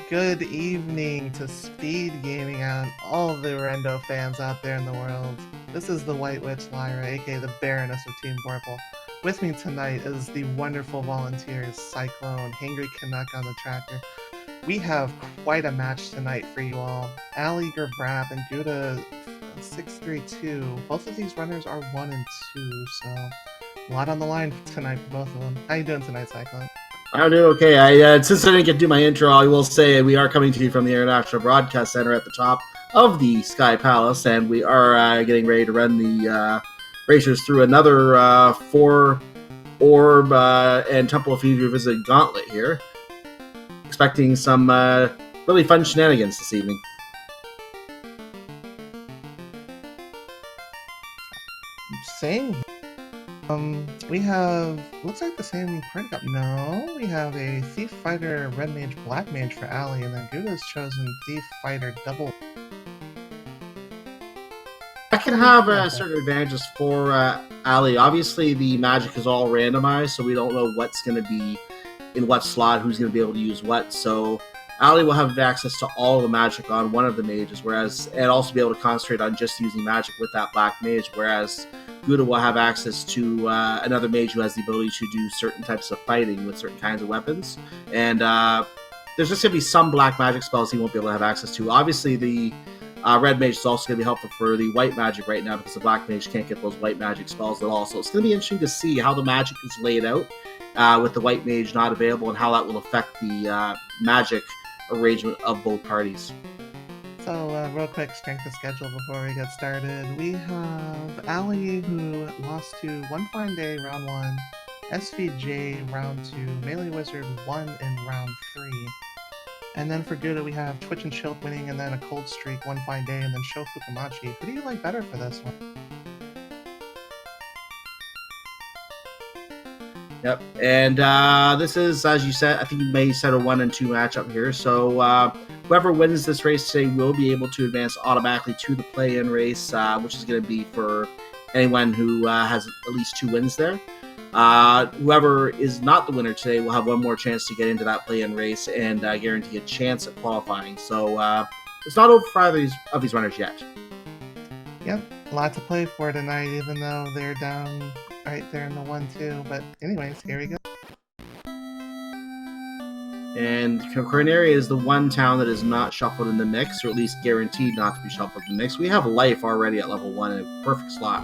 Good evening to Speed Gaming and all the Rando fans out there in the world. This is the White Witch Lyra, aka the Baroness of Team Vorpal. With me tonight is the wonderful volunteers Cyclone, Hangry Canuck on the tractor. We have quite a match tonight for you all. AliGerBrap and guda632. Both of these runners are 1 and 2, so a lot on the line tonight for both of them. How you doing tonight, Cyclone? I'm doing okay. Since I didn't get to do my intro, I will say we are coming to you from the International Broadcast Center at the top of the Sky Palace, and we are getting ready to run the racers through another 4-orb and Temple of Fever Visit Gauntlet here. Expecting some really fun shenanigans this evening. Same. We have, looks like the same party cup. No, we have a Thief Fighter Red Mage Black Mage for Ali, and then Guda's chosen Thief Fighter Double. I can have certain advantages for Ali. Obviously, the magic is all randomized, so we don't know what's going to be in what slot, who's going to be able to use what. So Ali will have access to all the magic on one of the mages, and also be able to concentrate on just using magic with that black mage, whereas Gouda will have access to another mage who has the ability to do certain types of fighting with certain kinds of weapons. And there's just going to be some black magic spells he won't be able to have access to. Obviously, the red mage is also going to be helpful for the white magic right now because the black mage can't get those white magic spells at all. So it's going to be interesting to see how the magic is laid out with the white mage not available and how that will affect the magic arrangement of both parties. So, real quick, strength of schedule before we get started. We have Ali, who lost to One Fine Day, round 1, SVJ, round 2, Melee Wizard, 1 in round 3. And then for Gouda, we have Twitch and Chilp winning, and then a Cold Streak, One Fine Day, and then Sho Fukamachi. Who do you like better for this one? Yep, and this is, as you said, I think you may set a 1 and 2 matchup here. So whoever wins this race today will be able to advance automatically to the play-in race, which is going to be for anyone who has at least 2 wins there. Whoever is not the winner today will have one more chance to get into that play-in race and guarantee a chance at qualifying. So it's not over for either of these runners yet. Yep, a lot to play for tonight, even though they're down right there in the 1-2. But anyways, here we go. And Corneria is the one town that is not shuffled in the mix, or at least guaranteed not to be shuffled in the mix. We have Life already at level 1 in a perfect slot.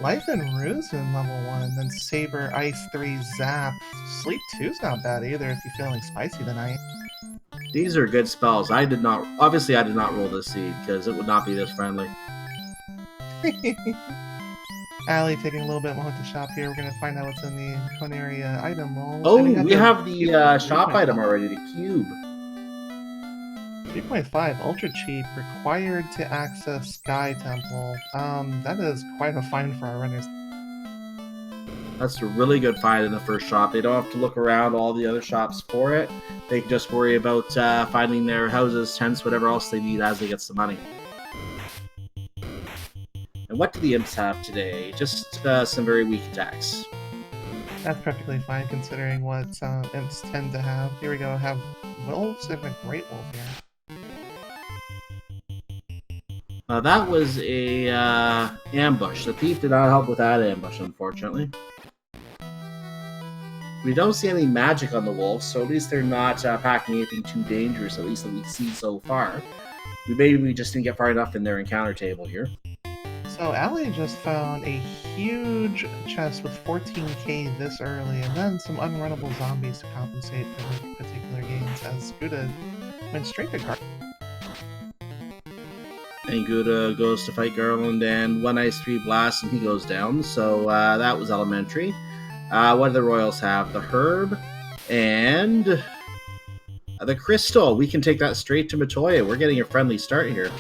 Life and Ruse in level 1, then Saber, Ice 3, Zap. Sleep 2's not bad either if you're feeling spicy tonight. These are good spells. I did not roll this seed because it would not be this friendly. Ali taking a little bit more to shop here. We're going to find out what's in the Corneria item rolls. Oh, we have the shop item already, the cube. 3.5, ultra cheap, required to access Sky Temple. That is quite a find for our runners. That's a really good find in the first shop. They don't have to look around all the other shops for it. They can just worry about finding their houses, tents, whatever else they need as they get some money. And what do the imps have today? Just some very weak attacks. That's perfectly fine considering what imps tend to have. Here we go, have wolves and a great wolf here. That was a ambush. The thief did not help with that ambush, unfortunately. We don't see any magic on the wolves, so at least they're not packing anything too dangerous, at least that we see so far. Maybe we just didn't get far enough in their encounter table here. So Ali just found a huge chest with 14k this early, and then some unrunnable zombies to compensate for the particular gains, as Gouda went straight to Garland. And Gouda goes to fight Garland, and 1 Ice 3 blasts, and he goes down, so that was elementary. What do the Royals have? The Herb, and the Crystal. We can take that straight to Matoya. We're getting a friendly start here.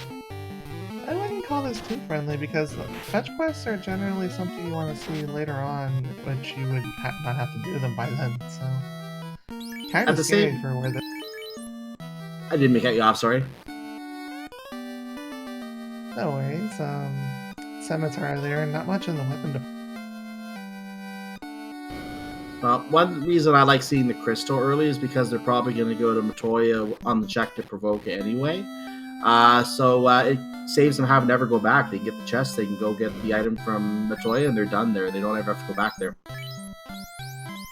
I wouldn't call this too friendly, because fetch quests are generally something you want to see later on, which you would not have to do them by then, so kind of scary for where the... I didn't make you off, sorry. No worries, Scimitar there, not much in the weapon Well, one reason I like seeing the crystal early is because they're probably going to go to Matoya on the check to provoke it anyway. So it saves them having to ever go back. They can get the chest, they can go get the item from Matoya, and they're done there. They don't ever have to go back there.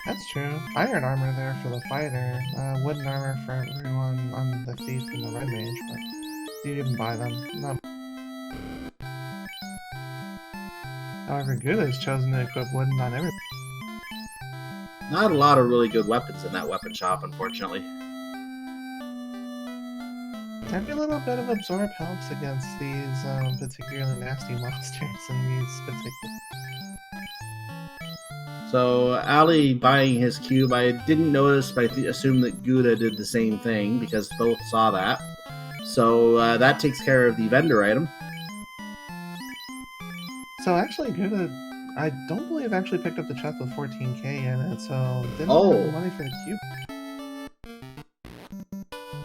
That's true. Iron armor there for the fighter, wooden armor for everyone on the thief and the red mage, but you can buy them. No. However, Guda has chosen to equip wooden on everything. Not a lot of really good weapons in that weapon shop, unfortunately. Every little bit of absorb helps against these particularly nasty monsters in these particular. So Ali buying his cube, I didn't notice, but I assumed that Guda did the same thing because both saw that. So that takes care of the vendor item. So actually, Guda, I don't believe actually picked up the chest with 14k in it, so didn't Oh. have the money for the cube.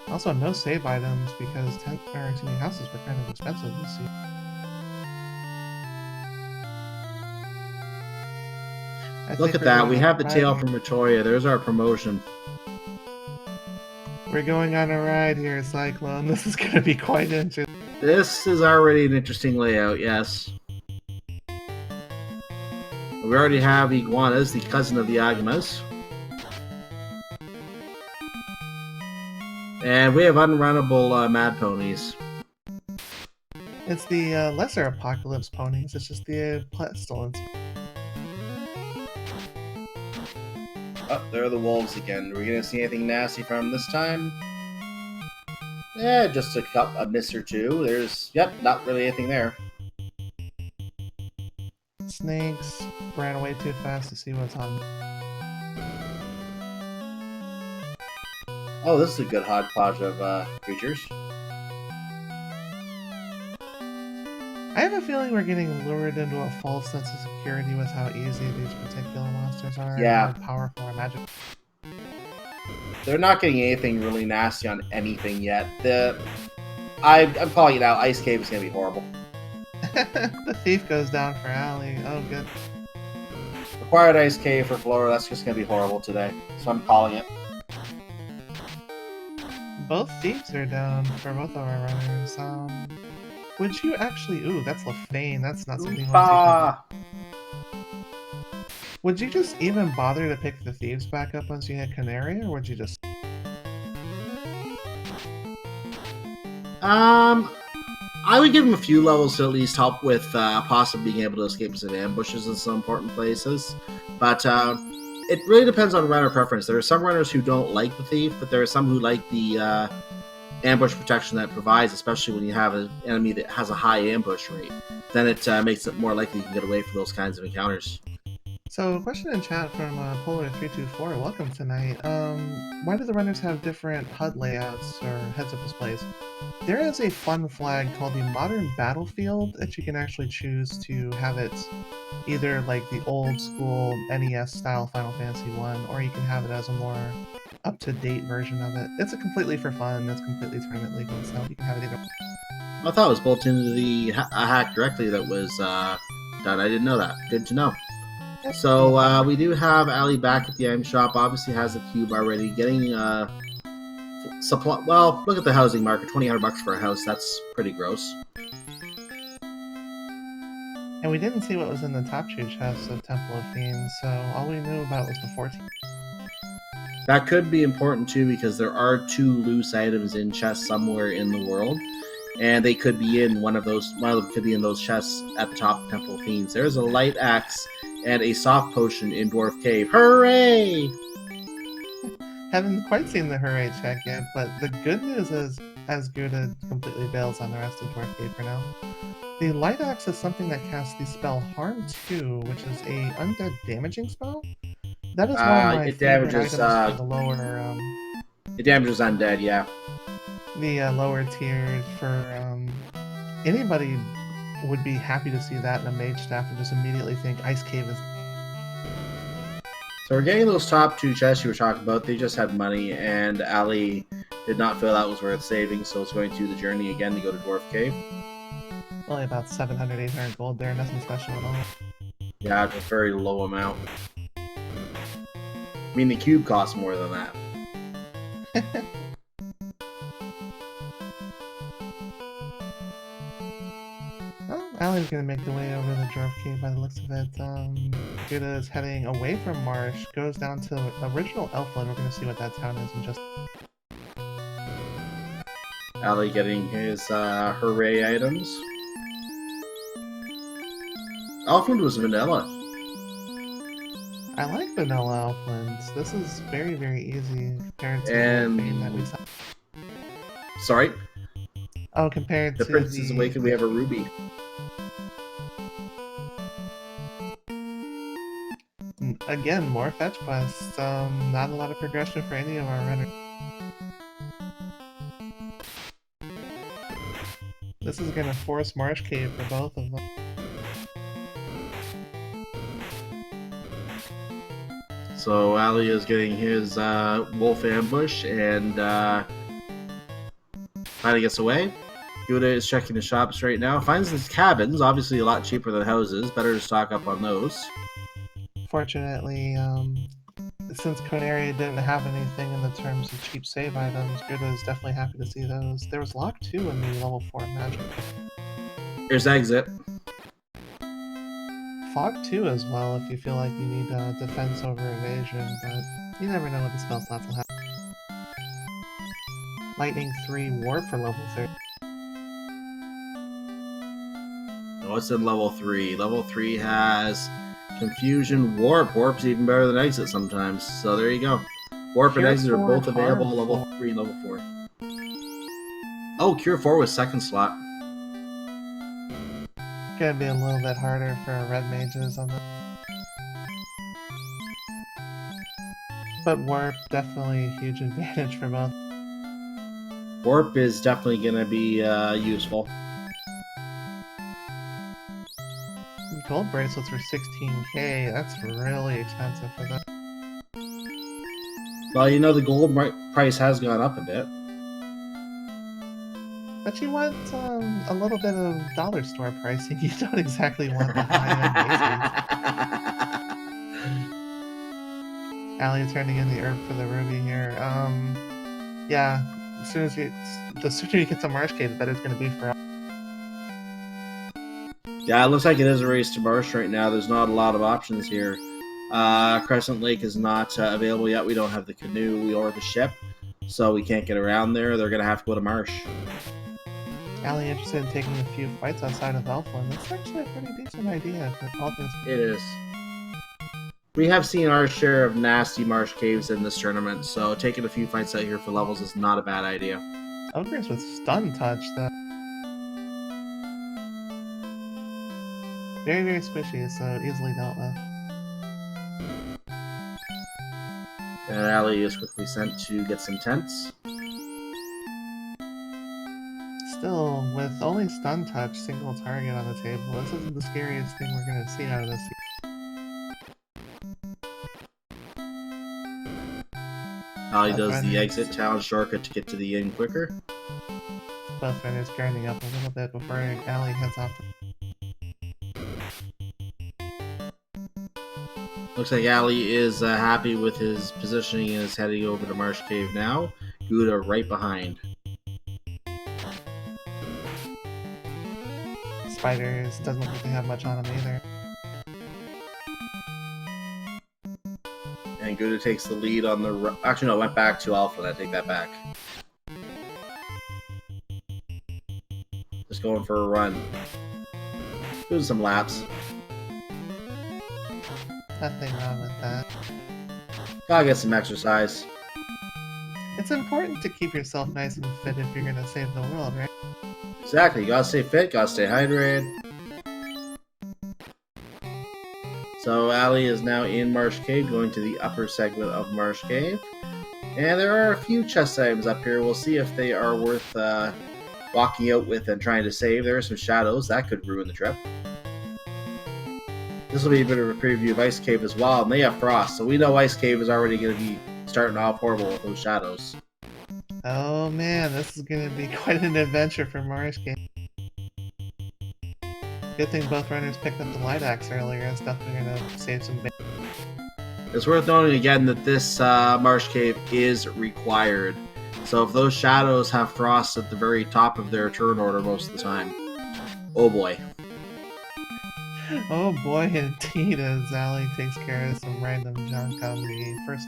Also, no save items because houses were kind of expensive this year. Look at that, we have the tail from Matoya. There's our promotion. We're going on a ride here, Cyclone. This is going to be quite interesting. This is already an interesting layout, yes. We already have Iguanas, the cousin of the Agamas. And we have unrunnable mad ponies. It's the lesser apocalypse ponies. It's just the pestilence. Oh, there are the wolves again. Are we going to see anything nasty from them this time? Yeah, just a miss or two. There's, yep, not really anything there. Snakes ran away too fast to see what's on. Oh, this is a good hodgepodge of creatures. I have a feeling we're getting lured into a false sense of security with how easy these particular monsters are. Yeah. How powerful or magic. They're not getting anything really nasty on anything yet. I'm calling it out. Ice Cave is going to be horrible. The thief goes down for Ali. Oh, good. Required Ice Cave for Flora. That's just going to be horrible today. So I'm calling it. Both thieves are down for both of our runners. Would you actually... Ooh, that's Lefane. That's not something you want to take. Would you just even bother to pick the thieves back up once you hit Canary, or would you just... I would give him a few levels to at least help with possibly being able to escape some ambushes in some important places. But it really depends on runner preference. There are some runners who don't like the thief, but there are some who like the ambush protection that it provides, especially when you have an enemy that has a high ambush rate. Then it makes it more likely you can get away from those kinds of encounters. So, a question in chat from Polar324. Welcome tonight. Why do the runners have different HUD layouts or heads-up displays? There is a fun flag called the Modern Battlefield that you can actually choose to have it either like the old school NES style Final Fantasy 1, or you can have it as a more up-to-date version of it. It's a completely for fun. It's completely tournament legal, so you can have it either. I thought it was built into the hack directly that was done. I didn't know that. Good to know. So we do have Ali back at the item shop. Obviously has the cube already. Getting supply. Well, look at the housing market. $2,000 for a house. That's pretty gross. And we didn't see what was in the top two chests of Temple of Fiends, so all we knew about was the 14. That could be important too, because there are 2 loose items in chests somewhere in the world, and they could be in one of those. One of them could be in those chests at the top of Temple of Fiends. There's a light axe and a soft potion in Dwarf Cave. Hooray! Haven't quite seen the hooray check yet, but the good news is, as Guda completely bails on the rest of Dwarf Cave for now, the light axe is something that casts the spell Harm 2, which is a undead damaging spell. That is one of my favorite items for the lower... it damages undead, yeah. The lower tier for... anybody would be happy to see that in a mage staff and just immediately think Ice Cave is... So we're getting those top 2 chests you were talking about. They just had money, and Ali did not feel that was worth saving, so it's going to do the journey again to go to Dwarf Cave. Only about 700, 800 gold there, nothing special at all. Yeah, it's a very low amount. I mean, the cube costs more than that. Well, Allie's gonna make the way over the Dwarf Cave by the looks of it. Guda is heading away from Marsh, goes down to original Elfland. We're gonna see what that town is in just. Ali getting his hooray items. Elfland was vanilla. I like vanilla Elflands. This is very, very easy compared to And the Fane that we saw. sorry, Oh, compared the to Prince is Awakened. We have a ruby. Again, more fetch quests. Not a lot of progression for any of our runners. This is gonna force Marsh Cave for both of them. So Ali is getting his wolf ambush and finally gets away. Guda is checking the shops right now. Finds these cabins, obviously a lot cheaper than houses. Better to stock up on those. Fortunately, since Conaria didn't have anything in the terms of cheap save items, Guda is definitely happy to see those. There was Lock 2 in the level 4 magic. Here's exit. Fog 2 as well if you feel like you need defense over evasion, but you never know what the spell slots will have. Lightning 3 Warp for level 3. Oh, it's in level 3. Level 3 has Confusion, Warp. Warp's even better than Exit sometimes. So there you go. Warp Cure and Exit are 4 both available at level 3 and level 4. Oh, Cure 4 was second slot. Gonna be a little bit harder for red mages on the. But Warp, definitely a huge advantage for both. Warp is definitely going to be useful. Gold bracelets for 16k, that's really expensive for them. Well, you know the gold price has gone up a bit. But you want a little bit of dollar store pricing. You don't exactly want the high-end basics. Ali turning in the herb for the ruby here. Yeah, the sooner you get to Marsh Cave, the better it's going to be for. Yeah, it looks like it is a race to Marsh right now. There's not a lot of options here. Crescent Lake is not available yet. We don't have the canoe or the ship, so we can't get around there. They're going to have to go to Marsh. Ali interested in taking a few fights outside of Elfland. That's actually a pretty decent idea. It is. We have seen our share of nasty Marsh Caves in this tournament, so taking a few fights out here for levels is not a bad idea. Ogres with Stun Touch, though. Very, very squishy, so easily dealt with. And Ali is quickly sent to get some tents. Still, with only Stun Touch, single target on the table, this isn't the scariest thing we're going to see out of this. Ali does the exit town shortcut to get to the inn quicker. Both runners grinding up a little bit before Ali heads off. Looks like Ali is happy with his positioning and is heading over to Marsh Cave now. Guda right behind. Spiders doesn't look like they have much on them either. And Guda takes the lead on the... Actually, no, went back to Alpha. I take that back. Just going for a run. Doing some laps. Nothing wrong with that. Gotta get some exercise. It's important to keep yourself nice and fit if you're gonna save the world, right? Exactly. You gotta stay fit, gotta stay hydrated. So Ali is now in Marsh Cave, going to the upper segment of Marsh Cave. And there are a few chest items up here. We'll see if they are worth walking out with and trying to save. There are some shadows. That could ruin the trip. This will be a bit of a preview of Ice Cave as well. And they have frost, so we know Ice Cave is already going to be starting off horrible with those shadows. Oh man, this is gonna be quite an adventure for Marsh Cave. Good thing both runners picked up the light axe earlier. It's definitely gonna save some. It's worth noting again that this Marsh Cave is required. So if those shadows have frost at the very top of their turn order most of the time, oh boy. Oh boy, indeed, as Ali takes care of some random junk on the first.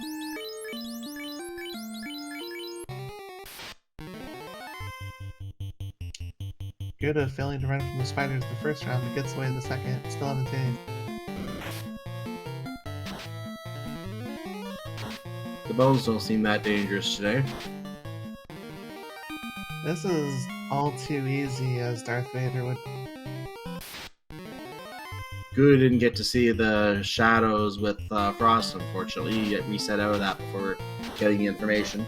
Guda failing to run from the spiders the first round, but gets away the second. Still haven't seen. The bones don't seem that dangerous today. This is all too easy, as Darth Vader would. Good didn't get to see the shadows with frost, unfortunately. You get reset out of that before getting the information.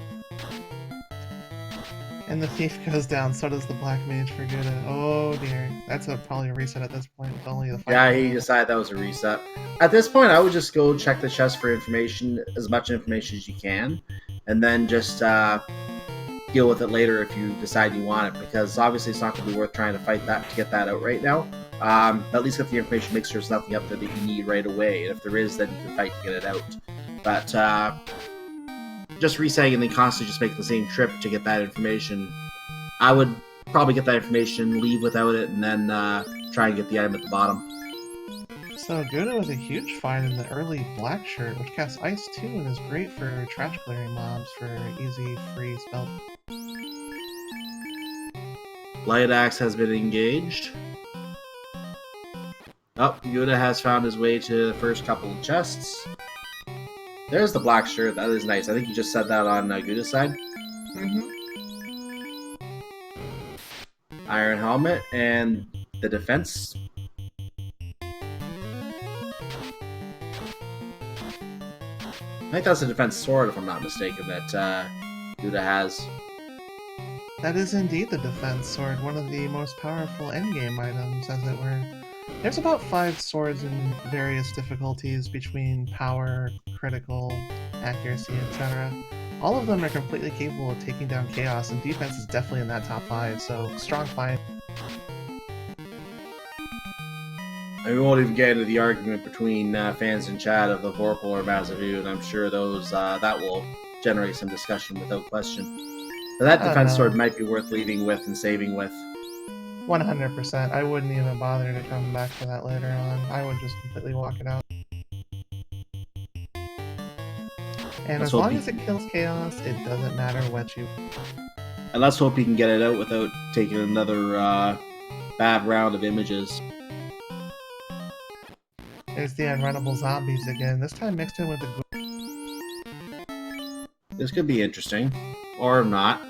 And the thief goes down, so does the black mage for Guda. Oh dear. That's probably a reset at this point with only the fight. Yeah, he decided that was a reset. At this point, I would just go check the chest for information, as much information as you can, and then just deal with it later if you decide you want it, because obviously it's not going to be worth trying to fight that to get that out right now. At least get the information, make sure there's nothing up there that you need right away, and if there is, then you can fight to get it out. But just resetting and then constantly just making the same trip to get that information, I would probably get that information, leave without it, and then try and get the item at the bottom. So Guda was a huge find in the early black shirt, which casts ice too and is great for trash clearing mobs for easy free spell. Light axe has been engaged. Oh, Guda has found his way to the first couple of chests. There's the black shirt. That is nice. I think you just said that on Guda's side. Iron helmet and the defense. I think that's a defense sword, if I'm not mistaken, that Guda has. That is indeed the defense sword, one of the most powerful endgame items, as it were. There's about 5 swords in various difficulties between power, critical, accuracy, etc. All of them are completely capable of taking down chaos, and defense is definitely in that top 5, so strong find. And we won't even get into the argument between fans in chat of the Vorpal or Mazavu, and I'm sure those that will generate some discussion without question. But that defense sword might be worth leaving with and saving with. 100%. I wouldn't even bother to come back to that later on. I would just completely walk it out. And as long as it kills chaos, it doesn't matter what you... And let's hope you can get it out without taking another bad round of images. There's the unrunnable zombies again, this time mixed in with the... This could be interesting. Or not.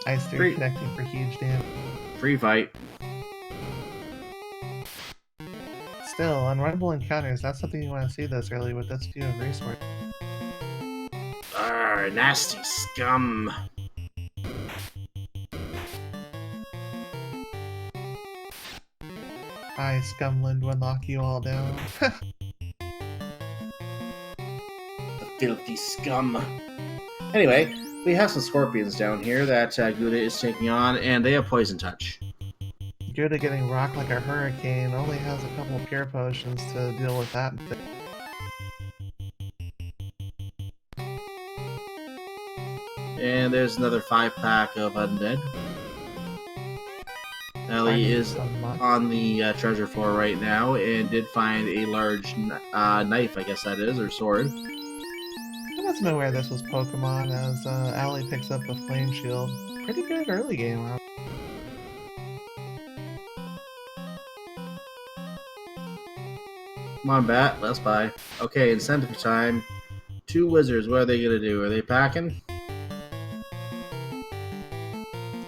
Ice 3 connecting for huge damage. Free fight. Still, unrunnable encounters, that's something you want to see this early with this view of resource. Arr, nasty scum. I, Scumland, will knock you all down. The filthy scum. Anyway, we have some scorpions down here that Guda is taking on, and they have poison touch. Guda getting rocked like a hurricane, only has a couple of pure potions to deal with that. And there's another 5-pack of undead. Ali is on the treasure floor right now and did find a large knife, I guess that is, or sword. I wasn't aware this was Pokemon, as Ali picks up a flame shield. Pretty good early game. Come on, Bat, let's buy. Okay, incentive time. 2 wizards, what are they gonna do? Are they packing?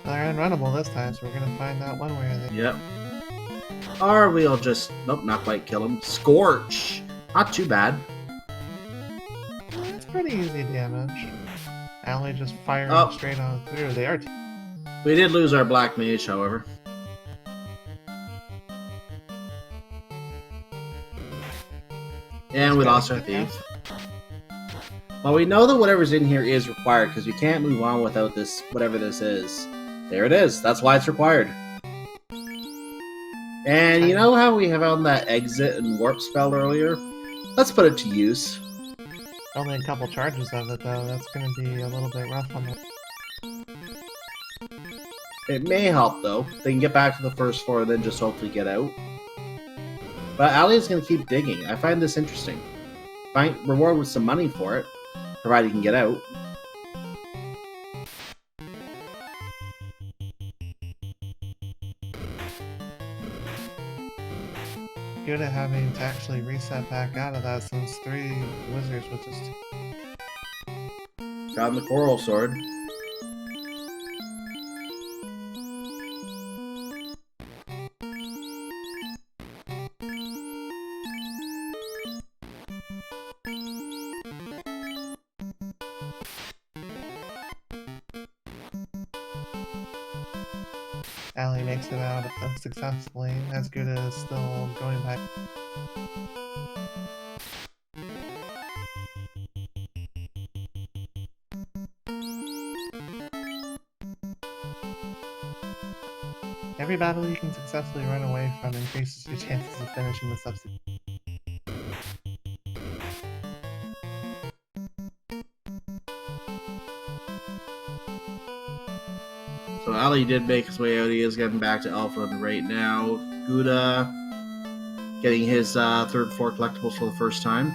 They're unrunnable this time, so we're gonna find out one way or the other. Yep. Or we'll just... Nope, not quite kill him. Scorch! Not too bad. It's pretty easy damage. Ali just firing straight on through. They are... We did lose our black mage, however. And we lost our thief. Well, we know that whatever's in here is required, because we can't move on without this, whatever this is. There it is. That's why it's required. And you know how we have on that exit and warp spell earlier? Let's put it to use. Only a couple charges of it, though. That's going to be a little bit rough on the... It may help, though. They can get back to the first floor and then just hopefully get out. But Ali is going to keep digging. I find this interesting. Reward with some money for it, provided you can get out. Good at having to actually reset back out of that since 3 wizards with just... Found the coral sword. Ali makes it out successfully, as Guda is still going back. Every battle you can successfully run away from increases your chances of finishing the substitute. So Ali did make his way out. He is getting back to Alpha right now. Guda getting his third floor collectibles for the first time.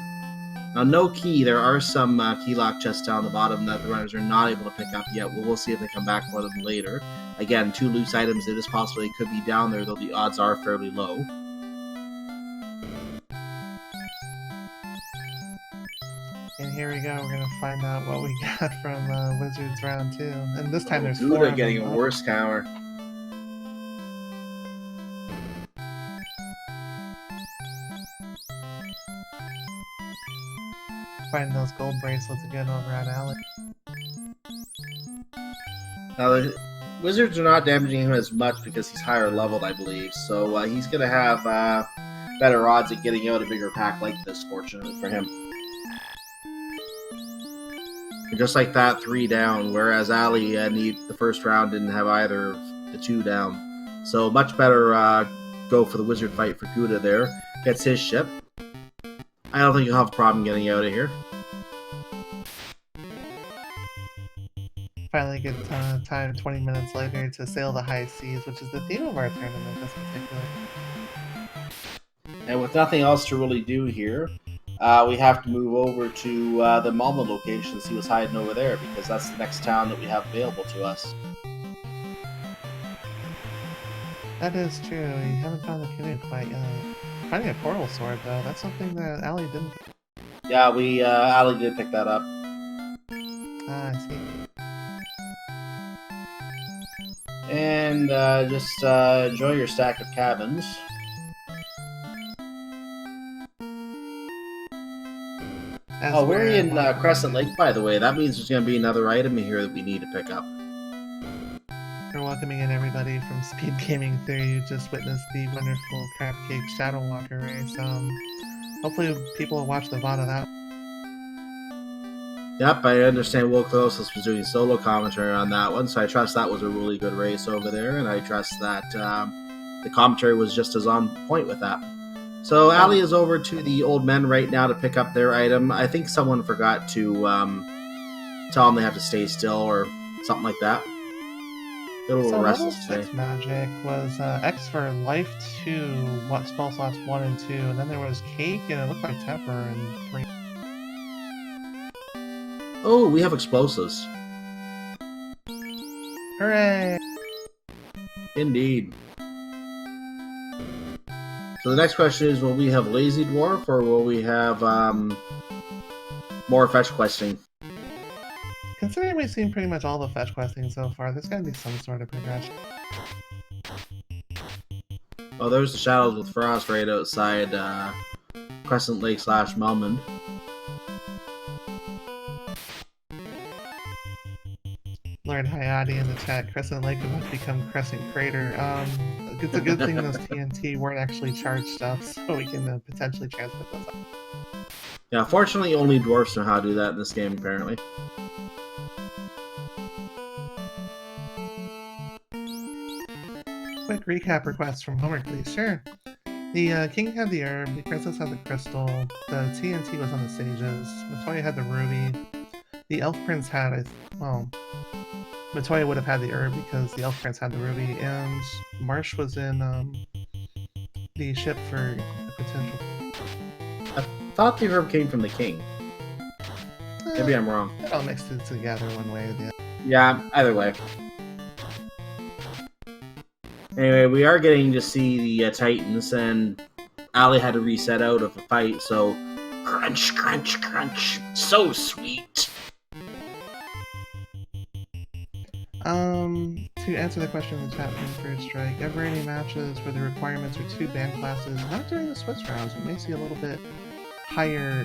Now, no key. There are some key lock chests down the bottom that the runners are not able to pick up yet. We'll see if they come back for them later. Again, 2 loose items. It is possible they could be down there, though the odds are fairly low. And here we go, we're gonna find out what we got from Wizards Round 2. And this time there's 4 Guda of getting them. a worse counter. Find those gold bracelets again over at Ali. Now, the Wizards are not damaging him as much because he's higher leveled, I believe. So he's going to have better odds at getting out a bigger pack like this, fortunately for him. And just like that, 3 down, whereas Ali the first round didn't have either of the 2 down. So much better go for the Wizard fight for Guda there. Gets his ship. I don't think he'll have a problem getting out of here. Finally get time 20 minutes later to sail the high seas, which is the theme of our tournament this particular. And with nothing else to really do here, we have to move over to the Malma location and see what's hiding over there, because that's the next town that we have available to us. That is true, you haven't found the canoe quite yet. Finding a coral sword, though, that's something that Ali didn't... Yeah, Ali did pick that up. Ah, I see. And just enjoy your stack of cabins. We're in Crescent Lake, by the way. That means there's going to be another item here that we need to pick up. We're welcoming in everybody from Speed Gaming 3. You just witnessed the wonderful Crab Cake Shadow Walker race. Hopefully people will watch the VOD of that. Yep, I understand Will Closeless was doing solo commentary on that one, so I trust that was a really good race over there, and I trust that the commentary was just as on point with that. So Ali is over to the old men right now to pick up their item. I think someone forgot to tell them they have to stay still or something like that. They're a little restless today. Magic was X for life 2, what spell slots 1 and 2, and then there was cake and it looked like temper and 3. Oh, we have explosives. Hooray! Indeed. So the next question is, will we have Lazy Dwarf or will we have more fetch questing? Considering we've seen pretty much all the fetch questing so far, there's gotta be some sort of progression. Oh, there's the Shadows with Frost right outside Crescent Lake / Melmond. Lord Hayati in the chat, Crescent Lake about to become Crescent Crater. It's a good thing those TNT weren't actually charged up, so we can potentially transmit those up. Yeah, fortunately only dwarfs know how to do that in this game, apparently. quick recap request from Homer, please. Sure. The king had the herb, the princess had the crystal, the TNT was on the stages, Matoya had the ruby, the elf prince had, well, Matoya would have had the herb because the elf prince had the ruby, and Marsh was in the ship for a potential. I thought the herb came from the king. Maybe I'm wrong. It all mixed it together one way or the other. Yeah, either way. Anyway, we are getting to see the Titans, and Ali had to reset out of a fight, so crunch, crunch, crunch. So sweet. To answer the question in the chat from First Strike, ever any matches where the requirements are 2 band classes? Not during the Swiss rounds. We may see a little bit higher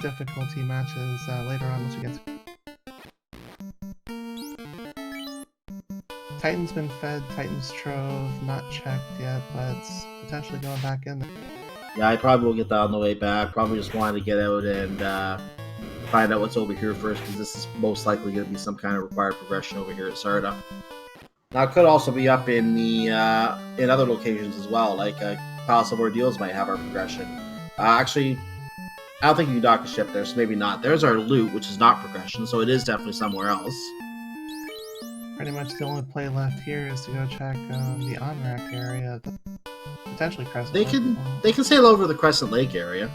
difficulty matches later on once we get to... Titan's been fed, Titan's Trove, not checked yet, but it's potentially going back in there. Yeah, I probably will get that on the way back. Probably just wanted to get out and find out what's over here first, because this is most likely going to be some kind of required progression over here at Sarda. Now, it could also be up in the in other locations as well, like Palace of Ordeals might have our progression. Actually, I don't think you can dock a ship there, so maybe not. There's our loot, which is not progression, so it is definitely somewhere else. Pretty much the only play left here is to go check the on-rack area, potentially Crescent Lake. They can sail over the Crescent Lake area.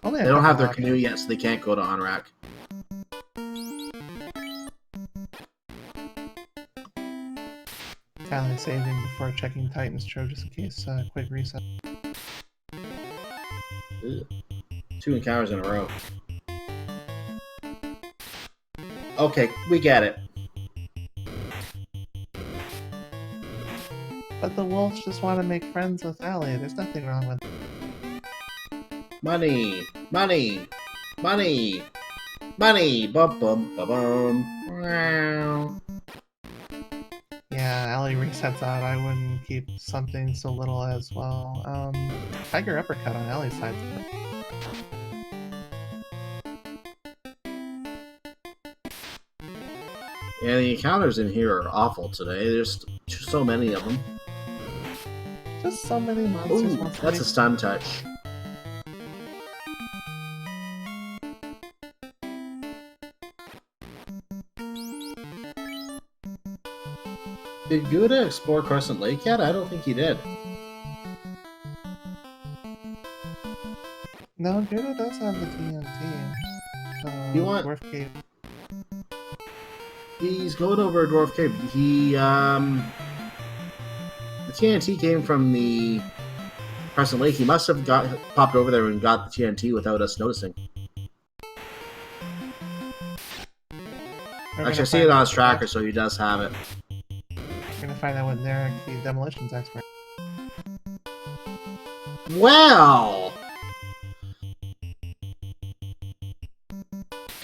They don't have their canoe yet, so they can't go to on-rack. Tally saving before checking Titan's Trove just in case quick reset. Ugh. 2 encounters in a row. Okay, we get it. But the wolves just want to make friends with Ali. There's nothing wrong with it. Money! Money! Money! Money! Bum bum ba bum. Wow. Yeah, Ali resets out. I wouldn't keep something so little as well. Tiger uppercut on Ali's side. Yeah, the encounters in here are awful today. There's so many of them. Just so many monsters. Ooh, that's a stun touch. Did Guda explore Crescent Lake yet? I don't think he did. No, Guda does have the TNT. You want... Dwarf Cave. He's going over a Dwarf Cave. He, the TNT came from the Crescent Lake. He must have popped over there and got the TNT without us noticing. Actually, I see it on his tracker, so he does have it. We're gonna find out what Narek, the demolitions expert. Well!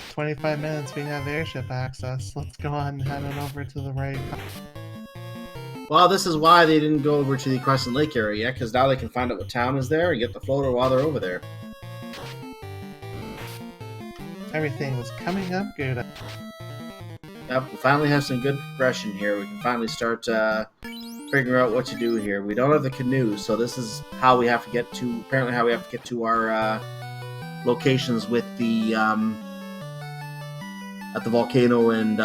25 minutes, we have airship access. Let's go on and head on over to the right. Well, this is why they didn't go over to the Crescent Lake area yet, because now they can find out what town is there and get the floater while they're over there. Everything was coming up good. Yep, we finally have some good progression here. We can finally start figuring out what to do here. We don't have the canoe, so this is how we have to get to, apparently how we have to get to our locations with the, at the Volcano and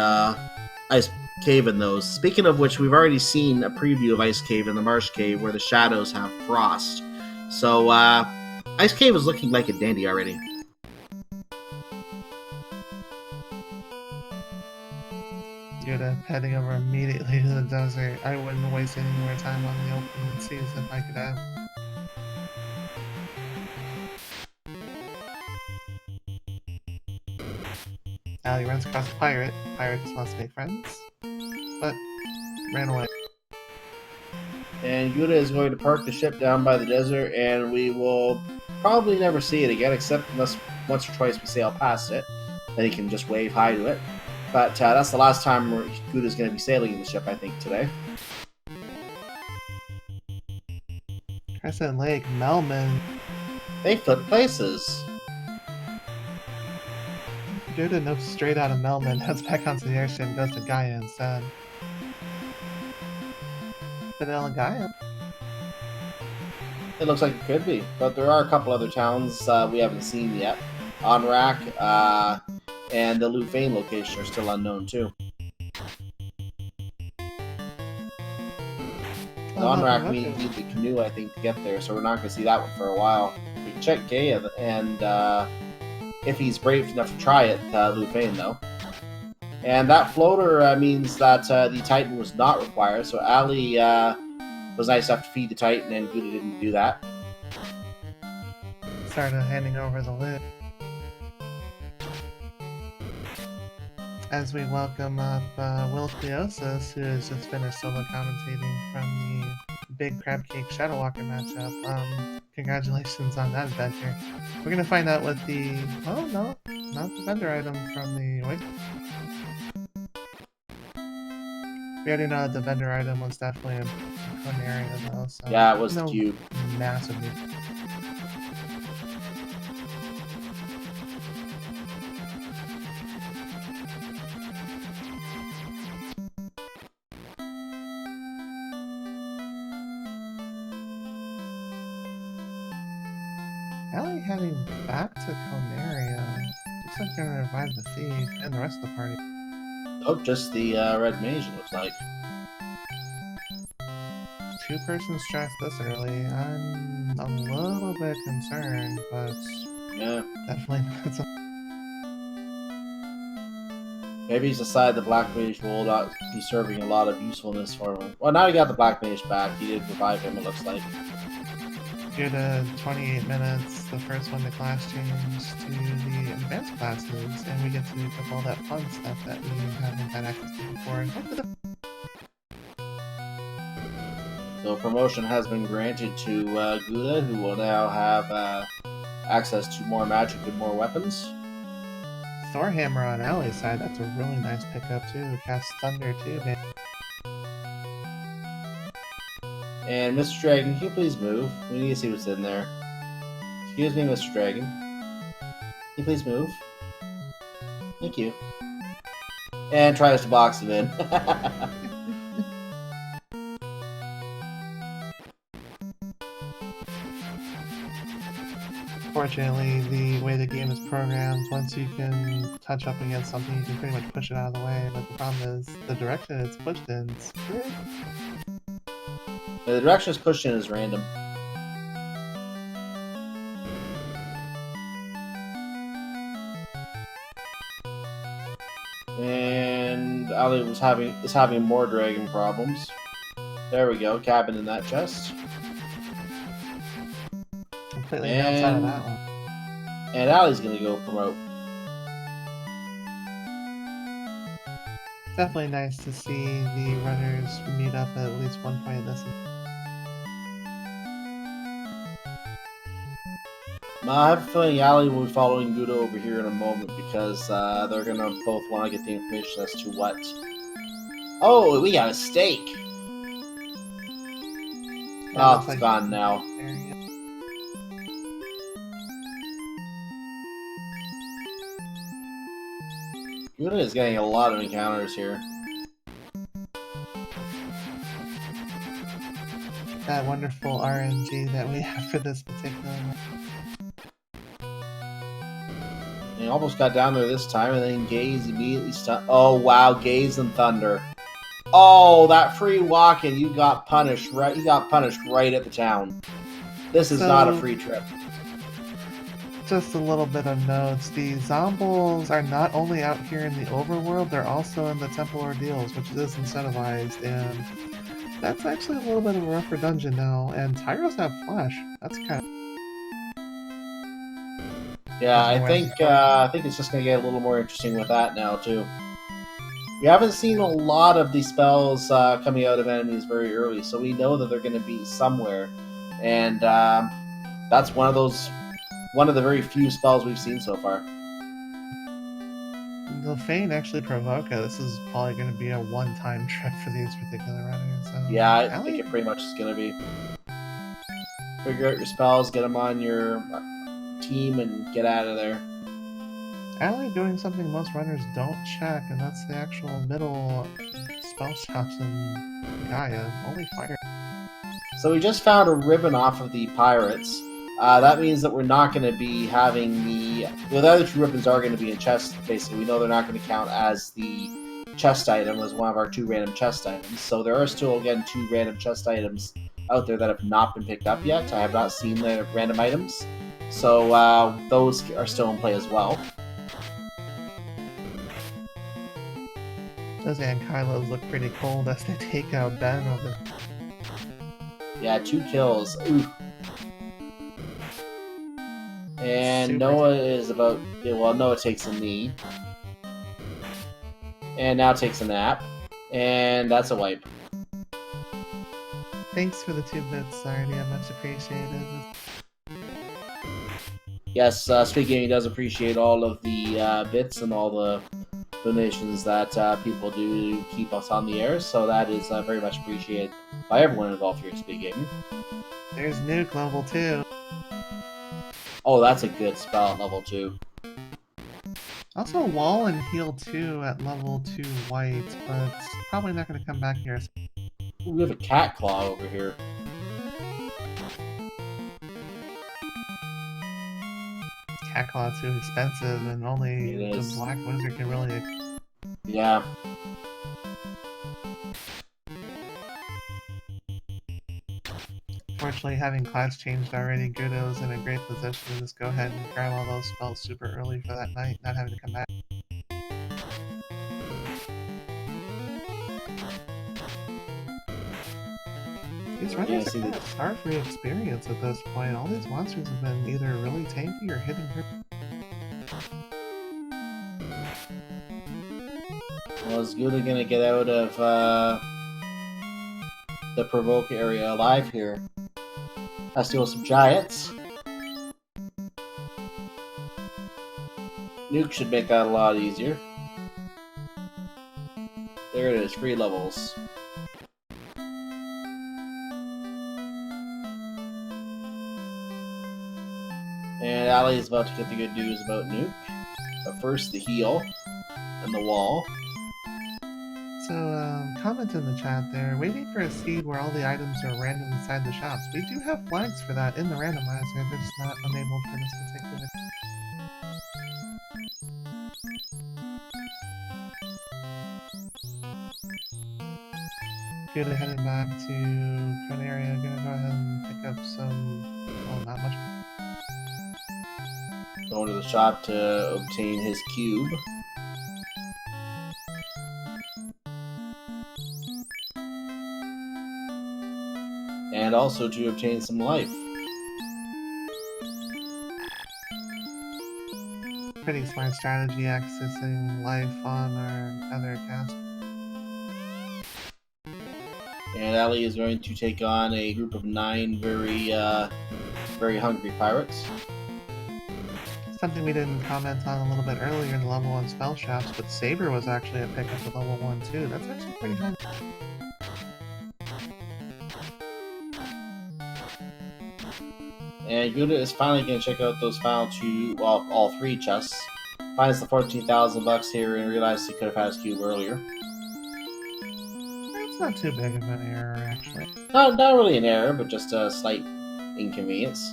Ice Cave and those. Speaking of which, we've already seen a preview of Ice Cave and the Marsh Cave where the shadows have frost. So, Ice Cave is looking like a dandy already. Yoda heading over immediately to the desert. I wouldn't waste any more time on the open seas if I could have. Ali runs across a pirate. Pirate just wants to make friends, but ran away. And Guda is going to park the ship down by the desert, and we will probably never see it again, except unless once or twice we sail past it. Then he can just wave hi to it. But that's the last time Guda's going to be sailing in the ship, I think, today. Crescent Lake, Melman. They flip places. Yoda nopes straight out of Melman, heads back onto the airship, and goes to Gaia instead. Fidel Gaia. It looks like it could be, but there are a couple other towns we haven't seen yet. Onrak and the Lufane location are still unknown too. The Onrak, we need the canoe, I think, to get there, so we're not going to see that one for a while. We can check Gaia, and if he's brave enough to try it, Lufane, though. And that floater means that the Titan was not required, so Ali was nice enough to feed the Titan, and Guda didn't do that. Started handing over the lid. As we welcome up Will Cleosis, who has just finished solo commentating from the Big Crab Cake Shadow Walker matchup. Congratulations on that adventure. We're gonna find out what the... Oh, no, not the vendor item from the... Wait. We already know that the vendor item was definitely a Conaria, though, so... Yeah, it was the cube. Massively. Ali heading back to Conaria. Looks like they're gonna revive the thief and the rest of the party. Oh, just the red mage, it looks like. Two-person stress this early. I'm a little bit concerned, but Yeah. definitely not so. Maybe he's decided the black mage will not be serving a lot of usefulness for him. Well, now he got the black mage back. He did revive him, it looks like. Due to 28 minutes, the first one the class changed to the advanced classes, and we get to pick up all that fun stuff that we haven't had access to before. And hopefully So promotion has been granted to Guda, who will now have access to more magic and more weapons. Thor Hammer on Ali's side, that's a really nice pickup too. Cast Thunder too, man. And Mr. Dragon, can you please move? We need to see what's in there. Excuse me, Mr. Dragon. Can you please move? Thank you. And tries to box him in. Fortunately, the way the game is programmed, once you can touch up against something, you can pretty much push it out of the way. But the problem is, the direction it's pushed in, it's weird. The direction it's pushed in is random. And Ali is having more dragon problems. There we go, cabin in that chest. Completely outside of that one. And Ali's gonna go promote. Definitely nice to see the runners meet up at least one point in this. I have a feeling Ali will be following Guda over here in a moment because they're gonna both want to get the information as to what. Oh, we got a steak! Oh, it's gone now. Guda is getting a lot of encounters here. That wonderful RNG that we have for this particular one. He almost got down there this time, and then Gaze immediately stunned. Oh wow, Gaze and Thunder. Oh, that free walk-in, you got punished right. You got punished right at the town. This is not a free trip. Just a little bit of notes. The Zombies are not only out here in the overworld, they're also in the Temple Ordeals, which is incentivized, and that's actually a little bit of a rougher dungeon now. And Tyros have Flash. That's kind of... Yeah, I think it's just gonna get a little more interesting with that now too. We haven't seen a lot of these spells coming out of enemies very early, so we know that they're going to be somewhere, and that's one of the very few spells we've seen so far. The Feign actually provoke it. This is probably going to be a one-time trip for these particular runners. Yeah, I think it pretty much is going to be. Figure out your spells, get them on your team, and get out of there. Ali doing something most runners don't check, and that's the actual middle spell shops in Gaia. Only fire. So we just found a ribbon off of the pirates. That means that we're not going to be having the... Well, the other two ribbons are going to be in chests, basically. We know they're not going to count as the chest item, as one of our 2 random chest items. So there are still, again, 2 random chest items out there that have not been picked up yet. I have not seen the random items. So those are still in play as well. Those Ankylos look pretty cold as they take out Ben of it. Yeah, 2 kills. Ooh. And Super Noah is about... Well, Noah takes a knee. And now takes a nap. And that's a wipe. Thanks for the 2 bits, Sarnia. Much appreciated. Yes, Speed Gaming does appreciate all of the bits and all the donations that people do to keep us on the air, so that is very much appreciated by everyone involved here at Speed Gaming. There's Nuke level 2. Oh, that's a good spell at level 2. Also, Wall and Heal 2 at level 2 white, but probably not going to come back here. Ooh, we have a cat claw over here. Cat Claw too expensive, and only the Black Wizard can really... Yeah. Fortunately, having class changed already, Gudo's in a great position to just go ahead and grab all those spells super early for that night, not having to come back. These runners are kind of star-free experience at this point. All these monsters have been either really tanky or hitting her. Well, is Gouda gonna get out of the provoke area alive here? Has to deal with some giants. Nuke should make that a lot easier. There it is, 3 levels. And Ali is about to get the good news about Nuke. But first, the heal and the wall. So, comment in the chat there. Waiting for a seed where all the items are random inside the shops. We do have flags for that in the randomizer. They're just not enabled for this particular. Good, heading back to Pronaria. Gonna go ahead and pick up some. Well, not much. Going to the shop to obtain his cube. And also to obtain some life. Pretty smart strategy accessing life on our other cast. And Ali is going to take on a group of 9 very hungry pirates. Something we didn't comment on a little bit earlier in the level 1 spell shops, but Saber was actually a pickup at level 1 too. That's actually pretty high. And Gouda is finally going to check out those final 2, well, all 3 chests. Finds the 14,000 bucks here and realizes he could have had his cube earlier. That's not too big of an error, actually. Not really an error, but just a slight inconvenience.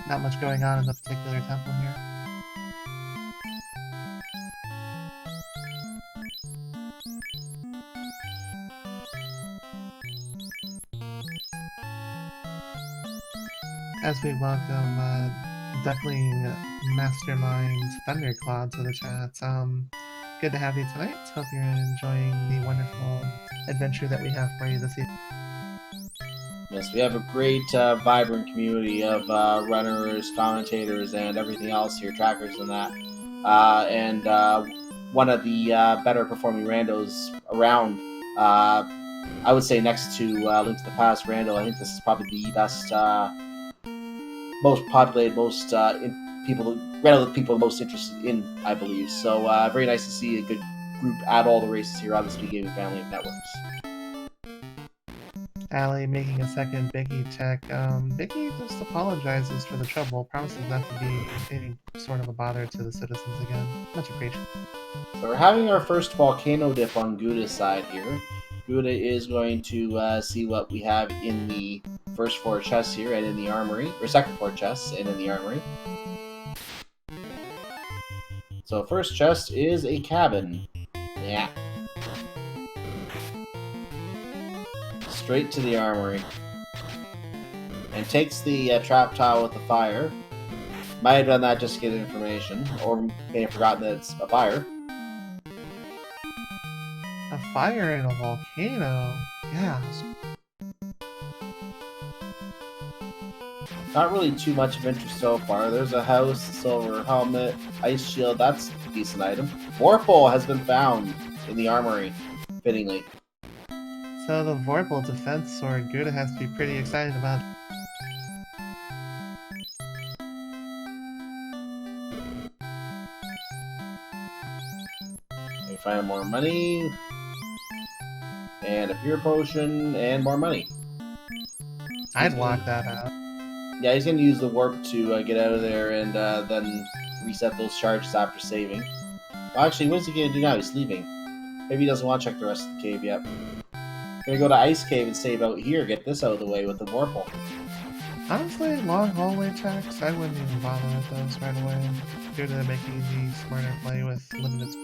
Not much going on in the particular temple here. As we welcome Duckling Mastermind Thundercloud to the chat. Good to have you tonight. Hope you're enjoying the wonderful adventure that we have for you this evening. Yes, we have a great, vibrant community of runners, commentators, and everything else here, trackers and that. And one of the better performing randos around. I would say next to Link to the Past Rando, I think this is probably the best, most populated, most rando that people are most interested in, I believe. So very nice to see a good group at all the races here on the Speed Gaming family of networks. Ali making a second Biggie check. Biggie just apologizes for the trouble, promises not to be any sort of a bother to the citizens again. Much appreciated. So we're having our first volcano dip on Guda's side here. Guda is going to see what we have in the first 4 chests here and in the armory, or second 4 chests and in the armory. So first chest is a cabin. Yeah. Straight to the armory. And takes the trap tile with the fire. Might have done that just to get information, or may have forgotten that it's a fire. A fire in a volcano? Yeah. Not really too much of interest so far. There's a house, silver helmet, ice shield. That's a decent item. Vorpal has been found in the armory, fittingly. So the Vorpal defense sword, Guda has to be pretty excited about. We find more money, and a pure potion, and more money. I'd lock that out. Yeah, he's going to use the warp to get out of there and then reset those charges after saving. Well, actually, what is he going to do now? He's leaving. Maybe he doesn't want to check the rest of the cave yet. Gonna go to Ice Cave and save out here, get this out of the way with the Vorpal. Honestly, long hallway checks, I wouldn't even bother with those right away. Due to make easy, smarter play with limited.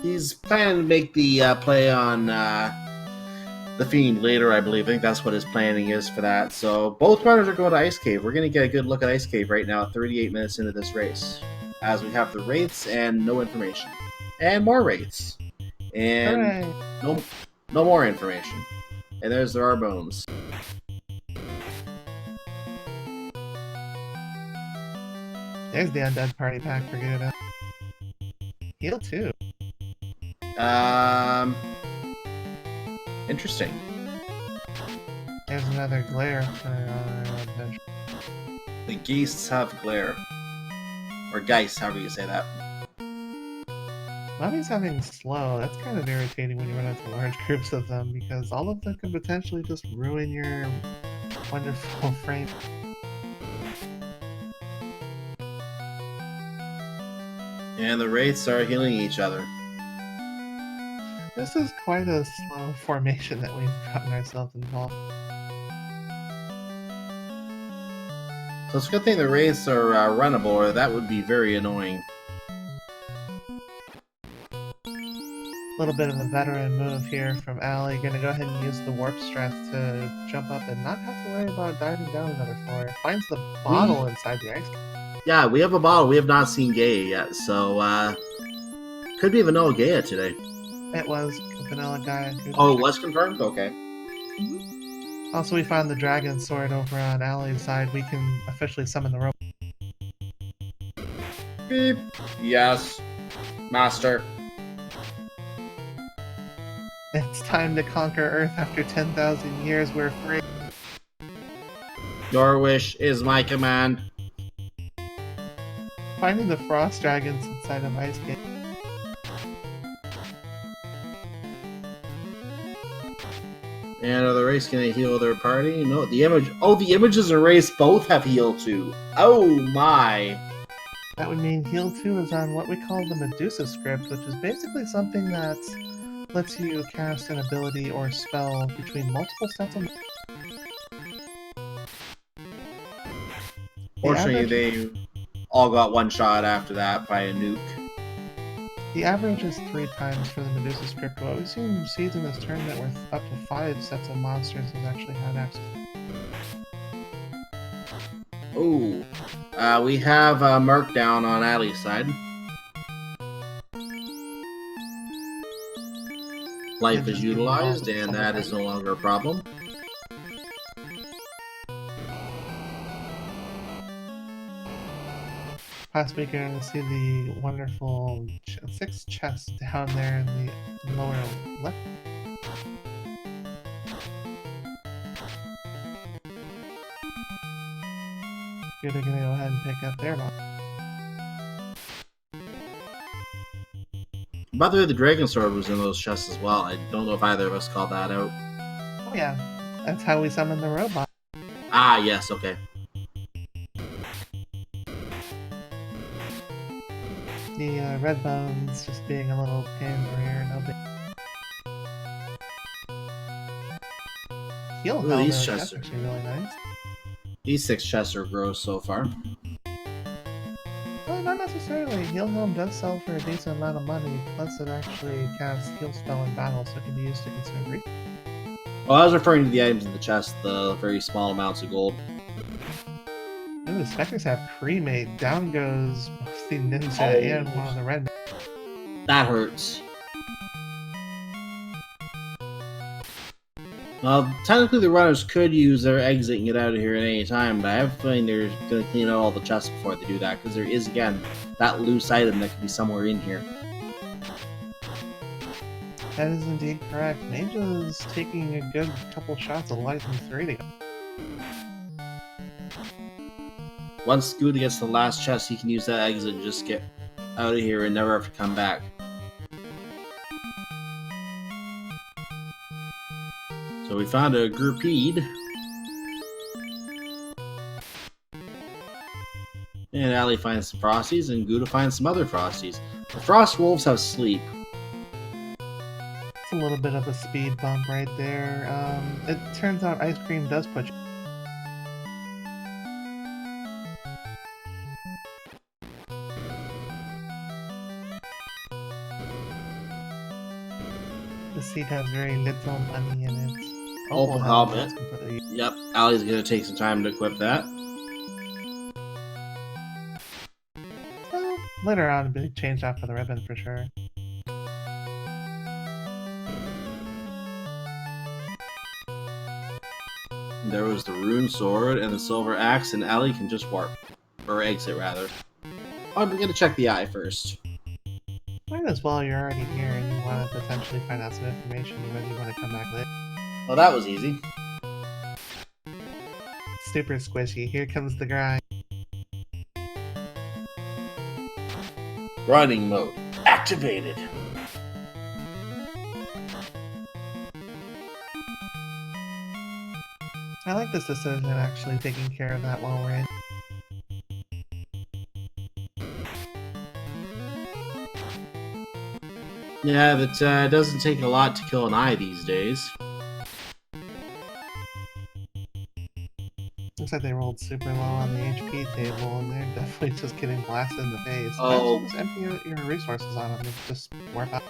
He's planning to make the play on the Fiend later, I believe. I think that's what his planning is for that. So both runners are going to Ice Cave. We're going to get a good look at Ice Cave right now, 38 minutes into this race. As we have the wraiths and no information. And more wraiths. And no more information. And there's our bones. There's the undead party pack for Guda. Heal 2. Interesting. There's another glare for adventure. The Geists have glare. Or Geist, however you say that. Lobby's having slow. That's kind of irritating when you run into large groups of them, because all of them can potentially just ruin your wonderful frame. And the wraiths are healing each other. This is quite a slow formation that we've gotten ourselves involved. So it's a good thing the wraiths are runnable, or that would be very annoying. A little bit of a veteran move here from Ali. Gonna go ahead and use the warp stress to jump up and not have to worry about diving down another floor. Finds the bottle inside the ice. Yeah, we have a bottle. We have not seen Gaia yet, so could be Vanilla Gaia today. It was Vanilla Gaia. Oh, it was confirmed? Okay. Also, we found the dragon sword over on Ali's side. We can officially summon the rope. Beep. Yes. Master. It's time to conquer Earth after 10,000 years. We're free. Your wish is my command. Finding the frost dragons inside of Ice Cave. And are the race gonna heal their party? No, the image. Oh, the images and race both have heal 2. Oh my. That would mean heal 2 is on what we call the Medusa script, which is basically something that lets you cast an ability or spell between multiple sets of. Fortunately, they all got one shot after that by a nuke. The average is 3 times for the Medusa script. What we've seen seeds in this tournament where up to 5 sets of monsters has actually had access. Oh, we have Merc down on Ali's side. Life is utilized, and that is no longer a problem. Possibly going to see the wonderful 6 chests down there in the lower left. You're going to go ahead and pick up their box. By the way, the Dragon Sword was in those chests as well. I don't know if either of us called that out. Oh yeah, that's how we summon the robot. Ah, yes, okay. The red bones just being a little pain in the rear, no big. Heal Ooh, helmet, these that's chests are- actually really nice. These 6 chests are gross so far. Well, not necessarily. Heal helm does sell for a decent amount of money, plus it actually casts heal spell in battle, so it can be used to consume resources. Well, I was referring to the items in the chest, the very small amounts of gold. Ooh, the Spectres have cremate. Down goes both the ninja Oh. and one of the red. That hurts. Well, technically the runners could use their exit and get out of here at any time, but I have a feeling they're going to clean out all the chests before they do that, because there is, again, that loose item that could be somewhere in here. That is indeed correct. Ninja's taking a good couple shots of light and 3 to go. Once Guda gets to the last chest, he can use that exit and just get out of here and never have to come back. So we found a groupede. And Ali finds some Frosties, and Guda finds some other Frosties. The Frost Wolves have sleep. It's a little bit of a speed bump right there. It turns out ice cream does put you. The seat has very little money in it. Opal helmet, helmet. that's completely. Yep, Ali's gonna take some time to equip that. Well, later on, it'll be changed out for the ribbon for sure. There was the rune sword and the silver axe, and Ali can just warp. Or exit, rather. I'm gonna check the eye first. Might as well, you're already here and you want to potentially find out some information whether you want to come back later. Well, that was easy. Super squishy, here comes the grind. Running mode activated. I like this decision actually taking care of that while we're in. Yeah, that doesn't take a lot to kill an eye these days. Looks like they rolled super low on the HP table and they're definitely just getting blasted in the face. Oh. Just empty out your resources on them and just warp out.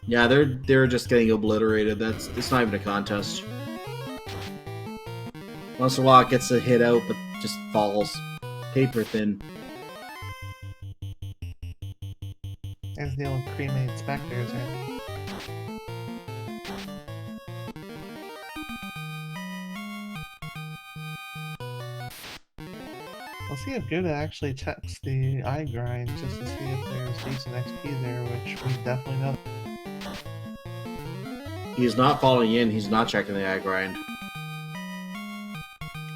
Yeah, they're just getting obliterated. It's not even a contest. Once in a while it gets a hit out, but just falls. Paper thin. There's the old cremate specters, right? We'll see if Guda actually checks the eye grind just to see if there's decent XP there, which we definitely know. He's not falling in, he's not checking the eye grind.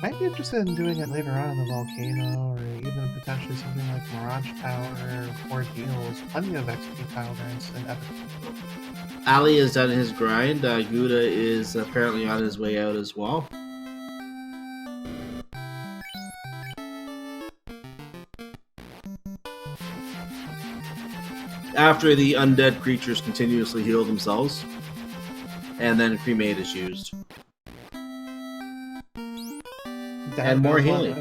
Might be interested in doing it later on in the volcano, or even potentially something like Mirage Tower or Ordeals. Plenty of XP tile grinds in Epic. Ali has done his grind. Guda is apparently on his way out as well. After the undead creatures continuously heal themselves, and then cremate is used. And more healing.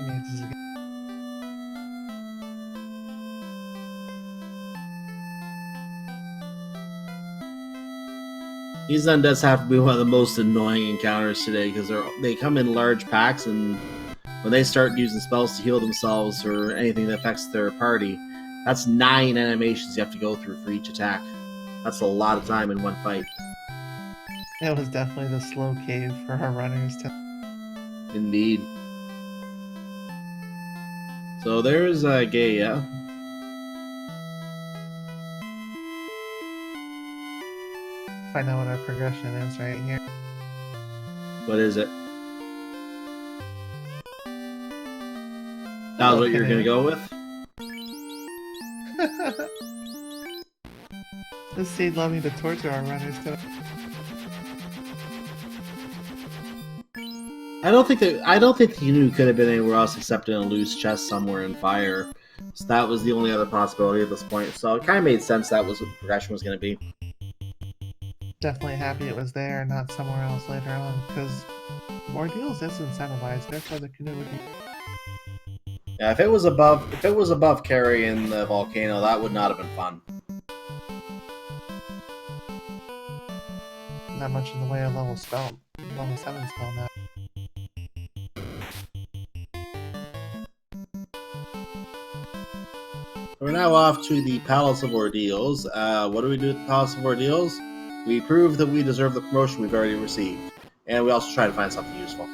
These undeads have to be one of the most annoying encounters today because they come in large packs, and when they start using spells to heal themselves or anything that affects their party, that's 9 animations you have to go through for each attack. That's a lot of time in one fight. It was definitely the slow cave for our runners to. Indeed. So there's Gaia. Find out what our progression is right here. What is it? That was what you're gonna go with? This seed loving to torture our runners today. I don't think the canoe could have been anywhere else except in a loose chest somewhere in fire. So that was the only other possibility at this point. So it kind of made sense that was what the progression was going to be. Definitely happy it was there, not somewhere else later on, because Ordeals is incentivized, therefore the canoe would be. Yeah, if it was above carrying the volcano, that would not have been fun. Not much in the way of level 7 spell now. We're now off to the Palace of Ordeals. What do we do at the Palace of Ordeals? We prove that we deserve the promotion we've already received. And we also try to find something useful.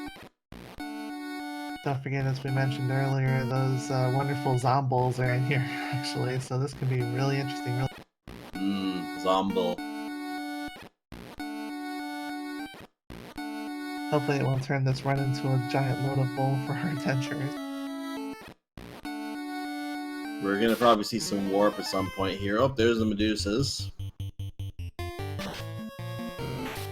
Don't forget, as we mentioned earlier, those wonderful zombies are in here, actually, so this could be really interesting. Zomble. Hopefully it won't turn this run into a giant load of bull for our adventurers. We're going to probably see some warp at some point here. Oh, there's the Medusas.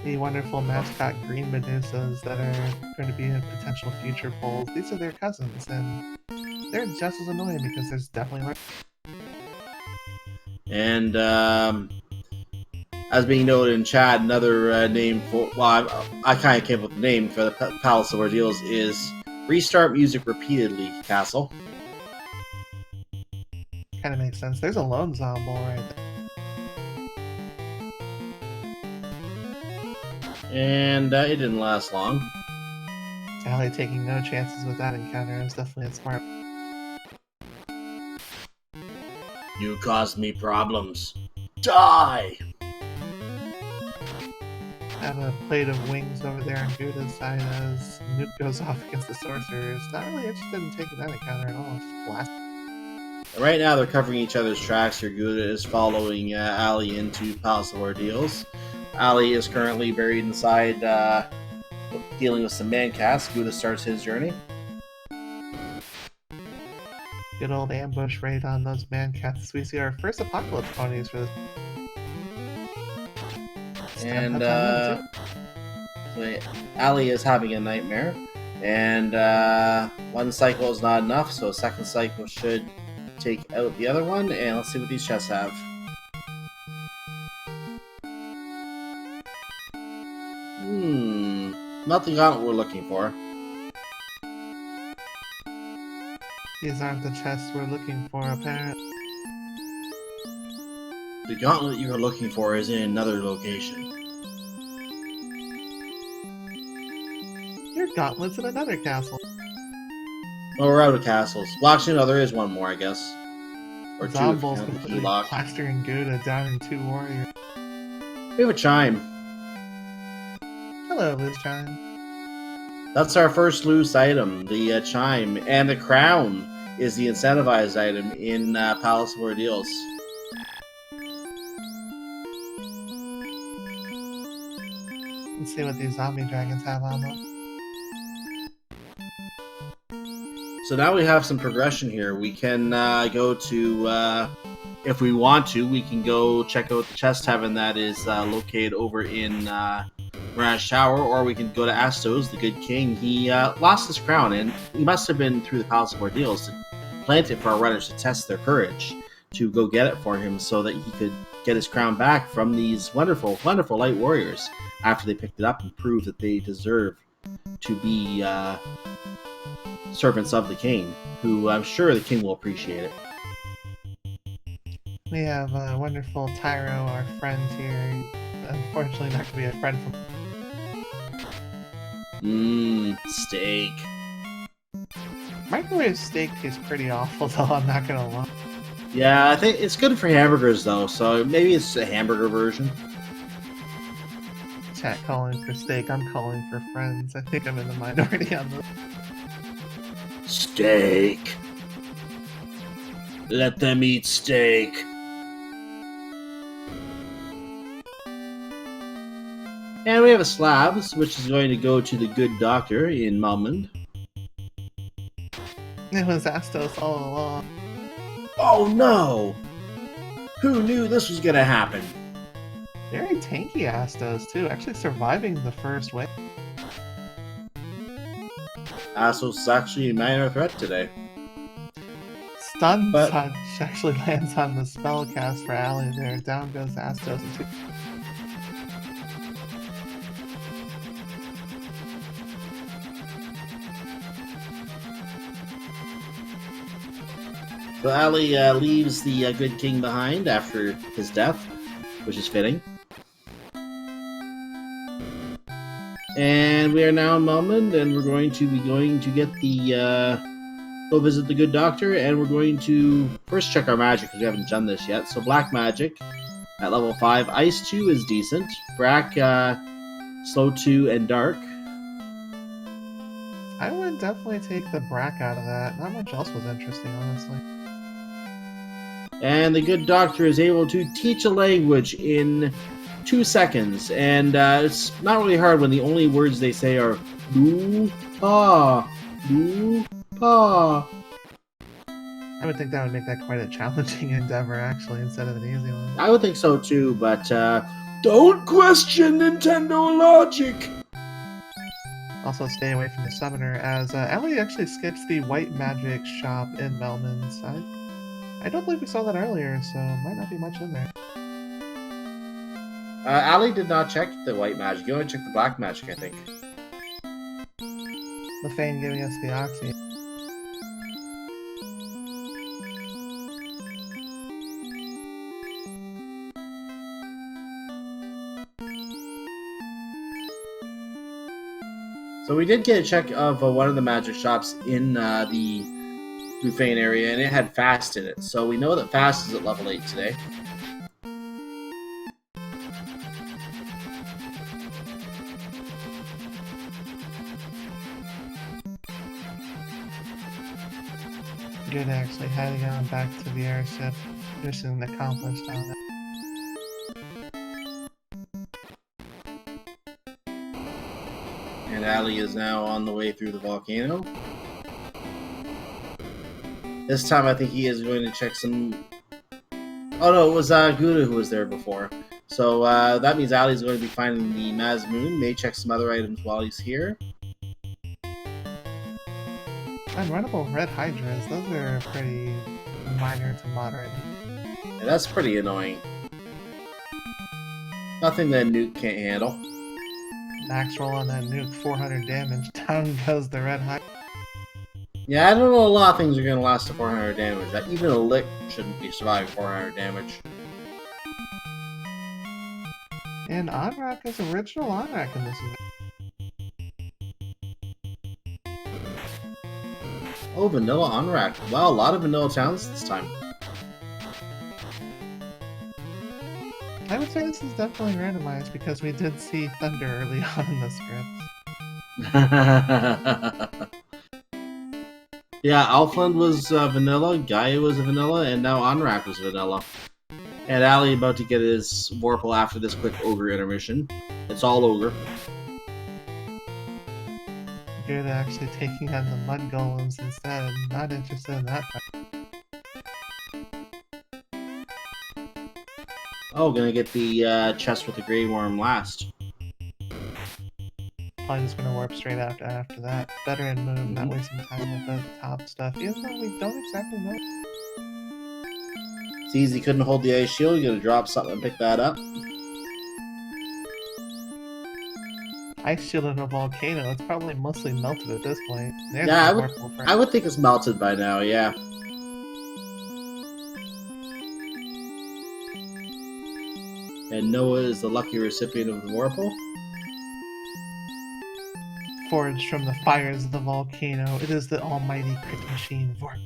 The wonderful mascot green Medusas that are going to be in potential future polls. These are their cousins, and they're just as annoying because there's definitely... And, as being noted in chat, another name for... Well, I kind of came up with the name for the Palace of Ordeals is Restart Music Repeatedly Castle. Kind of makes sense. There's a lone zombie right there. And it didn't last long. Ali taking no chances with that encounter is definitely a smart. You caused me problems. Die! Have a plate of wings over there on Guda's side as Nuke goes off against the sorcerers. Not really interested in taking that encounter at all. Just blast. Right now they're covering each other's tracks here. Guda is following Ali into Palace of Ordeals. Ali is currently buried inside, dealing with some man-cats. Guda starts his journey. Good old ambush raid on those man-cats. We see our first apocalypse ponies for this. And Ali is having a nightmare. And one cycle is not enough, so a second cycle should take out the other one. And let's see what these chests have. Nothing on what we're looking for. These aren't the chests we're looking for, apparently. The gauntlet you are looking for is in another location. Your gauntlet's in another castle. Oh, we're out of castles. Well, actually, no, there is one more, I guess. Or two if you Zombies count the completely key lock. plastering Guda down in 2 warriors. We have a chime. Hello, Liz Chime. That's our first loose item, the chime. And the crown is the incentivized item in Palace of Ordeals. Let's see what these zombie dragons have on them. So now we have some progression here. We can go to, if we want to, we can go check out the chest heaven that is located over in Mirage Tower, or we can go to Astos, the good king. He lost his crown, and he must have been through the Palace of Ordeals to plant it for our runners to test their courage, to go get it for him so that he could get his crown back from these wonderful, wonderful light warriors after they picked it up and proved that they deserve to be servants of the king, who I'm sure the king will appreciate it. We have a wonderful Tyro, our friend here. Unfortunately, not going to be a friend from... Steak. Microwave steak is pretty awful, though, I'm not going to lie. Yeah, I think it's good for hamburgers, though, so maybe it's a hamburger version. Chat calling for steak, I'm calling for friends. I think I'm in the minority on this. Steak. Let them eat steak. And we have a slabs, which is going to go to the good doctor in Malmund. It was Astos all along. Oh no! Who knew this was gonna happen? Very tanky Astos, too. Actually surviving the first wave. Astos is actually a minor threat today. Stun But- touch actually lands on the spell cast for Ali there. Down goes Astos. So Ali leaves the good king behind after his death, which is fitting. And we are now in Melmond, and we're going to get the go visit the good doctor, and we're going to first check our magic because we haven't done this yet. So black magic at level 5, ice 2 is decent, brack slow 2, and dark. I would definitely take the Brack out of that. Not much else was interesting, honestly. And the good doctor is able to teach a language in 2 seconds, and it's not really hard when the only words they say are "doo pa, doo pa." I would think that would make that quite a challenging endeavor, actually, instead of an easy one. I would think so too, but don't question Nintendo logic. Also, stay away from the summoner, as Ali actually skips the white magic shop in Melman's. I don't believe we saw that earlier, so might not be much in there. Ali did not check the white magic. You only checked the black magic, I think. The Fane giving us the Oxy. So we did get a check of one of the magic shops in the Bufane area, and it had fast in it. So we know that fast is at level 8 today. Good, actually heading on back to the airship. Mission accomplished on it. And Ali is now on the way through the volcano. This time I think he is going to check some... Oh no, it was Gouda who was there before. So that means Ali is going to be finding the Maz Moon. May check some other items while he's here. Unrunnable red hydras, those are pretty minor to moderate. Yeah, that's pretty annoying. Nothing that Nuke can't handle. Max roll on that nuke, 400 damage. Down goes the red hydra. Yeah, I don't know, a lot of things are going to last to 400 damage. Even a lick shouldn't be surviving 400 damage. And Onrak is original Onrak in this event. Oh, Vanilla Onrak. Wow, a lot of Vanilla Towns this time. I would say this is definitely randomized because we did see Thunder early on in the script. Yeah, Alfland was vanilla, Gaia was a vanilla, and now Onrak was vanilla. And Ali about to get his Warple after this quick Ogre intermission. It's all Ogre. Good, actually taking on the Mud Golems instead. Not interested in that. Oh, gonna get the chest with the Grey Worm last. Probably just gonna warp straight after that. Better in move, not wasting time with the top stuff, even though we don't exactly know. Sees he couldn't hold the ice shield, you're gonna drop something and pick that up. Ice shield in a volcano, it's probably mostly melted at this point. There's Yeah, the I would think it's melted by now, yeah. And Noah is the lucky recipient of the Warple. Forged from the fires of the volcano, it is the almighty crit machine Vorp.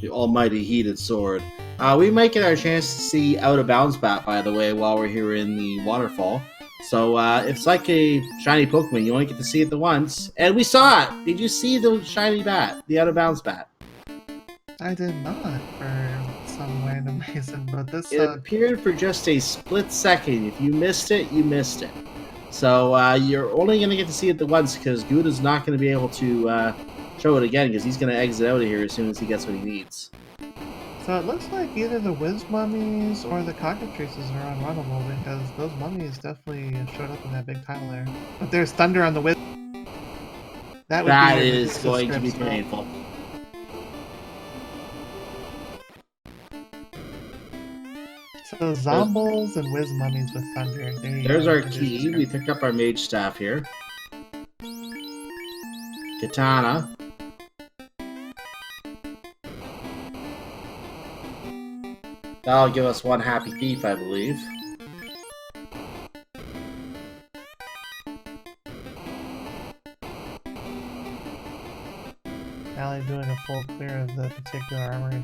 The almighty heated sword. We might get our chance to see Out of Bounds Bat, by the way, while we're here in the waterfall. So it's like a shiny Pokemon, you only get to see it the once. And we saw it! Did you see the shiny bat? The Out of Bounds Bat? I did not, for some random reason, but this... It appeared for just a split second. If you missed it, you missed it. So you're only going to get to see it the once, because Gouda's not going to be able to show it again, because he's going to exit out of here as soon as he gets what he needs. So it looks like either the Wiz Mummies or the Cockatrices are unrunnable, because those mummies definitely showed up in that big tile there. But there's Thunder on the Wiz. That Is going to be painful. So Zombles and Whiz Mummies with Thunder. There's our key. We picked up our mage staff here. Katana. That'll give us one happy thief, I believe. Ali doing a full clear of the particular armory.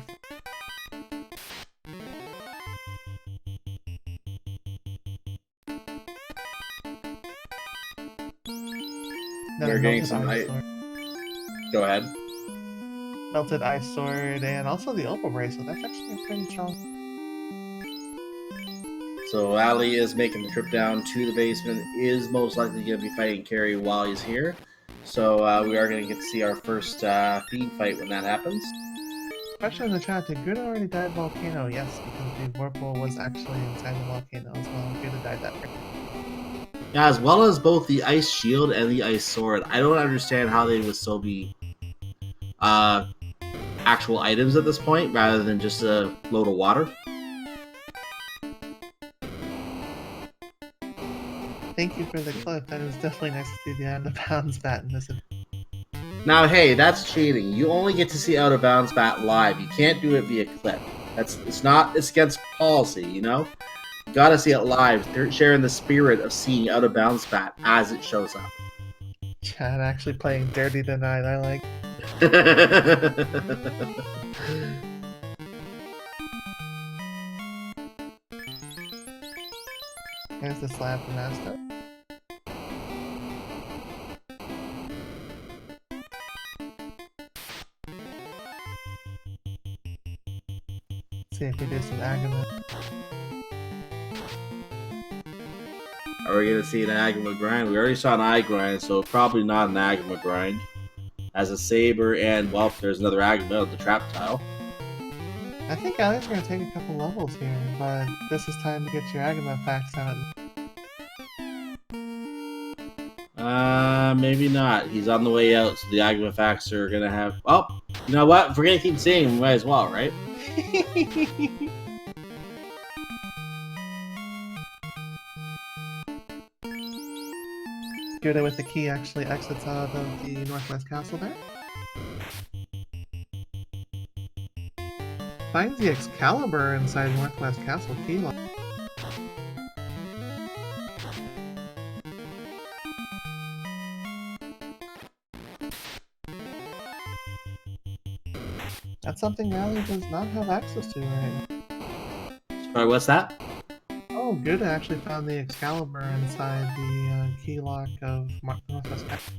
We're getting some ice. Go ahead. Melted ice sword and also the opal bracelet. That's actually pretty strong. So Ali is making the trip down to the basement. Is most likely going to be fighting Carrie while he's here. So we are going to get to see our first Fiend fight when that happens. Question in the chat, did Guda already die at Volcano? Yes, because the Whirlpool was actually inside the volcano as well. Guda died that way. Yeah, as well as both the ice shield and the ice sword. I don't understand how they would still be actual items at this point rather than just a load of water. Thank you for the clip. That was definitely nice to see the out of bounds bat in this. Now, hey, that's cheating. You only get to see out of bounds bat live. You can't do it via clip. It's against policy, you know? You gotta see it live. They're sharing the spirit of seeing out of bounds bat as it shows up. Chad actually playing dirty tonight. I like. There's the slab for Master. See if we do some Agama. Are we going to see an Agama grind? We already saw an eye grind, so probably not an Agama grind. As a saber, and well, there's another Agama at the trap tile. I think Ali's going to take a couple levels here, but this is time to get your Agama facts out. Maybe not. He's on the way out, so the Agama facts are going to have... Oh, you know what? If we're going to keep seeing him, we might as well, right? Guda with the key actually exits out of the Northwest Castle there. Finds the Excalibur inside Northwest Castle key lock. That's something Ali does not have access to right now. Sorry, what's that? Oh, Guda actually found the Excalibur inside the key lock of Northwest Castle.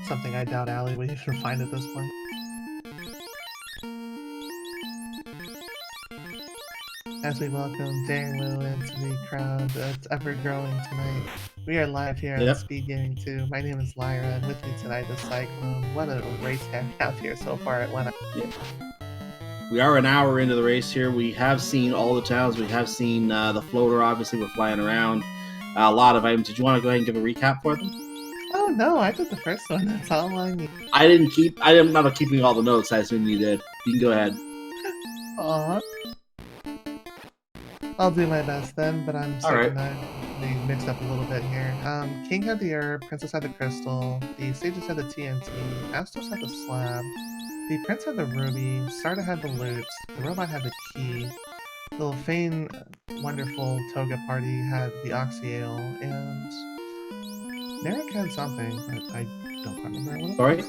Something I doubt Ali would even find at this point. As we welcome Daring Lou into the crowd that's ever growing tonight. We are live here on Speed Gaming 2. My name is Lyra, and with me tonight is Cyclone. What a race we have here so far at 1 hour. Yep. We are an hour into the race here. We have seen all the towns. We have seen the floater, obviously. We're flying around. A lot of items. Did you want to go ahead and give a recap for them? Oh, no, I did the first one. That's all I need. I'm not keeping all the notes. I assume you did. You can go ahead. Aww. I'll do my best then, but I'm certain that they mixed up a little bit here. King had the herb, Princess had the crystal, the sages had the TNT, Astos had the slab, the prince had the ruby, Sarda had the loot, the robot had the key, the little Fane wonderful toga party had the oxyale, and Narek had something, but I don't remember what it was. Sorry?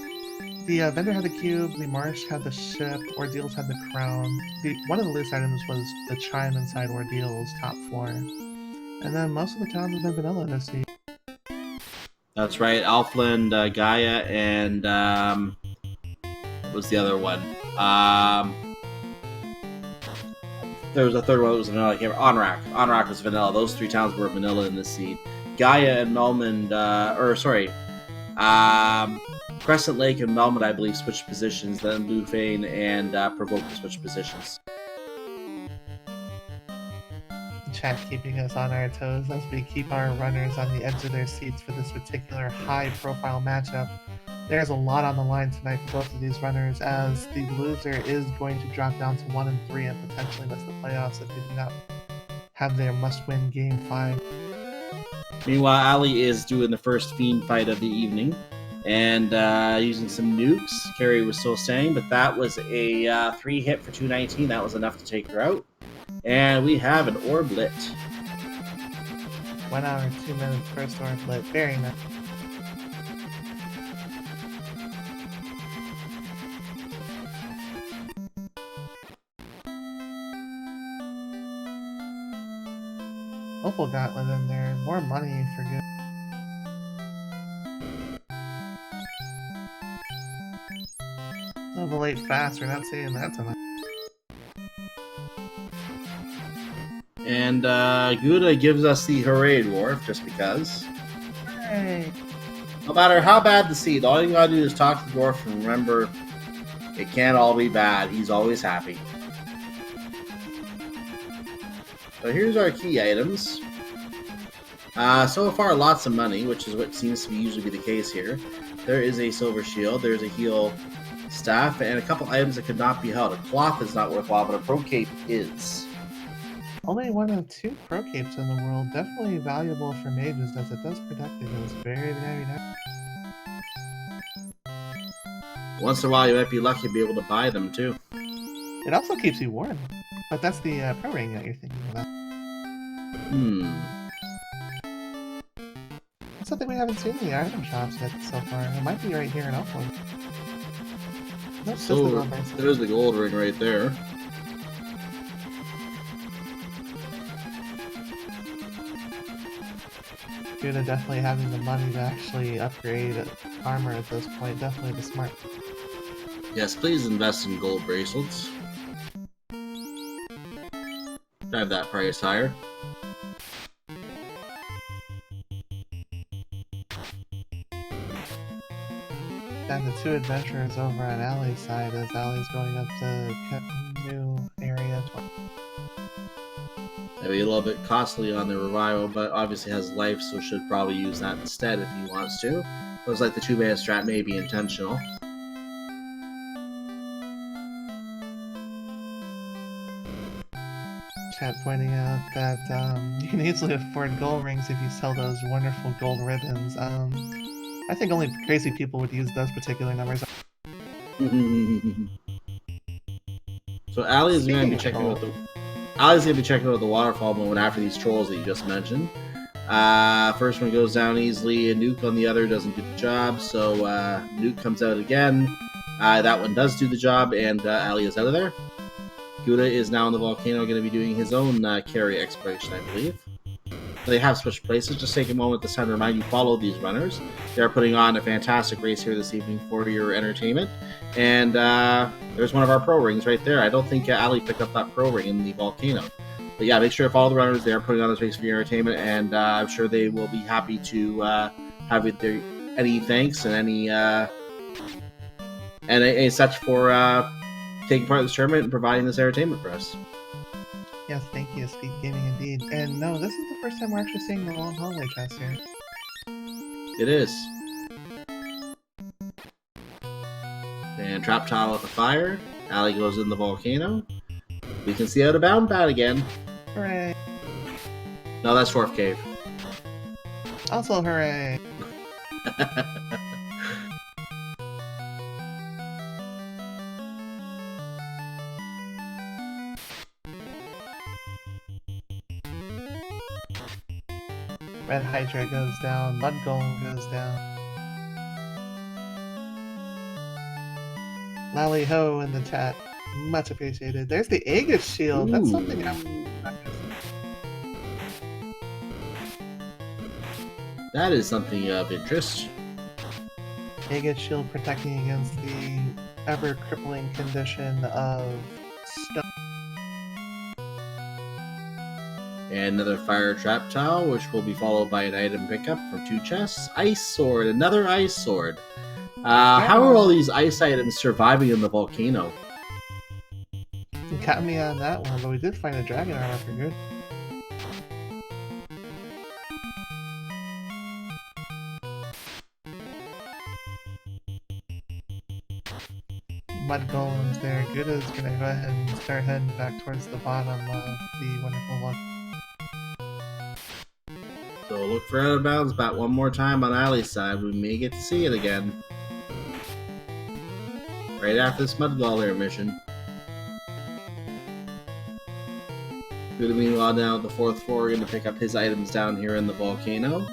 The vendor had the cube, the Marsh had the ship, Ordeals had the crown. One of the loose items was the chime inside Ordeals' top floor. And then most of the towns have been vanilla this year. That's right. Alfland, Gaia, and what was the other one? There was a third one that was vanilla. I can't remember. Onrak. Onrak was vanilla. Those 3 towns were vanilla in this seed. Gaia and Melmond, Crescent Lake and Melmond, I believe, switched positions. Then Lufane and Provoke switched positions. Chat keeping us on our toes as we keep our runners on the edge of their seats for this particular high-profile matchup. There's a lot on the line tonight for both of these runners, as the loser is going to drop down to 1-3 and potentially miss the playoffs if they do not have their must-win Game 5. Meanwhile, Ali is doing the first Fiend fight of the evening and using some nukes. Carrie was still saying, but that was a 3 hit for 219. That was enough to take her out. And we have an orb lit. 1 hour, 2 minutes, first orb lit. Very nice. Opal Gauntlet in there. More money for good. Level 8 fast. We're not seeing that tonight. And Guda gives us the Hooray Dwarf just because. Hey. No matter how bad the seed, all you gotta do is talk to the dwarf and remember it can't all be bad. He's always happy. So here's our key items. So far, lots of money, which is what seems to usually be the case here. There is a silver shield, there's a heal staff, and a couple items that could not be held. A cloth is not worthwhile, but a pro cape is. Only 1 of 2 pro capes in the world. Definitely valuable for mages, as it does protect against very, very nice. Once in a while, you might be lucky to be able to buy them too. It also keeps you warm, but that's the pro ring that you're thinking about. That's something we haven't seen in the item shops yet so far. It might be right here in Oakland. Nope, So there's the gold ring right there. Judah definitely having the money to actually upgrade armor at this point. Definitely the smart. Yes, please invest in gold bracelets. Drive that price higher. And the 2 adventurers over on Ali's side, as Ali's going up to new area. Maybe a little bit costly on the revival, but obviously has life, so should probably use that instead if he wants to. Looks like the 2-man strat may be intentional. Chat pointing out that you can easily afford gold rings if you sell those wonderful gold ribbons. I think only crazy people would use those particular numbers. So Ali's going to be checking out the waterfall moment after these trolls that you just mentioned. First one goes down easily, and Nuke on the other doesn't do the job, so Nuke comes out again. That one does do the job, and Ali is out of there. Guda is now in the volcano, going to be doing his own carry exploration, I believe. They have switched places. Just take a moment this time to remind you, follow these runners. They're putting on a fantastic race here this evening for your entertainment. And there's one of our pro rings right there. I don't think Ali picked up that pro ring in the volcano. But yeah, make sure to follow the runners. They're putting on this race for your entertainment, and I'm sure they will be happy to have any thanks and any such for taking part in this tournament and providing this entertainment for us. Yes, thank you, Speed Gaming indeed. And no, this is the first time we're actually seeing the long hallway chest here. It is. And Trap Tile with the fire. Ali goes in the volcano. We can see out of bound bat again. Hooray! No, that's Dwarf Cave. Also hooray! Red Hydra goes down, Mud Golem goes down. Lally Ho in the chat. Much appreciated. There's the Aegis Shield. That's something else. That is something of interest. Aegis Shield protecting against the ever-crippling condition of stone. And another fire trap tile, which will be followed by an item pickup from 2 chests. Ice sword, another ice sword. How are all these ice items surviving in the volcano? You caught me on that one, but we did find a dragon armor for good. mud golems there. Guda's gonna go ahead and start heading back towards the bottom of the wonderful look. So look for out of bounds bat one more time on Ali's side. We may get to see it again. Right after this mud golem mission. Guda meanwhile down at the 4th floor, going to pick up his items down here in the volcano.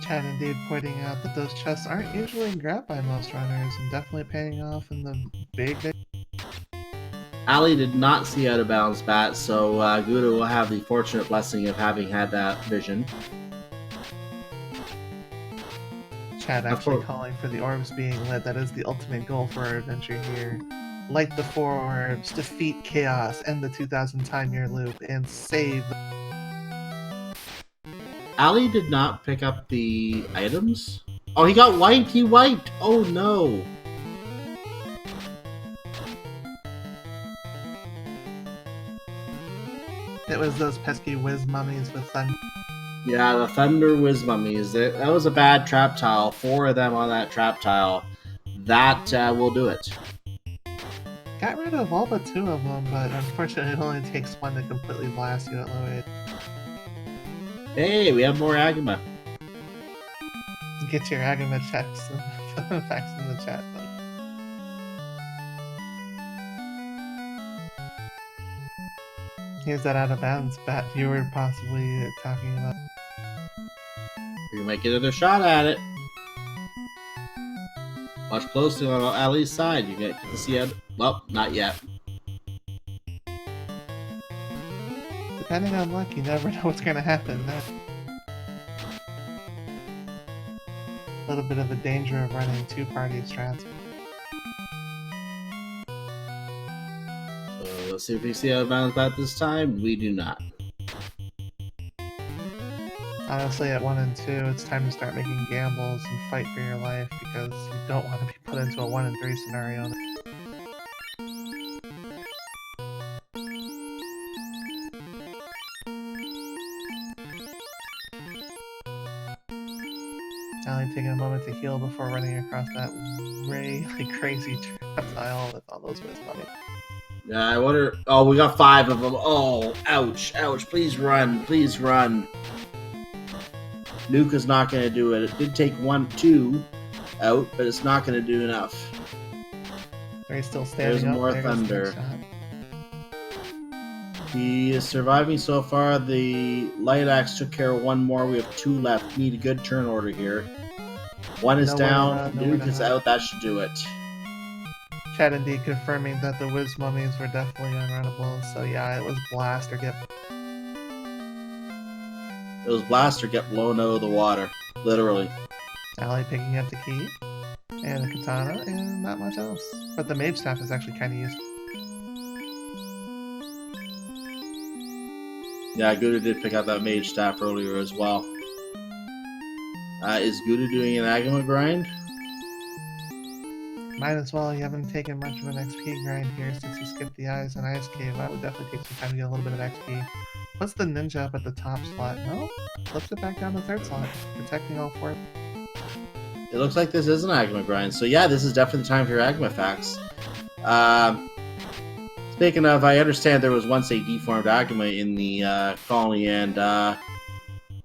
Chad indeed pointing out that those chests aren't usually grabbed by most runners and definitely paying off in the big. Ali did not see out of bounds bat, so Guda will have the fortunate blessing of having had that vision. Chad actually calling for the orbs being lit. That is the ultimate goal for our adventure here. Light the 4 orbs, defeat chaos, end the 2,000 time year loop, and save. Ali did not pick up the items. Oh, he got wiped! He wiped! Oh no! It was those pesky whiz mummies with thunder. Yeah, the Thunder Whiz Mummies. That was a bad trap tile. 4 of them on that trap tile. That will do it. Got rid of all but 2 of them, but unfortunately it only takes 1 to completely blast you at low age. Hey, we have more Agama. Get your Agama checks and facts in the chat. Here's that out of bounds bat you were possibly talking about. We might get another shot at it. Watch closely on Ali's side. You get to see it. Well, not yet. Depending on luck, you never know what's going to happen. A little bit of a danger of running 2-party strats. So let's see if we see out of bounds bat this time. We do not. Honestly, at 1 and 2, it's time to start making gambles and fight for your life because you don't want to be put into a 1 and 3 scenario. Ali taking a moment to heal before running across that really crazy trap tile with all those whiz mummies. Yeah, I wonder. Oh, we got 5 of them. Oh, ouch, ouch. Please run. Please run. Nuka's not going to do it. It did take 2 out, but it's not going to do enough. He's still standing There's up. more There's thunder. He is surviving so far. The light axe took care of 1 more. We have 2 left. Need a good turn order here. 1 is down. Nuke is out. That should do it. Chad indeed confirming that the whiz mummies were definitely unrunnable. So yeah, it was blast or get. It was blast or get blown out of the water. Literally. Ali picking up the key, and the katana, and not much else. But the mage staff is actually kind of useful. Yeah, Guda did pick up that mage staff earlier as well. Is Guda doing an Agama grind? Might as well. You haven't taken much of an XP grind here since you skipped the Eyes and Ice Cave. That would definitely take some time to get a little bit of XP. What's the ninja up at the top slot? No? Flips it back down to the 3rd slot, protecting all 4. It looks like this is an Agama grind. So yeah, this is definitely the time for your Agama facts. Speaking of, I understand there was once a deformed Agama in the colony, and that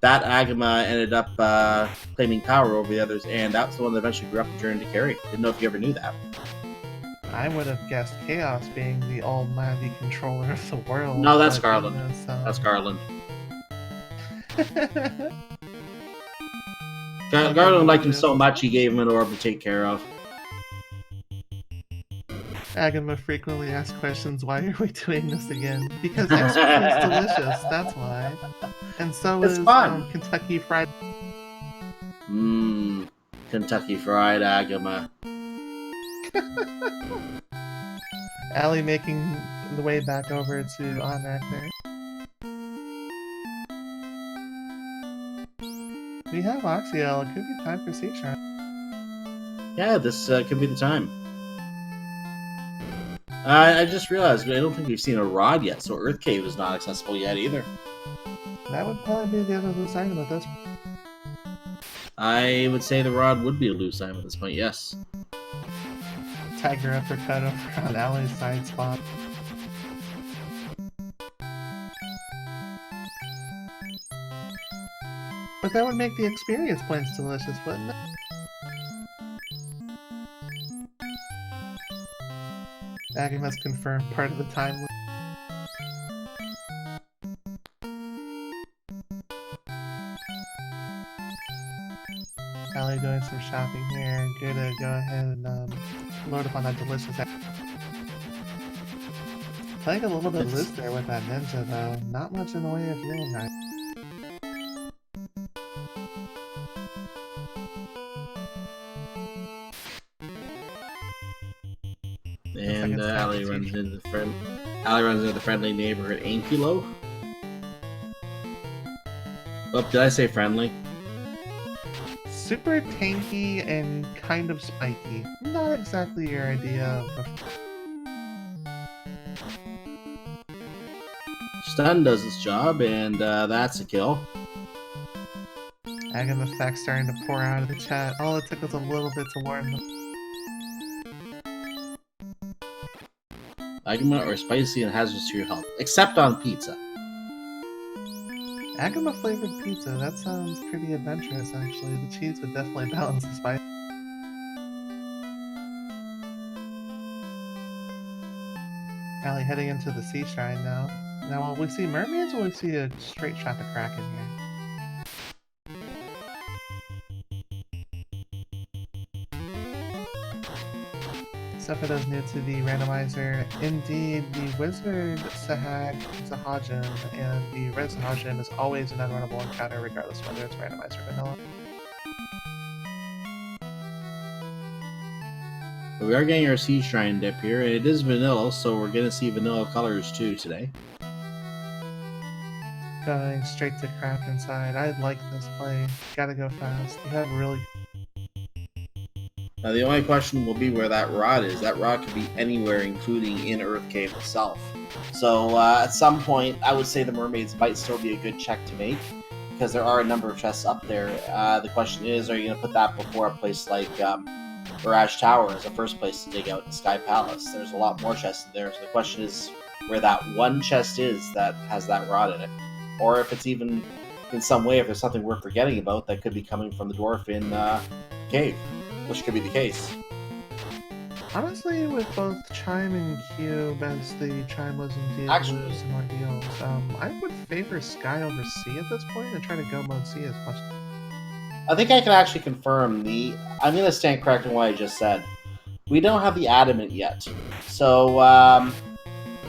Agama ended up claiming power over the others, and that's the one that eventually grew up and turned into Carrie. Didn't know if you ever knew that. I would have guessed Chaos being the almighty controller of the world. No, that's Garland. That's Garland. Garland liked him so much he gave him an orb to take care of. Agama frequently asks questions, why are we doing this again? Because ice cream is delicious, that's why. And so it's is fun. Kentucky Fried. Kentucky Fried Agama. Ali making the way back over to Onrak there. We have Oxiel, it could be time for Sea Shrine. Yeah, this could be the time. I just realized I don't think we've seen a rod yet, so Earth Cave is not accessible yet either. That would probably be the other loose item at this point. I would say the rod would be a loose item at this point, yes. Tiger uppercut over on Ali's side spot. But that would make the experience points delicious, wouldn't it? Aggie must confirm part of the time. Ali doing some shopping here. Gonna go ahead and load up on that delicious. Playing a little bit loose there with that ninja though. Not much in the way of healing right. And Ali runs into the friendly neighbor at Ankilo. Oh, did I say friendly? Super tanky and kind of spiky. Not exactly your idea of Stun does its job, and that's a kill. Agam effect starting to pour out of the chat. All it took was a little bit to warn them. Agama are spicy and hazardous to your health, except on pizza. Agama flavored pizza, that sounds pretty adventurous actually. The cheese would definitely balance the spice. Ali heading into the sea shrine now. Now will we see mermaids or will we see a straight shot to Kraken here? Sephiroth's new to the randomizer. Indeed, the wizard Sahajin and the red Sahajin is always an unrunnable encounter regardless of whether it's randomized or vanilla. We are getting our sea shrine dip here. It is vanilla, so we're going to see vanilla colors too today. Going straight to Kraken side. I like this play. Gotta go fast. You have really... Now the only question will be where that rod is. That rod could be anywhere, including in Earth Cave itself. So at some point, I would say the mermaids might still be a good check to make, because there are a number of chests up there. The question is, are you going to put that before a place like Barrage Tower as a first place to dig out in Sky Palace? There's a lot more chests in there, so the question is where that one chest is that has that rod in it. Or if it's even, in some way, if there's something we're forgetting about that could be coming from the dwarf in Cave. Which could be the case. Honestly, with both Chime and Cube, as the Chime was indeed loose and Ordeals, I would favor Sky over Sea at this point and try to go mode Sea as much. I think I can actually confirm I'm going to stand corrected in what I just said. We don't have the Adamant yet. So,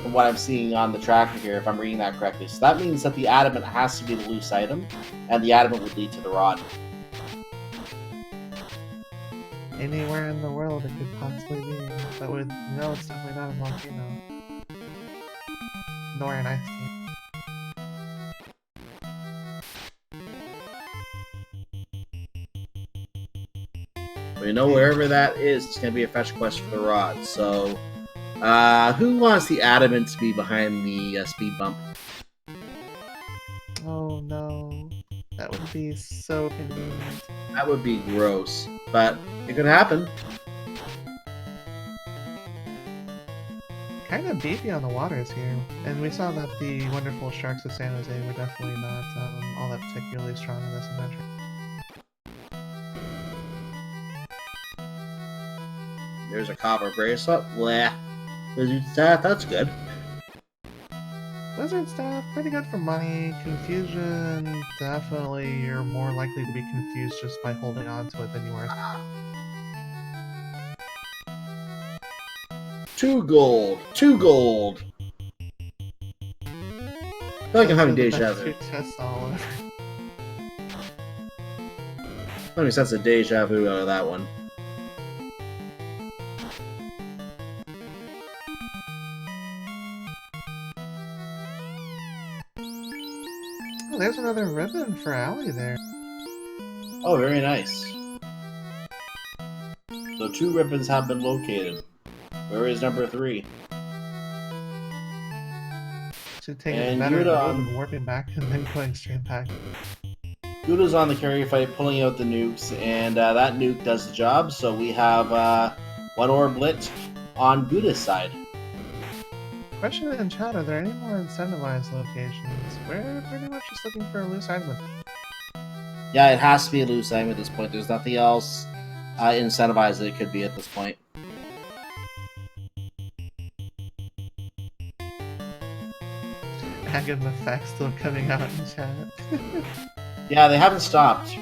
from what I'm seeing on the tracker here, if I'm reading that correctly. So that means that the Adamant has to be the loose item, and the Adamant would lead to the rod. Anywhere in the world it could possibly be, but with no, it's definitely not a volcano. Nor an ice cave. We know wherever that is, it's going to be a fetch quest for the rod. So, who wants the Adamant to be behind the speed bump? Oh no, that would be so convenient. That would be gross, but it could happen. Kind of beefy on the waters here, and we saw that the wonderful sharks of San Jose were definitely not all that particularly strong in this adventure. There's a copper bracelet. Blah. Wizard staff, that's good. Wizard staff, pretty good for money. Confusion, definitely you're more likely to be confused just by holding on to it than you are. 2 gold. 2 gold. I feel like I'm having deja vu. Let me sense a deja vu out of that one. Oh, there's another ribbon for Ali there. Oh, very nice. So 2 ribbons have been located. Where is number 3? Should take it better than warping back and then going straight back. Guda's on the carry fight, pulling out the nukes, and that nuke does the job. So we have One orblet on Guda's side. Question in chat, are there any more incentivized locations? We're pretty much just looking for a loose item. Yeah, it has to be a loose item at this point. There's nothing else incentivized that it could be at this point. Agam effect still coming out in chat. Yeah, they haven't stopped.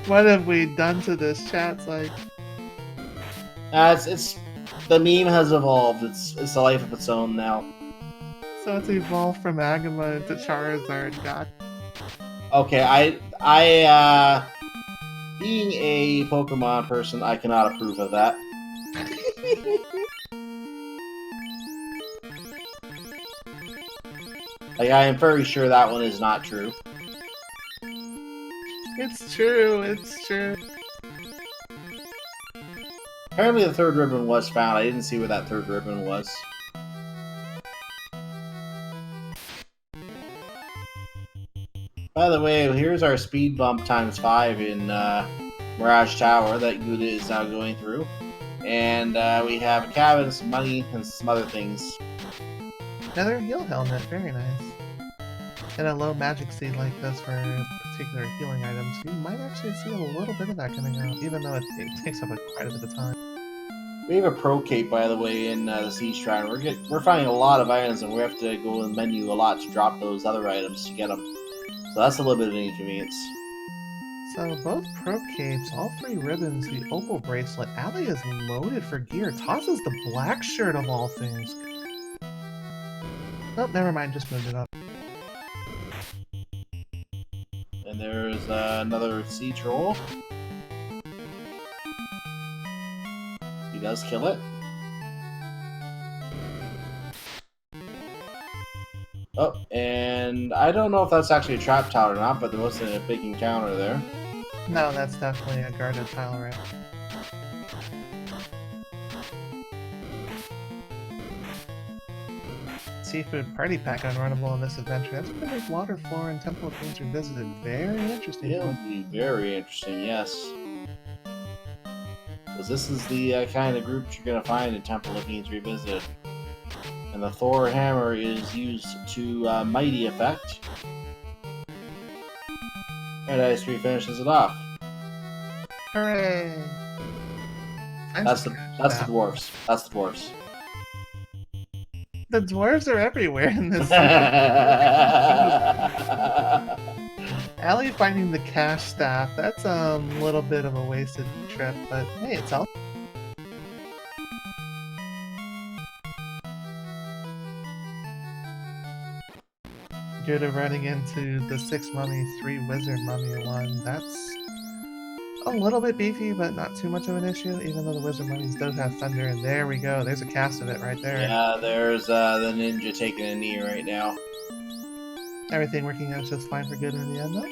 What have we done to this chat? It's like... It's the meme has evolved. It's a life of its own now. So it's evolved from Agama into Charizard. God. Okay, I being a Pokemon person, I cannot approve of that. Like, I am very sure that one is not true. It's true, it's true. Apparently the third ribbon was found. I didn't see where that third ribbon was. By the way, here's our speed bump times 5 in Mirage Tower that Guda is now going through. And we have a cabin, some money, and some other things. Another heal helmet, very nice. And a low magic seed like this for particular healing items. You might actually see a little bit of that coming out, even though it takes up quite a bit of time. We have a Pro Cape, by the way, in the Sea Shrine. We're finding a lot of items, and we have to go in the menu a lot to drop those other items to get them. So that's a little bit of an inconvenience. So both Pro Capes, all 3 ribbons, the Opal Bracelet. Ali is loaded for gear. Tosses the black shirt of all things. Oh, never mind, just moved it up. And there's another Sea Troll. He does kill it. Oh, and I don't know if that's actually a trap tower or not, but there wasn't a big encounter there. No, that's definitely a guarded tile, right? Seafood party pack unrunnable in this adventure. That's going to make Waterfall and Temple of Fiends revisited. Very interesting. It'll be very interesting, yes. Because this is the kind of group you're going to find in Temple of Fiends Revisited. And the Thor hammer is used to mighty effect. And Ice 3 finishes it off. Hooray! That's the dwarfs. That's the dwarfs. The dwarves are everywhere in this. Ali finding the cash staff, that's a little bit of a wasted trip, but hey, it's all. Good at running into the 6 mummy, 3 wizard mummy one. That's a little bit beefy, but not too much of an issue, even though the wizard mummies does have thunder. And there we go. There's a cast of it right there. Yeah, there's the ninja taking a knee right now. Everything working out just fine for good in the end, though.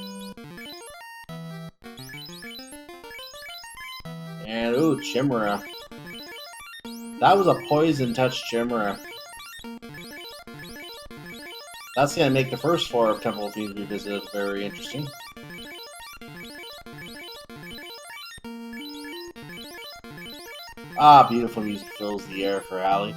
And ooh, Chimera. That was a poison touch Chimera. That's gonna make the first 4 of Temple of Fiends Revisited very interesting. Ah, beautiful music fills the air for Ali.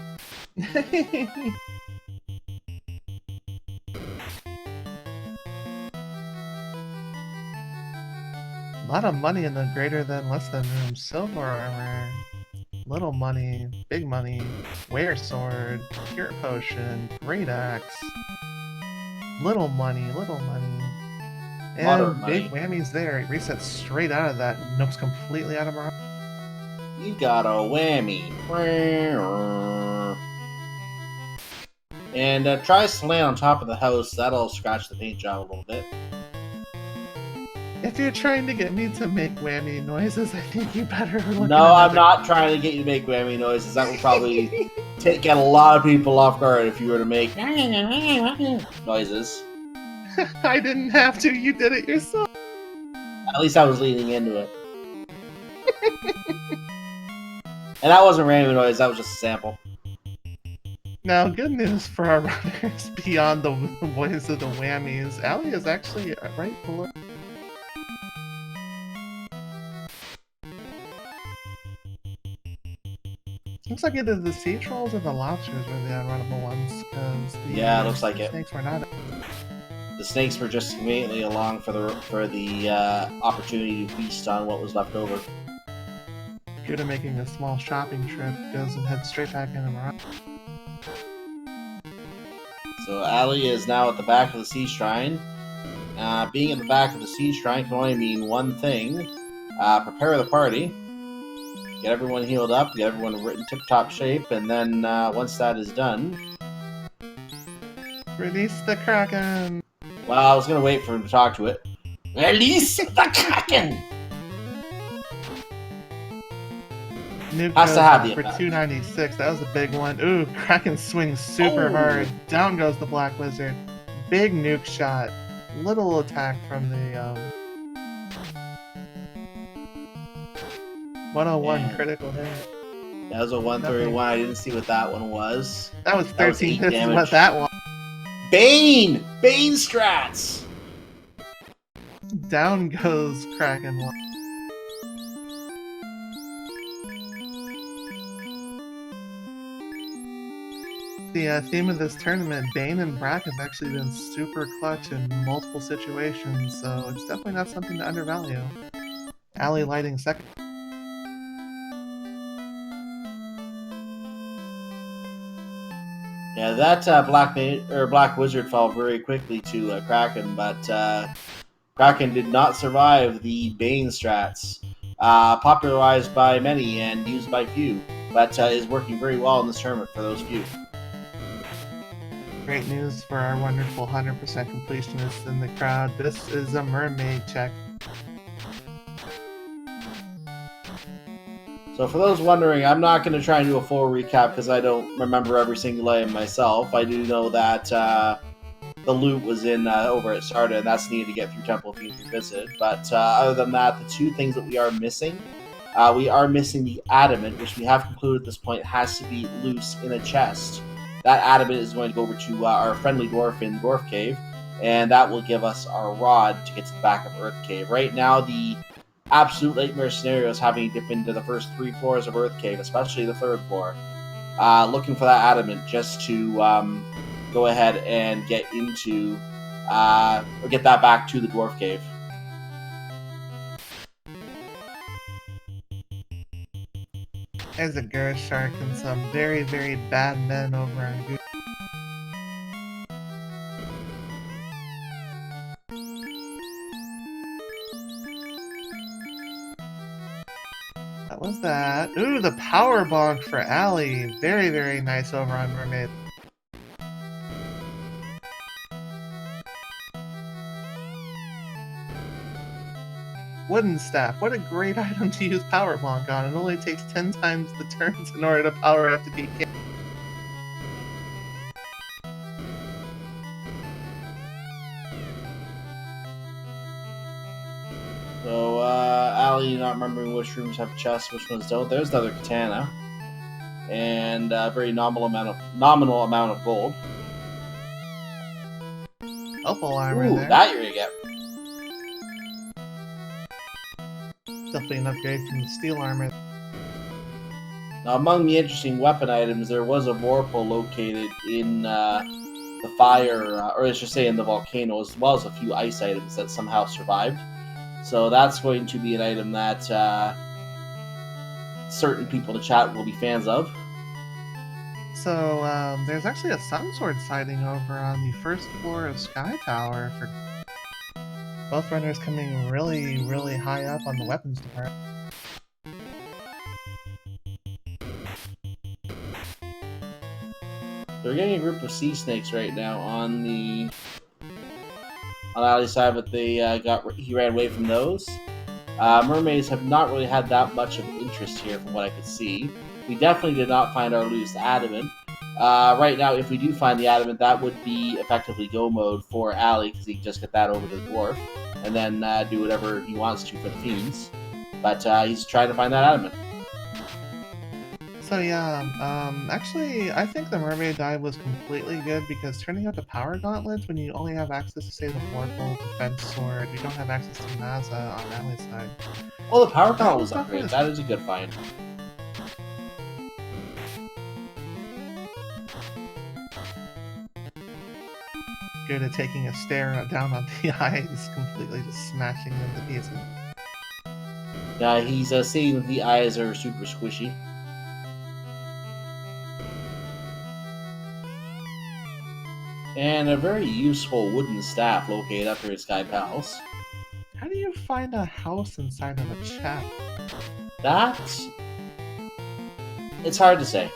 A lot of money in the greater than less than room. Silver armor, little money, big money, wear sword, cure potion, great axe, little money, and Modern big money. whammies there. It resets straight out of that. Nope's completely out of our. You got a whammy. And tries to land on top of the house. That'll scratch the paint job a little bit. If you're trying to get me to make whammy noises, I think you better look. No, I'm not trying to get you to make whammy noises. That would probably get a lot of people off guard if you were to make noises. I didn't have to. You did it yourself. At least I was leaning into it. And that wasn't random noise. That was just a sample. Now, good news for our runners beyond the voice of the whammies. Ali is actually right below. Looks like either the sea trolls or the lobsters were the unrunnable ones, because Yeah, looks like it. snakes were not. The snakes were just conveniently along for the opportunity to feast on what was left over. Guda making a small shopping trip goes and heads straight back into Morocco. So Ali is now at the back of the Sea Shrine. Being at the back of the Sea Shrine can only mean one thing. Prepare the party. Get everyone healed up, get everyone in tip-top shape, and then once that is done... Release the Kraken! Well, I was going to wait for him to talk to it. Release the Kraken! Nuke Has goes to have the for effect. 296. That was a big one. Ooh, Kraken swings super hard. Down goes the Black Wizard. Big nuke shot. Little attack from the 101 And critical hit. that was a 131. I didn't see what that one was. That was 13 8 hits is damage. what that was. Bane! Bane strats! Down goes Kraken. The theme of this tournament, Bane and Brack, have actually been super clutch in multiple situations, so it's definitely not something to undervalue. Ali lighting second. Yeah, that Black Wizard fell very quickly to Kraken, but Kraken did not survive the Bane strats, popularized by many and used by few, but is working very well in this tournament for those few. Great news for our wonderful 100% completionists in the crowd. This is a mermaid check. So for those wondering, I'm not going to try and do a full recap because I don't remember every single item myself. I do know that the loot was in over at Sarda, and that's needed to get through Temple of Fiends Revisited. But other than that, the two things that we are missing the adamant, which we have concluded at this point has to be loose in a chest. That adamant is going to go over to our friendly dwarf in Dwarf Cave, and that will give us our rod to get to the back of Earth Cave. Right now, the absolute nightmare scenario is having to dip into the first 3 floors of Earth Cave, especially the 3rd floor. Looking for that adamant just to go ahead and get into, or get that back to the Dwarf Cave. There's a Gura Shark and some very, very bad men over on Google. What was that? Ooh, the power bonk for Ali. Very, very nice over on Mermaid. Wooden staff. What a great item to use power bonk on. It only takes 10 times the turns in order to power up to DK. So, Ali not remembering which rooms have chests, which ones don't. There's another katana. And a very nominal amount of gold. Opal armor Ooh, there. that you're gonna get. Definitely an upgrade from the steel armor. Now, among the interesting weapon items, there was a vorpal located in the fire, or I should say in the volcano, as well as a few ice items that somehow survived. So that's going to be an item that certain people in the chat will be fans of. So, there's actually a Sunsword sighting over on the 1st floor of Sky Tower for both runners coming really, really high up on the weapons department. They're getting a group of sea snakes right now on Ali's side, but he ran away from those. Mermaids have not really had that much of interest here from what I could see. We definitely did not find our loose adamant. Right now, if we do find the adamant, that would be effectively go mode for Ali, because he can just get that over to the dwarf, and then do whatever he wants to for the Fiends. But he's trying to find that adamant. So yeah, actually, I think the Mermaid dive was completely good because turning out the Power Gauntlets when you only have access to, say, the Vorpal Defense Sword, you don't have access to Maza on Ali's side. Well, the power gauntlet was upgraded. That is a good find. Good at taking a stare down on the eyes, completely just smashing them to pieces. He's seeing that the eyes are super squishy. And a very useful wooden staff located up here at Sky Palace. How do you find a house inside of a chest? It's hard to say.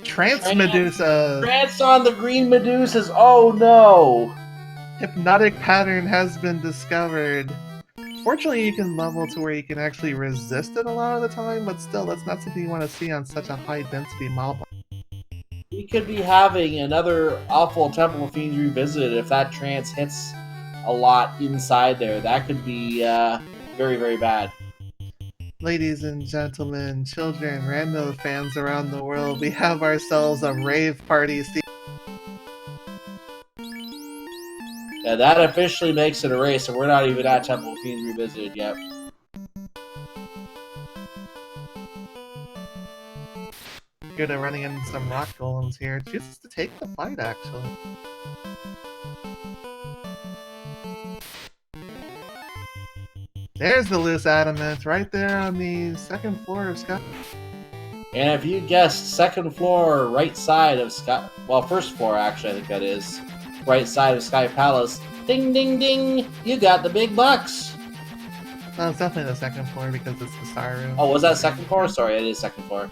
Trance Medusa! Trance on the green Medusas! Oh no! Hypnotic pattern has been discovered. Fortunately, you can level to where you can actually resist it a lot of the time, but still, that's not something you want to see on such a high-density mob. We could be having another awful Temple of Fiends revisited if that trance hits a lot inside there. That could be very, very bad. Ladies and gentlemen, children, Rando fans around the world, we have ourselves a rave party. Yeah, that officially makes it a race, and we're not even at Temple of Fiends revisited yet. Good at running into some rock golems here. Chooses to take the fight, actually. There's the loose adamant, right there on the second floor of Sky. And if you guessed second floor, right side of Sky... Well, first floor, actually, I think that is. Right side of Sky Palace. Ding, ding, ding! You got the big bucks! No, it's definitely the second floor because it's the star room. Oh, was that second floor? Sorry, it is second floor.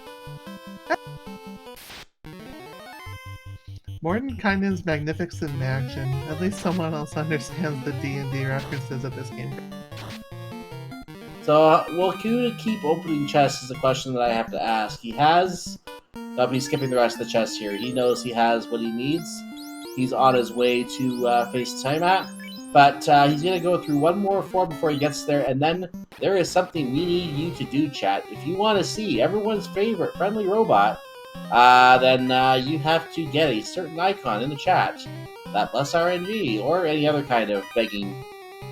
Mordenkainen's magnificent in action. At least someone else understands the D&D references of this game. So, will Kuda keep opening chests is a question that I have to ask. He has... he's skipping the rest of the chests here. He knows he has what he needs. He's on his way to face Tiamat. But he's going to go through one more floor before he gets there. And then there is something we need you to do, chat. If you want to see everyone's favorite friendly robot, then you have to get a certain icon in the chat. That plus RNG or any other kind of begging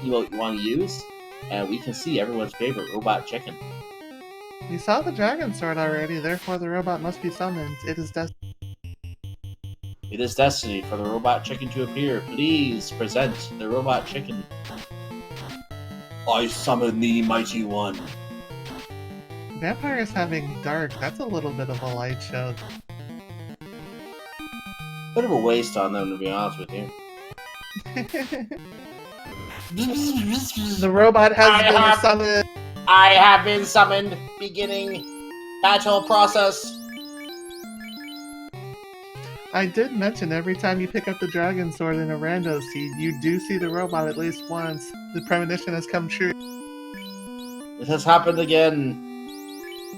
emote you want to use. And we can see everyone's favorite robot chicken. We saw the dragon sword already, therefore the robot must be summoned. It is destiny. It is destiny for the robot chicken to appear. Please present the robot chicken. I summon the mighty one. Vampires having dark, that's a little bit of a light show. Bit of a waste on them, to be honest with you. The robot has been summoned. I have been summoned. Beginning battle process. I did mention every time you pick up the dragon sword in a rando seed, you do see the robot at least once. The premonition has come true. This has happened again.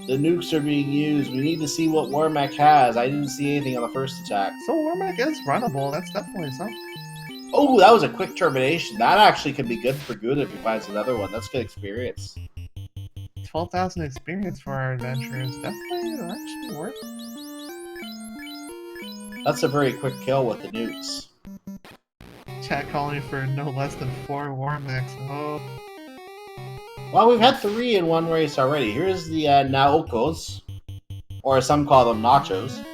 The nukes are being used. We need to see what Warmack has. I didn't see anything on the first attack. So Warmack is runnable. That's definitely something. Oh, that was a quick termination. That actually could be good for good if he finds another one. That's good experience. 12,000 experience for our adventurers. Definitely actually worth it. That's a very quick kill with the nukes. Chat calling for no less than 4 Warmacks. Oh. Well, we've had 3 in one race already. Here's the Naokos. Or as some call them, Nachos.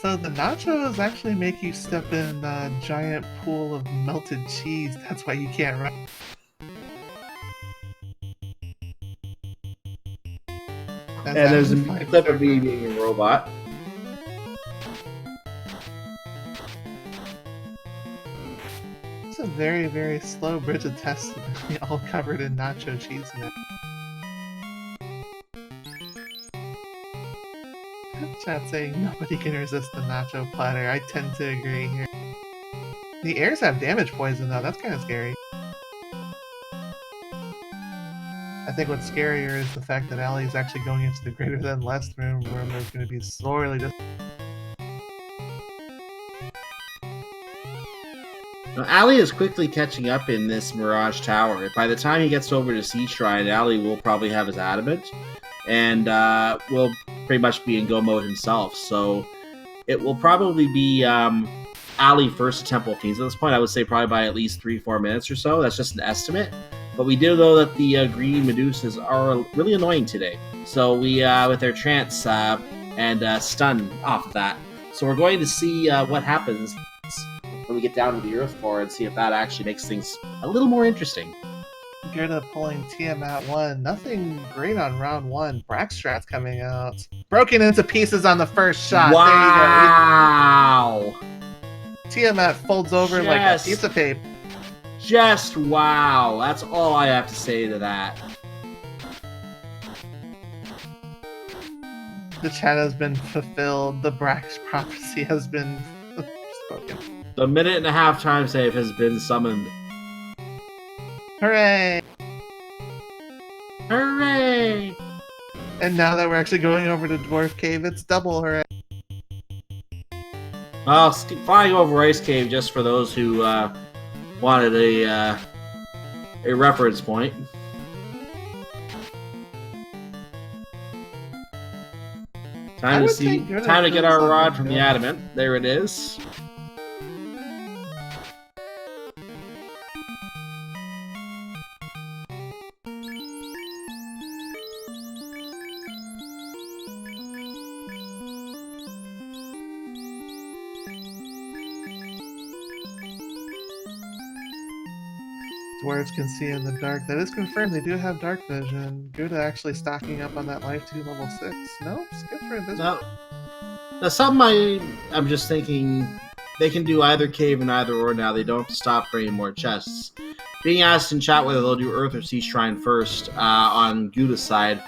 So the nachos actually make you step in a giant pool of melted cheese. That's why you can't run. And there's a clip of me being a robot. It's a very, very slow bridge of tests, all covered in nacho cheese in it. Chat saying nobody can resist the nacho platter. I tend to agree here. The airs have damage poison though, that's kind of scary. I think what's scarier is the fact that Ali is actually going into the greater than less room where there's going to be slowly just... Now, Ali is quickly catching up in this Mirage Tower. By the time he gets over to Sea Shrine, Ali will probably have his adamant, and will pretty much be in go mode himself. So it will probably be Ali first to Temple of Fiends. At this point, I would say probably by at least 3-4 minutes or so. That's just an estimate. But we do know that the green Medusas are really annoying today. So we, with their trance and stun off of that. So we're going to see what happens when we get down to the Earth floor and see if that actually makes things a little more interesting. Gerda pulling Tiamat 1. Nothing great on round 1. Brackstrat's coming out. Broken into pieces on the first shot. Wow! There you go. Tiamat folds over like a piece of paper. Just wow. That's all I have to say to that. The chat has been fulfilled. The Brax prophecy has been spoken. The 1.5 time save has been summoned. Hooray! Hooray! And now that we're actually going over to Dwarf Cave, it's double hooray. Well, flying over Ice Cave just for those who wanted a reference point. Time to get our rod from the adamant. There it is. Dwarves can see in the dark. That is confirmed. They do have dark vision. Gouda actually stocking up on that life 2 level 6. Nope, skips right this. Now, something I'm just thinking they can do either cave and either or now. They don't have to stop for any more chests. Being asked in chat whether they'll do Earth or Sea Shrine first on Gouda's side.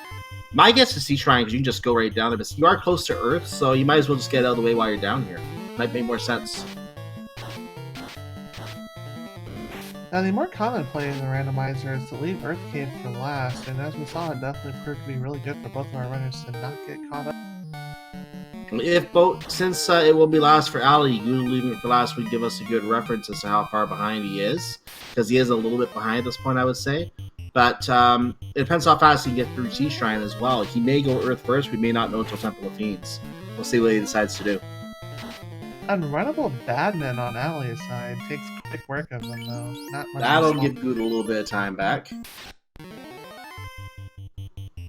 My guess is Sea Shrine because you can just go right down there. But you are close to Earth, so you might as well just get out of the way while you're down here. Might make more sense. Now, the more common play in the randomizer is to leave Earth Cave for last, and as we saw, it definitely proved to be really good for both of our runners to not get caught up. Since it will be last for Ali, Gouda leaving it for last would give us a good reference as to how far behind he is, because he is a little bit behind at this point, I would say. But it depends how fast he can get through Sea Shrine as well. He may go Earth first, we may not know until Temple of Fiends. We'll see what he decides to do. Unrunnable Badman on Ali's side takes quick work of them, though. Not much. That'll give Gouda a little bit of time back.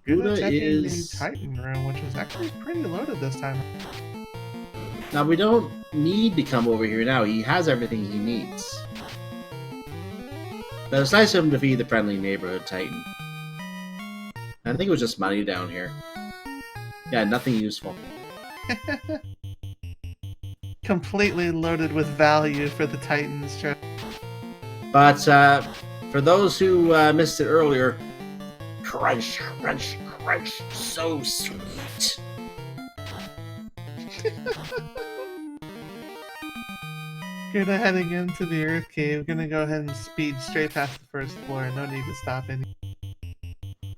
Gouda checking the Titan room, which was actually pretty loaded this time. Now, we don't need to come over here now. He has everything he needs. But it's nice of him to feed the friendly neighborhood Titan. I think it was just money down here. Yeah, nothing useful. Completely loaded with value for the Titans. But for those who missed it earlier, crunch, crunch, crunch, so sweet. Gouda heading into the Earth Cave. Gonna go ahead and speed straight past the first floor. No need to stop any.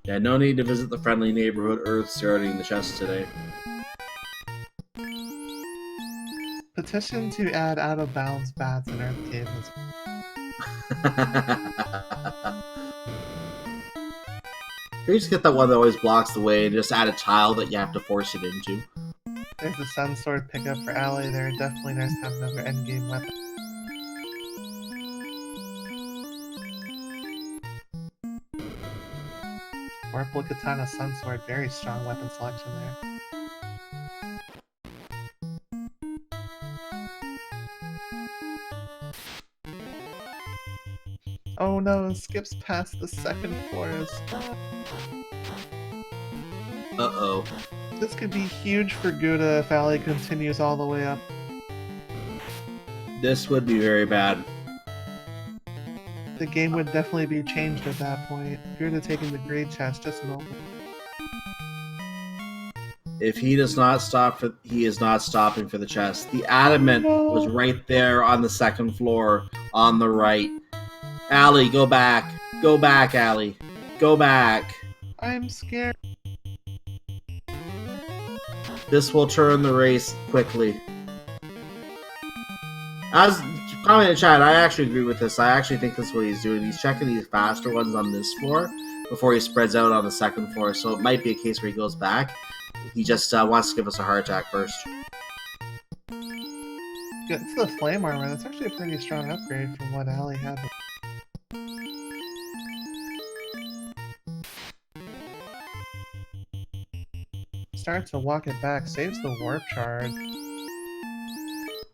Yeah, no need to visit the friendly neighborhood Earth starting the chest today. Petition to add out-of-bounds bats in Earth Cave. You just get that one that always blocks the way and just add a tile that you have to force it into. There's the Sun Sword pickup for Ali there. Definitely nice to have another endgame weapon. Warple Katana Sun Sword, very strong weapon selection there. Oh no, skips past the second floor as well. Uh-oh. This could be huge for Gouda if Ali continues all the way up. This would be very bad. The game would definitely be changed at that point. Gouda taking the grade chest, just normal. If he does not stop, he is not stopping for the chest. The adamant was right there on the second floor, on the right. Ali, go back. Go back, Ali. Go back. I'm scared. This will turn the race quickly. As comment in chat, I actually agree with this. I actually think this is what he's doing. He's checking these faster ones on this floor before he spreads out on the second floor. So it might be a case where he goes back. He just wants to give us a heart attack first. Get to the flame armor. That's actually a pretty strong upgrade from what Ali had. Starts to walk it back, saves the warp charge.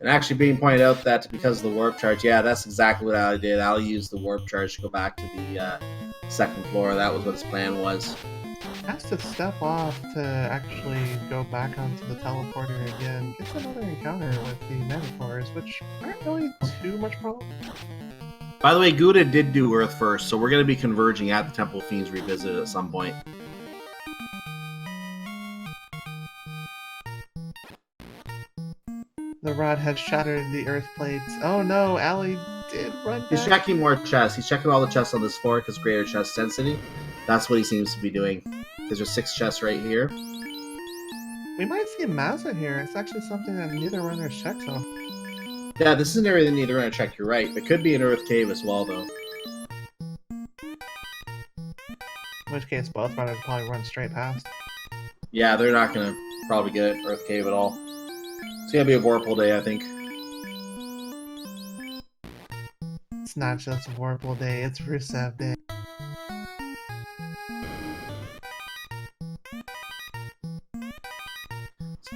And actually being pointed out that because of the warp charge, yeah, that's exactly what Ali did. Ali used the warp charge to go back to the second floor. That was what his plan was. Has to step off to actually go back onto the teleporter again. Gets another encounter with the Metaphors, which aren't really too much problem. By the way, Gouda did do Earth first, so we're going to be converging at the Temple of Fiends Revisited at some point. The rod had shattered the earth plates. Oh no, Ali did run back. He's checking more chests. He's checking all the chests on this floor because greater chest density. That's what he seems to be doing. Because there's 6 chests right here. We might see Mazza here. It's actually something that neither runner checks off. Yeah, this isn't everything neither runner checked. You're right. It could be an Earth Cave as well, though. In which case, both runners probably run straight past. Yeah, they're not going to probably get Earth Cave at all. It's going to be a Vorpal day, I think. It's not just Vorpal Day, it's Rusev Day.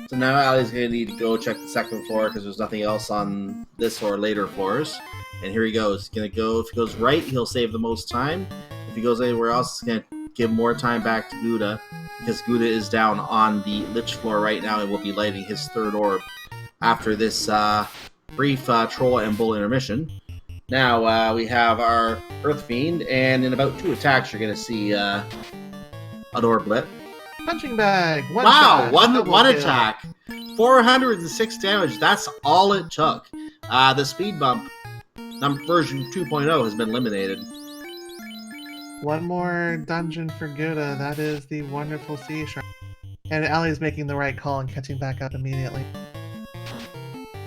So now Ali's going to need to go check the second floor because there's nothing else on this or later floors. And here he goes. He's going to go, if he goes right, he'll save the most time. If he goes anywhere else, it's going to give more time back to Gouda because Gouda is down on the Lich floor right now and will be lighting his third orb after this brief troll and bull intermission. Now we have our Earth Fiend, and in about 2 attacks, you're going to see an orb lit. Punching bag! Wow, shot, one attack. 406 damage. That's all it took. The speed bump, version 2.0, has been eliminated. One more dungeon for Gouda. That is the wonderful Sea Shrine. And Ali's making the right call and catching back up immediately.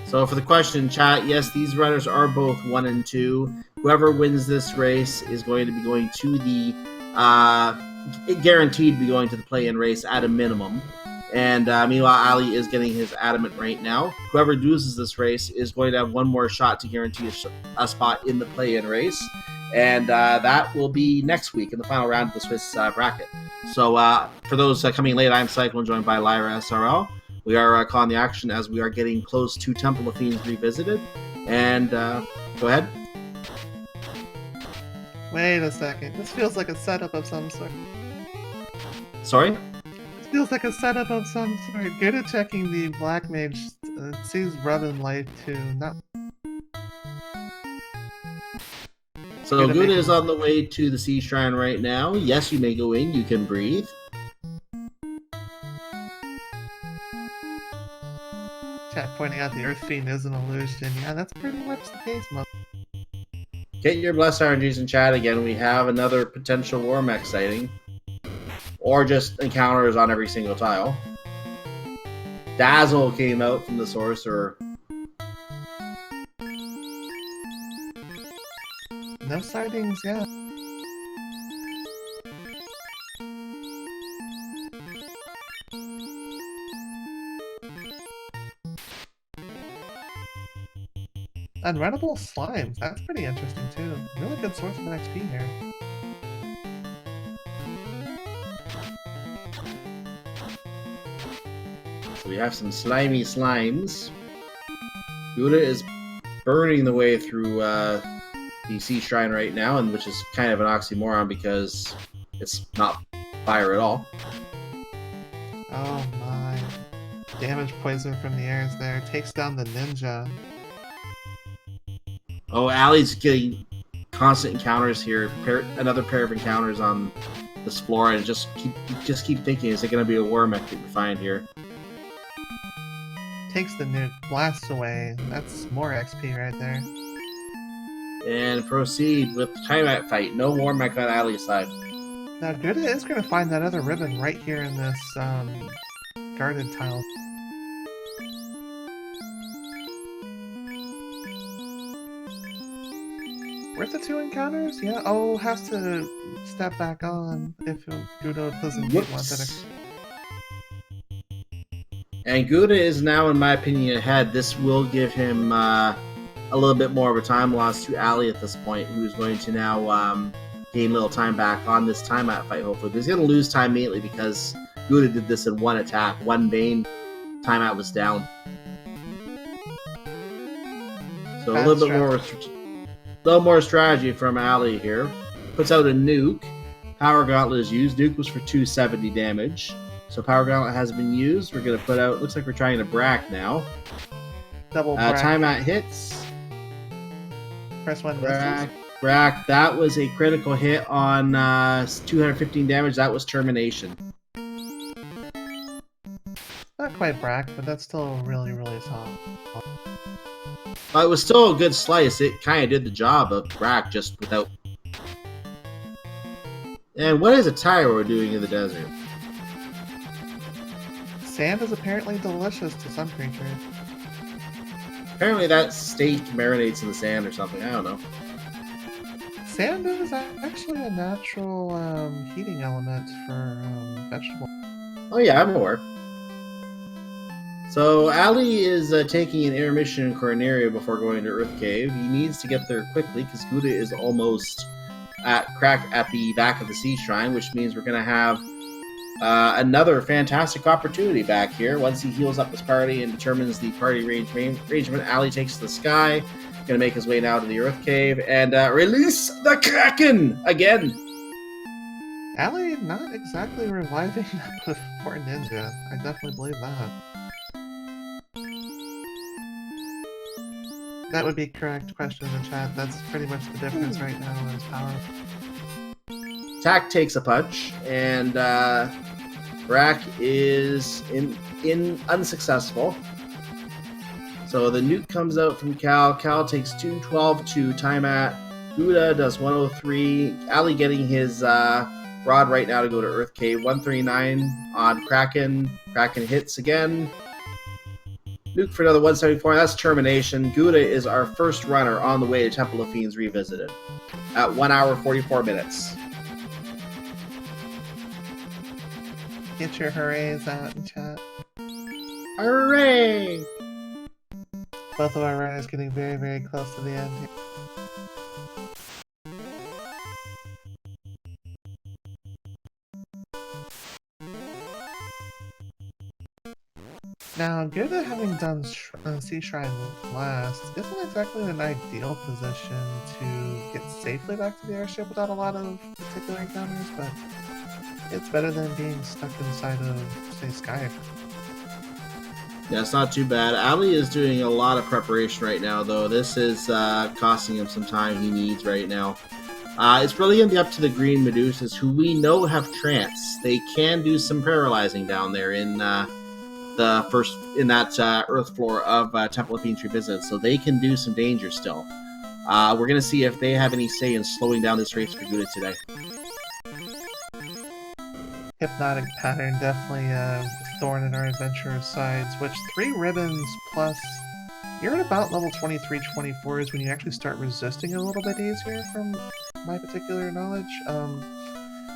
So for the question, chat, yes, these runners are both 1 and 2. Whoever wins this race is going to be going to the guaranteed to be going to the play-in race at a minimum. And meanwhile, Ali is getting his adamant right now. Whoever loses this race is going to have one more shot to guarantee a spot in the play-in race. And that will be next week in the final round of the Swiss bracket. So for those coming late, I'm Cyclone, joined by Lyra SRL. We are calling the action as we are getting close to Temple of Fiends Revisited. And go ahead. Wait a second. This feels like a setup of some sort. Sorry? This feels like a setup of some sort. Good at checking the Black Mage. Sees Rub and Light too. Not. So Gouda is on the way to the Sea Shrine right now. Yes, you may go in. You can breathe. Chat pointing out the Earth Fiend is an illusion. Yeah, that's pretty much the case, Mo. Get your Blessed RNGs in chat again. We have another potential War Mech sighting. Or just encounters on every single tile. Dazzle came out from the Sorcerer. No sightings yet. Unrunnable slimes. That's pretty interesting too. Really good source of XP here. So we have some slimy slimes. Gouda is burning the way through the Sea Shrine right now, and which is kind of an oxymoron because it's not fire at all. Oh my. Damage poison from the airs there. Takes down the ninja. Oh, Ali's getting constant encounters here. Another pair of encounters on this floor, and just keep thinking, is it going to be a War Mech that we find here? Takes the nuke, blasts away. That's more XP right there. And proceed with the timeout fight. No War Mech on Ali's side. Now Gouda is going to find that other ribbon right here in this guarded tile. Worth the 2 encounters? Yeah. Oh, has to step back on if Gouda doesn't want that. And Gouda is now, in my opinion, ahead. This will give him a little bit more of a time loss to Ali at this point, who is going to now gain a little time back on this timeout fight, hopefully. But he's going to lose time immediately because Gouda did this in one attack. One Bane timeout was down. So a little more strategy from Ali here. Puts out a nuke. Power Gauntlet is used. Nuke was for 270 damage. So Power Gauntlet has been used. We're going to put out... Looks like we're trying to Brack now. Double Brack. Timeout hits. Press one misses. Brack. That was a critical hit on 215 damage. That was termination. Not quite Brack, but that's still really, really solid. It was still a good slice. It kind of did the job of Brack, just without... And what is a tire we're doing in the desert? Sand is apparently delicious to some creatures. Apparently that steak marinates in the sand or something. I don't know. Sand is actually a natural heating element for vegetables. Oh yeah, I'm aware. So Ali is taking an intermission in Corneria before going to Earth Cave. He needs to get there quickly because Guda is almost at the back of the Sea Shrine, which means we're going to have another fantastic opportunity back here. Once he heals up his party and determines the party arrangement, Ali takes to the sky, going to make his way now to the Earth Cave, and release the Kraken again. Ali not exactly reviving the poor ninja. I definitely believe that. That would be correct question in the chat. That's pretty much the difference right now in his power. Tack takes a punch, and Brack is unsuccessful. So the nuke comes out from Cal. Cal takes 212 to Tiamat. Guda does 103. Ali getting his rod right now to go to Earth Cave. 139 on Kraken. Kraken hits again. Nuke for another 174. That's termination. Guda is our first runner on the way to Temple of Fiends Revisited at 1 hour 44 minutes. Get your hoorays out in chat. Hooray! Both of our runners getting very, very close to the end here. Now, Guda having done Sea Shrine last isn't exactly an ideal position to get safely back to the airship without a lot of particular encounters, but it's better than being stuck inside of, say, Sky. Yeah, it's not too bad. Ali is doing a lot of preparation right now, though. This is costing him some time he needs right now. It's really going to be up to the Green Medusas, who we know have trance. They can do some paralyzing down there in that Earth floor of Temple of Fiends Revisited, so they can do some danger still. We're going to see if they have any say in slowing down this race for Guda today. Hypnotic Pattern, definitely a thorn in our adventurer's sides, which 3 ribbons plus, you're at about level 23, 24 is when you actually start resisting a little bit easier from my particular knowledge.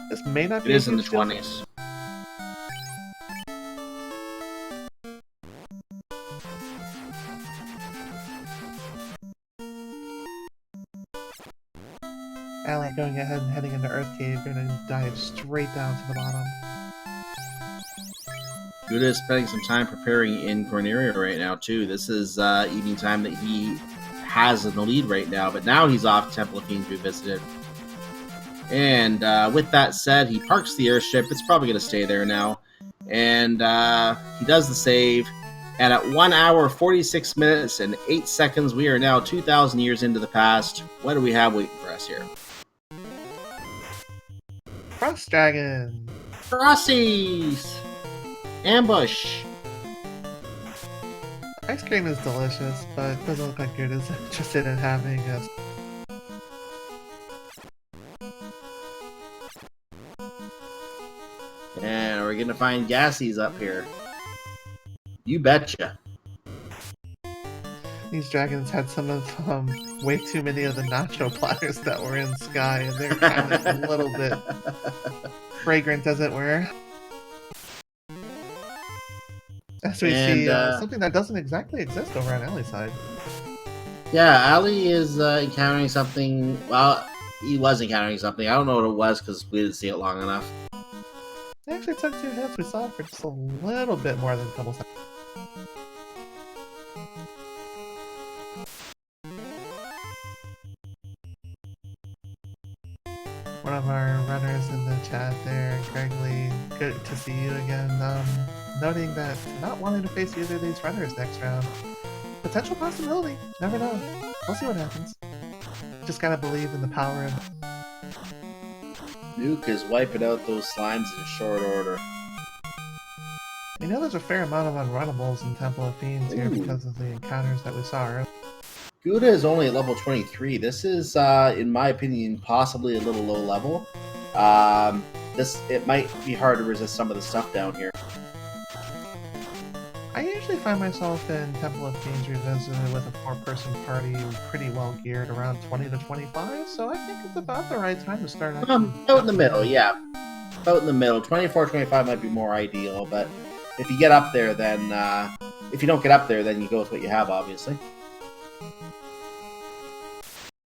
This may not be... It is in the 20s. Ali going ahead and heading into Earth Cave, going to dive straight down to the bottom. Guda is spending some time preparing in Corneria right now, too. This is evening time that he has in the lead right now, but now he's off to Temple of Fiends Revisited. And with that said, he parks the airship. It's probably going to stay there now. And he does the save. And at 1 hour, 46 minutes, and 8 seconds, we are now 2,000 years into the past. What do we have waiting for us here? Frost Dragon! Frosties! Ambush! Ice cream is delicious, but it doesn't look like you're just interested in having a... And we're gonna find Gassies up here. You betcha. These dragons had some of way too many of the nacho platters that were in Sky, and they're kind of a little bit fragrant, as it were. As we see something that doesn't exactly exist over on Ali's side. Yeah, Ali is encountering something. Well, he was encountering something. I don't know what it was because we didn't see it long enough. It actually took 2 hits. We saw it for just a little bit more than a couple seconds. good to see you again. Noting that not wanting to face either of these runners next round. Potential possibility. Never know. We'll see what happens. Just gotta believe in the power of... Nuke is wiping out those slimes in short order. You know there's a fair amount of unrunnables in Temple of Fiends here because of the encounters that we saw earlier. Guda is only at level 23. This is, in my opinion, possibly a little low level. It might be hard to resist some of the stuff down here. I usually find myself in Temple of Fiends Revisited with a 4-person party pretty well geared around 20 to 25, so I think it's about the right time to start out. Out in the middle, yeah. Out in the middle. 24, 25 might be more ideal, but if you get up there, then... if you don't get up there, then you go with what you have, obviously.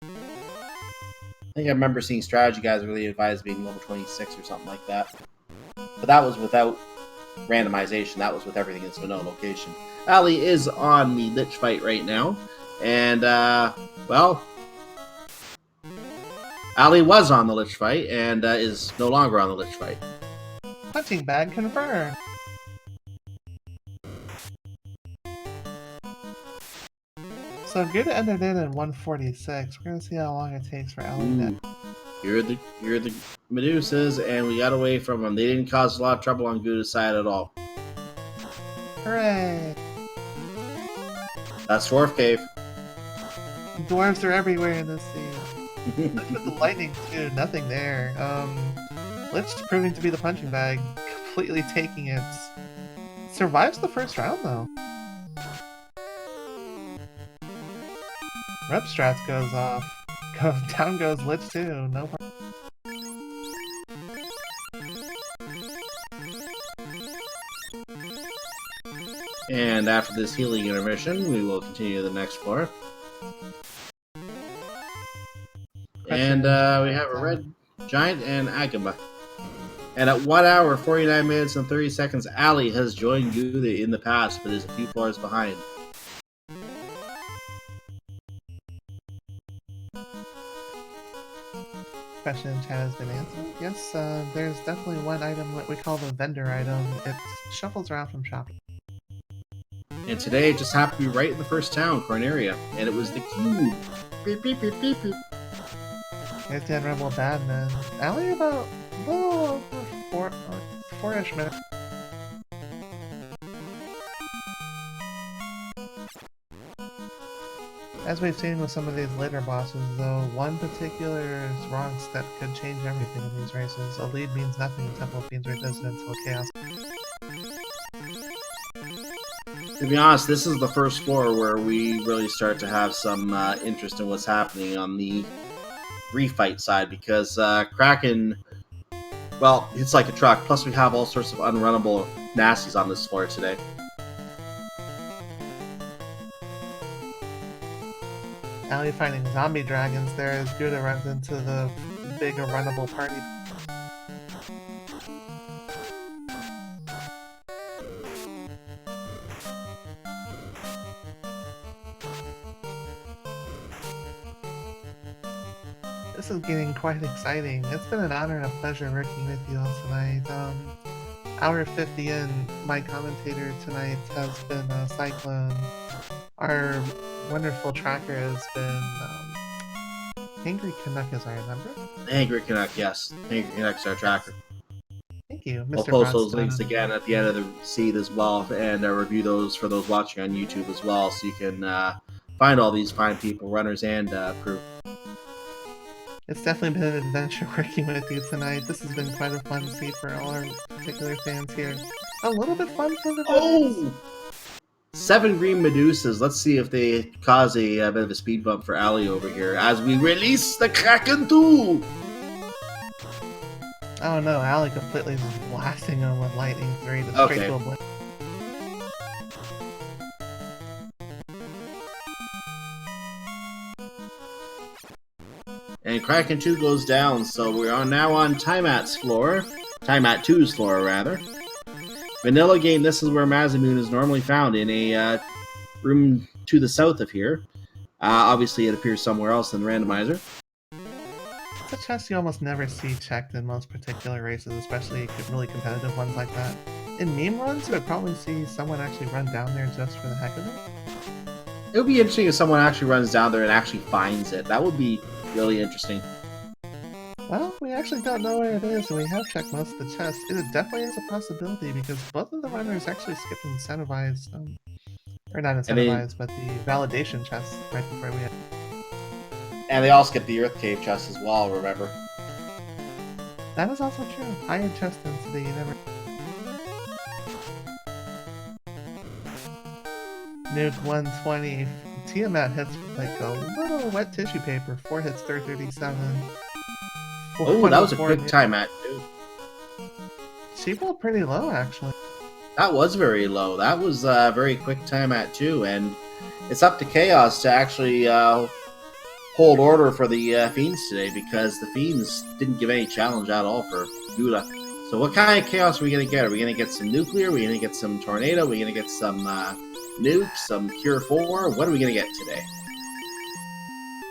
I think I remember seeing strategy guys really advise being level 26 or something like that. But that was without randomization. That was with everything in Snow location. Ali is on the Lich fight right now. And, well... Ali was on the Lich fight and is no longer on the Lich fight. Punching bag confirmed. So Guda ended it in 146. We're gonna see how long it takes for Ali next. Here are the Medusas, and we got away from them. They didn't cause a lot of trouble on Guda's side at all. Hooray! That's Dwarf Cave. Dwarves are everywhere in this sea. Look at the lightning too. Nothing there. Lich proving to be the punching bag, completely taking it. Survives the first round though. Rep strats goes off. Down goes Lich too. No problem. And after this healing intermission, we will continue to the next floor. And we have a red giant and Agamba. And at 1 hour, 49 minutes, and 30 seconds, Ali has joined Guda in the past, but is a few floors behind. Question in chat has been answered. Yes, there's definitely one item that we call the vendor item. It shuffles around from shop. And today it just happened to be right in the first town, Corneria, and it was the cube. Beep, beep, beep, beep, beep. Here's the Unreadable Badman. Ali about a little over 4-ish minutes. As we've seen with some of these later bosses, though, one particular wrong step could change everything in these races. A lead means nothing in Temple of Fiends Revisited until Chaos. To be honest, this is the first floor where we really start to have some interest in what's happening on the refight side, because Kraken, well, it's like a truck, plus we have all sorts of unrunnable nasties on this floor today. Ali fighting zombie dragons there as Guda runs into the big unrunnable party. This is getting quite exciting. It's been an honor and a pleasure working with you all tonight. Hour 50 in, my commentator tonight has been Cyclone. Our wonderful tracker has been Angry Canuck, as I remember. Angry Canuck, yes. Angry Canuck's our tracker. Thank you, Mr. We'll post those Brownstone. links again at the end of the seed as well, and review those for those watching on YouTube as well, so you can find all these fine people, runners and crew. It's definitely been an adventure working with you tonight. This has been quite a fun seat for all our particular fans here. A little bit fun for the Oh! 7 green Medusas. Let's see if they cause a bit of a speed bump for Ali over here as we release the Kraken 2! Oh no, Ali completely just blasting him with Lightning 3 to straight to a blink. And Kraken 2 goes down, so we are now on Tiamat's floor. Tiamat 2's floor, rather. Vanilla game, this is where Masamune is normally found, in a room to the south of here. Obviously, it appears somewhere else in the randomizer. That's a chest you almost never see checked in most particular races, especially really competitive ones like that. In meme runs, you would probably see someone actually run down there just for the heck of it. It would be interesting if someone actually runs down there and actually finds it. That would be really interesting. Well, we actually don't know where it is, and we have checked most of the chests. It definitely is a possibility because both of the runners actually skipped incentivized, or not incentivized, but the validation chests right before we had. And they all skipped the Earth Cave chest as well, remember? That is also true. Higher chest density, you never. Nuke 120. Tiamat hits like a little wet tissue paper. 4 hits 337. Oh, that was a quick time at too. She rolled pretty low, actually. That was very low. That was a very quick time at too, and it's up to Chaos to actually hold order for the Fiends today because the Fiends didn't give any challenge at all for Guda. So what kind of Chaos are we going to get? Are we going to get some Nuclear? Are we going to get some Tornado? Are we going to get some Nuke? Some Cure 4? What are we going to get today?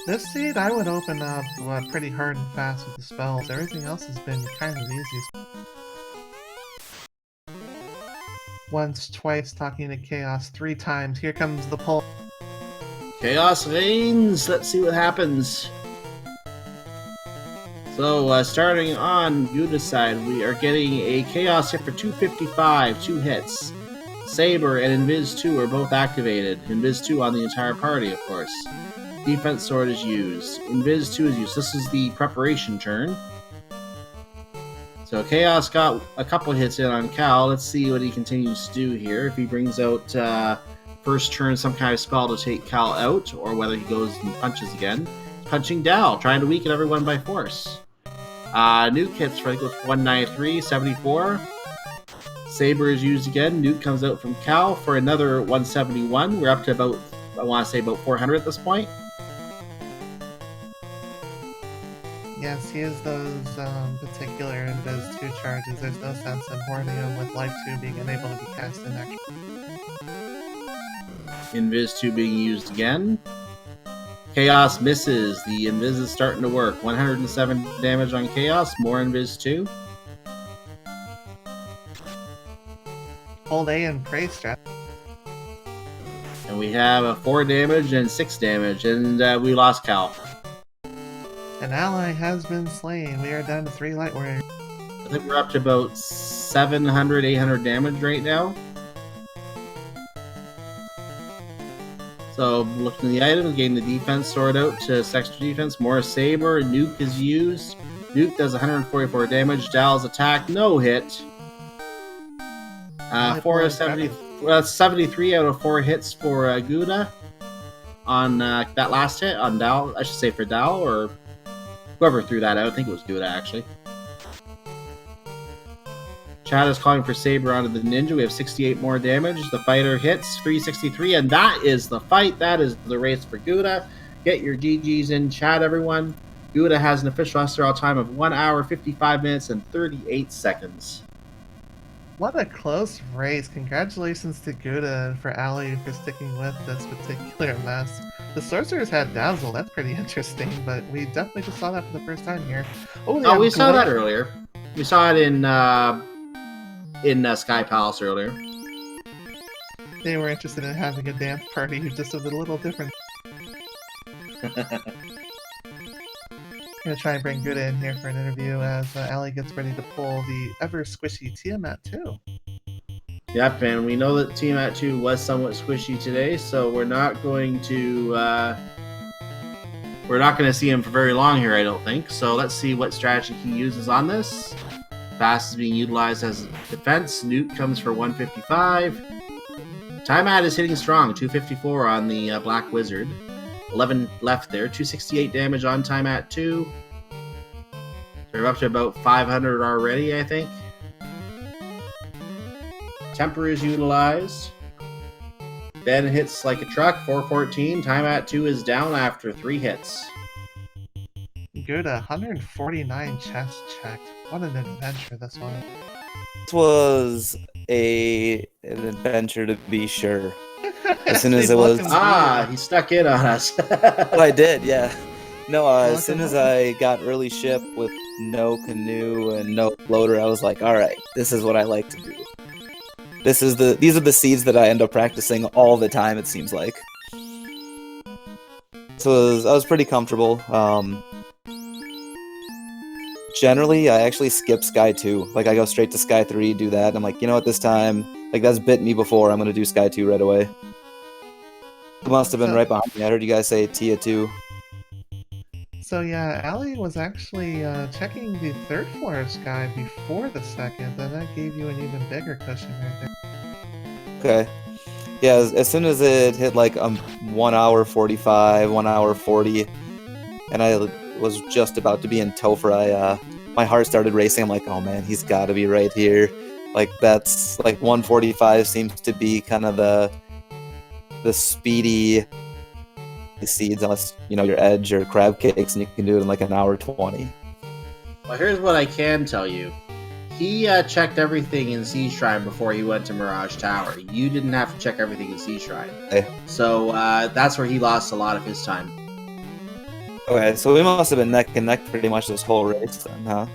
This seed, I would open up pretty hard and fast with the spells. Everything else has been kind of easy. Once, twice, talking to Chaos, 3 times. Here comes the pull. Chaos reigns. Let's see what happens. So, starting on Guda's side, we are getting a Chaos hit for 255, 2 hits. Saber and Invis 2 are both activated. Invis 2 on the entire party, of course. Defense Sword is used. Invis 2 is used. This is the preparation turn. So Chaos got a couple hits in on Cal. Let's see what he continues to do here. If he brings out first turn some kind of spell to take Cal out, or whether he goes and punches again. Punching Dal, trying to weaken everyone by force. Nuke hits for, I think it was 193, 74. Saber is used again. Nuke comes out from Cal for another 171. We're up to about, I want to say about 400 at this point. Yes, he has those particular Invis 2 charges. There's no sense in hoarding them with Life 2 being unable to be cast in action. Invis 2 being used again. Chaos misses. The Invis is starting to work. 107 damage on Chaos. More Invis 2. Hold A and pray strat. And we have a 4 damage and 6 damage. And we lost Cal. An ally has been slain. We are down to 3 light warriors. I think we're up to about 700, 800 damage right now. So, looking at the items, getting the defense sword out to extra defense. More Saber. Nuke is used. Nuke does 144 damage. Dal's attack, no hit. 73 out of 4 hits for Guda on that last hit on Dal. I should say for Dal, or whoever threw that out. I think it was Guda, actually. Chad is calling for Saber onto the Ninja. We have 68 more damage. The fighter hits 363, and that is the fight. That is the race for Guda. Get your GGs in chat, everyone. Guda has an official SRL time of 1 hour, 55 minutes, and 38 seconds. What a close race. Congratulations to Guda and for Ali for sticking with this particular mess. The Sorcerers had Dazzle. That's pretty interesting, but we definitely just saw that for the first time here. Oh, we saw that earlier. We saw it in Sky Palace earlier. They were interested in having a dance party, just a little different. I'm gonna try and bring Guda in here for an interview as Ali gets ready to pull the ever squishy Tiamat 2. Yep, and we know that Tiamat 2 was somewhat squishy today, so we're not going to see him for very long here, I don't think. So let's see what strategy he uses on this. Fast is being utilized as defense. Nuke comes for 155. Tiamat is hitting strong, 254 on the Black Wizard. 11 left there, 268 damage on Tiamat 2. So we're up to about 500 already, I think. Temper is utilized. Ben hits like a truck, 414. Tiamat 2 is down after 3 hits. Guda, 149 chests checked. What an adventure this one. This was an adventure to be sure. As soon as it was... he stuck in on us. I did, yeah. No, as soon as I got early ship with no canoe and no floater, I was like, all right, this is what I like to do. These are the seeds that I end up practicing all the time, it seems like. So I was pretty comfortable. Generally, I actually skip Sky 2. Like, I go straight to Sky 3, do that. I'm like, you know what, this time, like, that's bit me before, I'm gonna do Sky 2 right away. It must have been right behind me. I heard you guys say Tia 2. So yeah, Ali was actually checking the third floor of Sky before the second, and that gave you an even bigger cushion right there. Okay. Yeah, as soon as it hit like 1 hour 45, 1 hour 40, and I was just about to be in Topher, my heart started racing. I'm like, oh man, he's got to be right here. Like, that's like 145 seems to be kind of the speedy seeds, unless your edge or crab cakes, and you can do it in like an hour 20. Well, here's what I can tell you. He checked everything in Sea Shrine before he went to Mirage Tower. You didn't have to check everything in Sea Shrine. Okay. So that's where he lost a lot of his time. Okay, so we must have been neck and neck pretty much this whole race then, huh?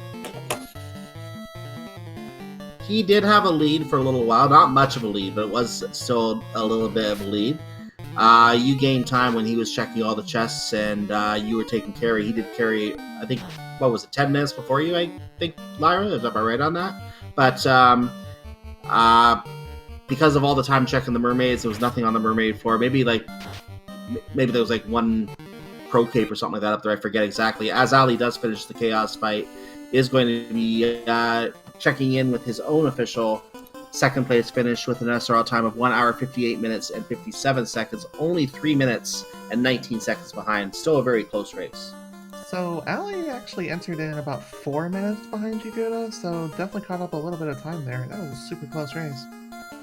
He did have a lead for a little while. Not much of a lead, but it was still a little bit of a lead. You gained time when he was checking all the chests, and you were taking carry. He did carry, I think, what was it, 10 minutes before you, I think, Lyra? Is that right on that? But because of all the time checking the mermaids, there was nothing on the mermaid floor. Maybe there was like one pro cape or something like that up there. I forget exactly. As Ali does finish the chaos fight, is going to be checking in with his own official second place finish with an SRL time of 1 hour 58 minutes and 57 seconds, only 3 minutes and 19 seconds behind. Still a very close race. So Ali actually entered in about 4 minutes behind you, Guda, so definitely caught up a little bit of time there. That was a super close race.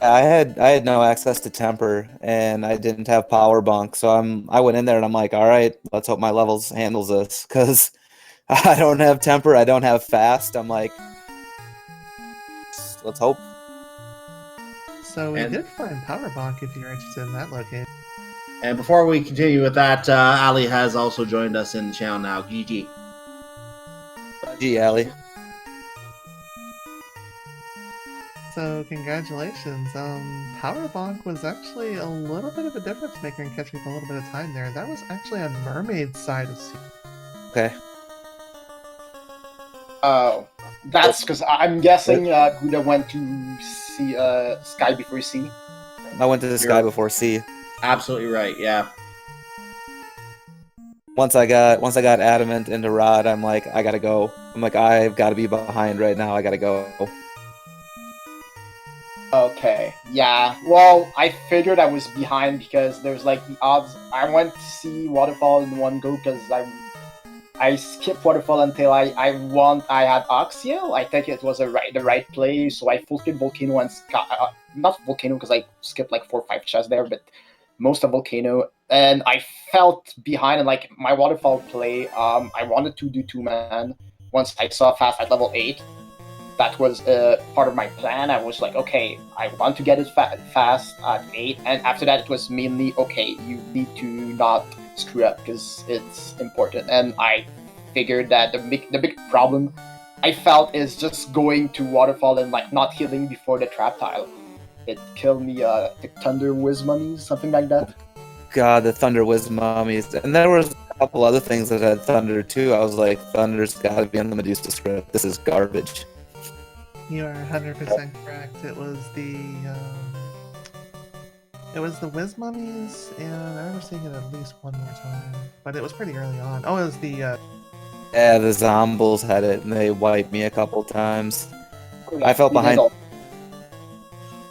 I had no access to temper, and I didn't have power bunk, so I went in there and I'm like, all right, let's hope my levels handles this, because I don't have temper, I don't have fast. I'm like, let's hope. So we did find power bonk if you're interested in that location. And before we continue with that, Ali has also joined us in the channel now. GG. Gee, Ali. So congratulations. Power bonk was actually a little bit of a difference maker in catching up a little bit of time there. That was actually on Mermaid's side of sea. Okay. Oh, that's because I'm guessing Guda went to see Sky before Sea. I went to the Sky before Sea. Absolutely right. Yeah. Once I got adamant into Rod, I'm like, I gotta go. I'm like, I've got to be behind right now. I gotta go. Okay, yeah. Well, I figured I was behind because there's like the odds. I went to see Waterfall in one go because I skipped Waterfall until I had Oxio. I think it was the right play, so I full skipped Volcano and Sky. Not Volcano because I skipped like 4 or 5 chests there, but most of Volcano. And I felt behind, and like my Waterfall play, I wanted to do 2-man. Once I saw fast at level 8. That was part of my plan. I was like, okay, I want to get it fast at 8, and after that it was mainly, okay, you need to not screw up because it's important. And I figured that the big problem I felt is just going to Waterfall and like not healing before the trap tile. It killed me, the Thunder Whiz Mummies, something like that. God, the Thunder Whiz Mummies. And there was a couple other things that had Thunder too. I was like, Thunder's gotta be on the Medusa script. This is garbage. You are 100% correct. It was the Whiz Mummies, and I remember seeing it at least one more time, but it was pretty early on. Oh, it was the Yeah, the Zombles had it, and they wiped me a couple times. I felt behind.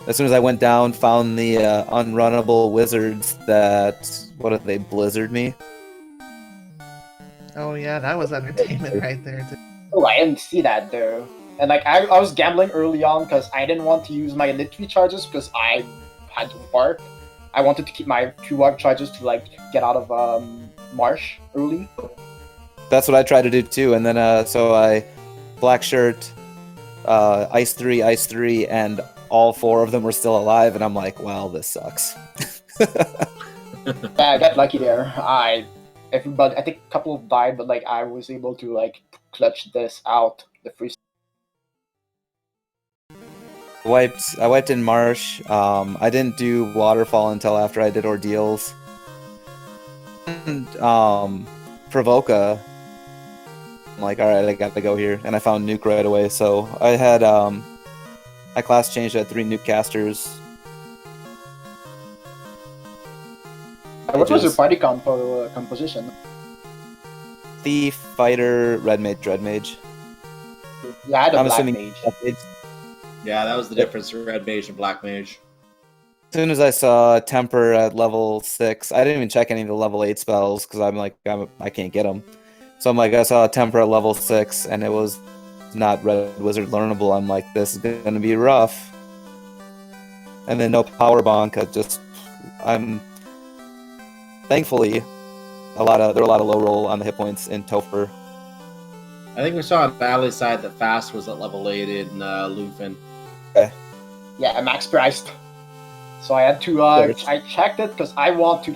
As soon as I went down, found the unrunnable wizards that, what if they blizzard me? Oh yeah, that was entertainment right there too. Oh, I didn't see that though. And like I was gambling early on because I didn't want to use my elite 3 charges because I had to warp. I wanted to keep my 2 warp charges to like get out of Marsh early. That's what I tried to do too, and then so I black shirt, ice 3, and all 4 of them were still alive, and I'm like, well, this sucks. Yeah, I got lucky there. I everybody. I think a couple of died, but like I was able to like clutch this out the first. I wiped in Marsh. I didn't do Waterfall until after I did Ordeals. And Provoca, I'm like, alright, I gotta go here. And I found Nuke right away. So I had my class changed. I had 3 Nuke casters. What was your party composition? Thief, Fighter, Red Mage, Dread Mage. Yeah, I had a I'm black assuming mage. Yeah, that was the difference between Red Mage and Black Mage. As soon as I saw Temper at level 6, I didn't even check any of the level 8 spells because I'm like, I can't get them. So I'm like, I saw Temper at level 6 and it was not Red Wizard learnable. I'm like, this is going to be rough. And then no Power Bonk. I'm thankfully there were a lot of low roll on the hit points in Topher. I think we saw on Valley side that Fast was at level 8 in Lufin. Yeah, max priced. So I had to I checked it because I want to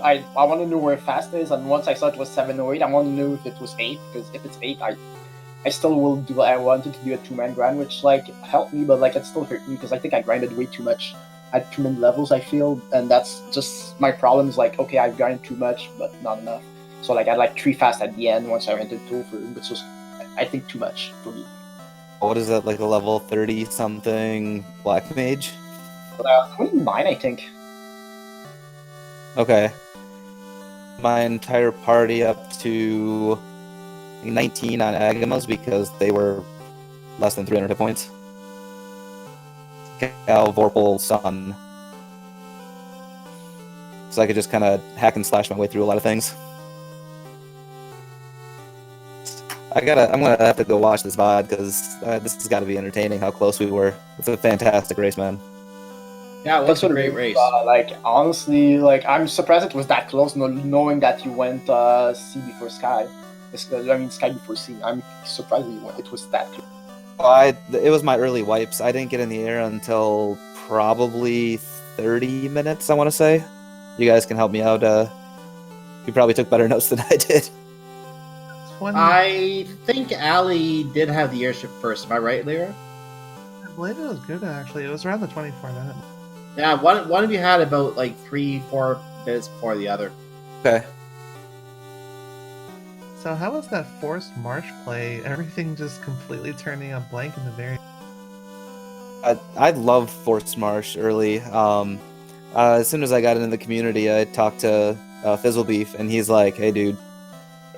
know where fast is, and once I saw it was 7 or 8, I want to know if it was 8, because if it's 8, I still will do. I wanted to do a 2-man grind, which like helped me, but like it still hurt me because I think I grinded way too much at too many levels, I feel, and that's just my problem. Is like, okay, I've grinded too much, but not enough. So like I had like 3 fast at the end once I went into Topher, which was I think too much for me. What is that, like a level 30 something Black Mage? 29, I think. Okay. My entire party up to 19 on Agamas because they were less than 300 hit points. Cal, Vorpal, Sun. So I could just kind of hack and slash my way through a lot of things. I'm gonna have to go watch this VOD because this has got to be entertaining. How close we were! It's a fantastic race, man. Yeah, it was a great race. Like honestly, like I'm surprised it was that close, knowing that you went sea before sky. I mean sky before sea. I'm surprised it was that close. Well, it was my early wipes. I didn't get in the air until probably 30 minutes. I want to say. You guys can help me out. You probably took better notes than I did. I think Ali did have the airship first. Am I right, Lyra? I believe it was good actually. It was around the 24-minute. Yeah, one of you had about like 3-4 minutes before the other. Okay. So how was that forced marsh play? Everything just completely turning a blank in the very... I love Forced Marsh early. As soon as I got into the community, I talked to Fizzlebeef, and he's like, hey dude,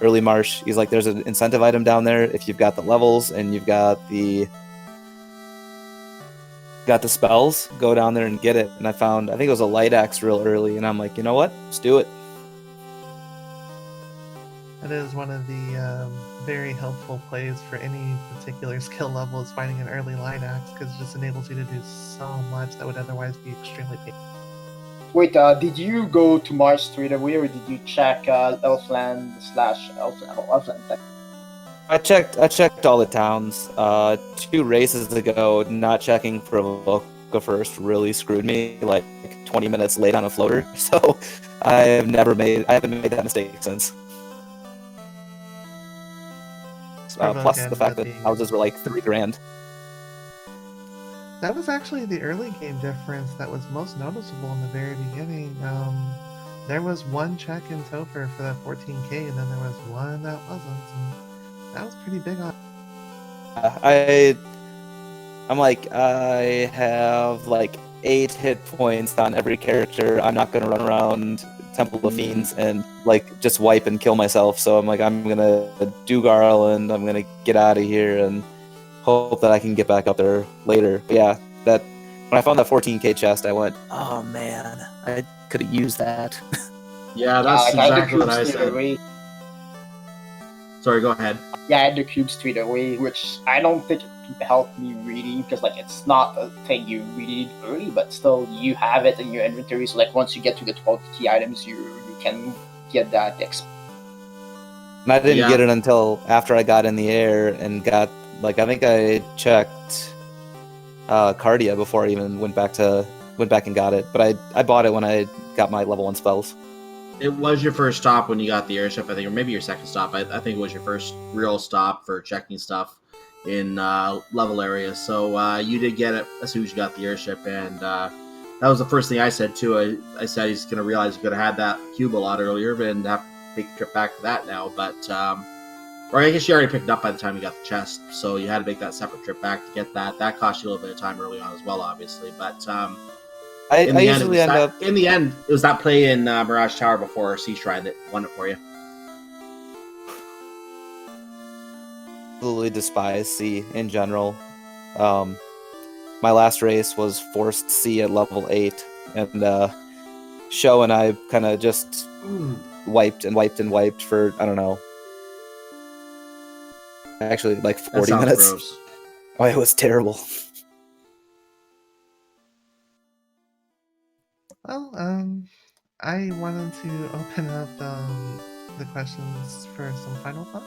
early Marsh, he's like, there's an incentive item down there if you've got the levels and you've got the spells, go down there and get it. And I think it was a light axe real early, and I'm like, you know what, let's do it. That is one of the very helpful plays for any particular skill level, is finding an early light axe, because it just enables you to do so much that would otherwise be extremely painful. Wait, did you go to Marsh straight away, or did you check Elfland Elfland? I checked all the towns. 2 races ago, not checking Provoca first really screwed me, like 20 minutes late on a floater. So I haven't made that mistake since. Plus the fact that houses were like $3,000. That was actually the early game difference that was most noticeable in the very beginning. There was one check in Topher for that 14k, and then there was one that wasn't, and that was pretty big on... I'm like, I have like 8 hit points on every character. I'm not gonna run around Temple of Fiends and like just wipe and kill myself. So I'm like, I'm gonna do Garland. I'm gonna get out of here and hope that I can get back up there later. But yeah, that when I found that 14k chest, I went, oh man, I could have used that. Yeah, that's exactly what I said. Sorry, go ahead. Yeah, I had the cube straight away, which I don't think it helped me really, because like it's not a thing you really need early, but still you have it in your inventory. So like once you get to the 12 key items, you can get that XP. And I didn't get it until after I got in the air and got, like, I think I checked Cardia before I even went back and got it. But I bought it when I got my level 1 spells. It was your first stop when you got the airship, I think, or maybe your second stop. I think it was your first real stop for checking stuff in level areas. So you did get it as soon as you got the airship, and that was the first thing I said too. I said he's going to realize he could have had that cube a lot earlier, and have to make the trip back for that now. But or I guess you already picked it up by the time you got the chest, so you had to make that separate trip back to get that. That cost you a little bit of time early on as well, obviously, but. I usually end up. In the end, it was that play in Mirage Tower before Sea Shrine that won it for you. Absolutely despise C in general. My last race was forced C at level 8, and Show and I kind of just wiped for, I don't know, actually like 40 minutes. Gross. Oh, it was terrible. Well, I wanted to open up the questions for some final thoughts.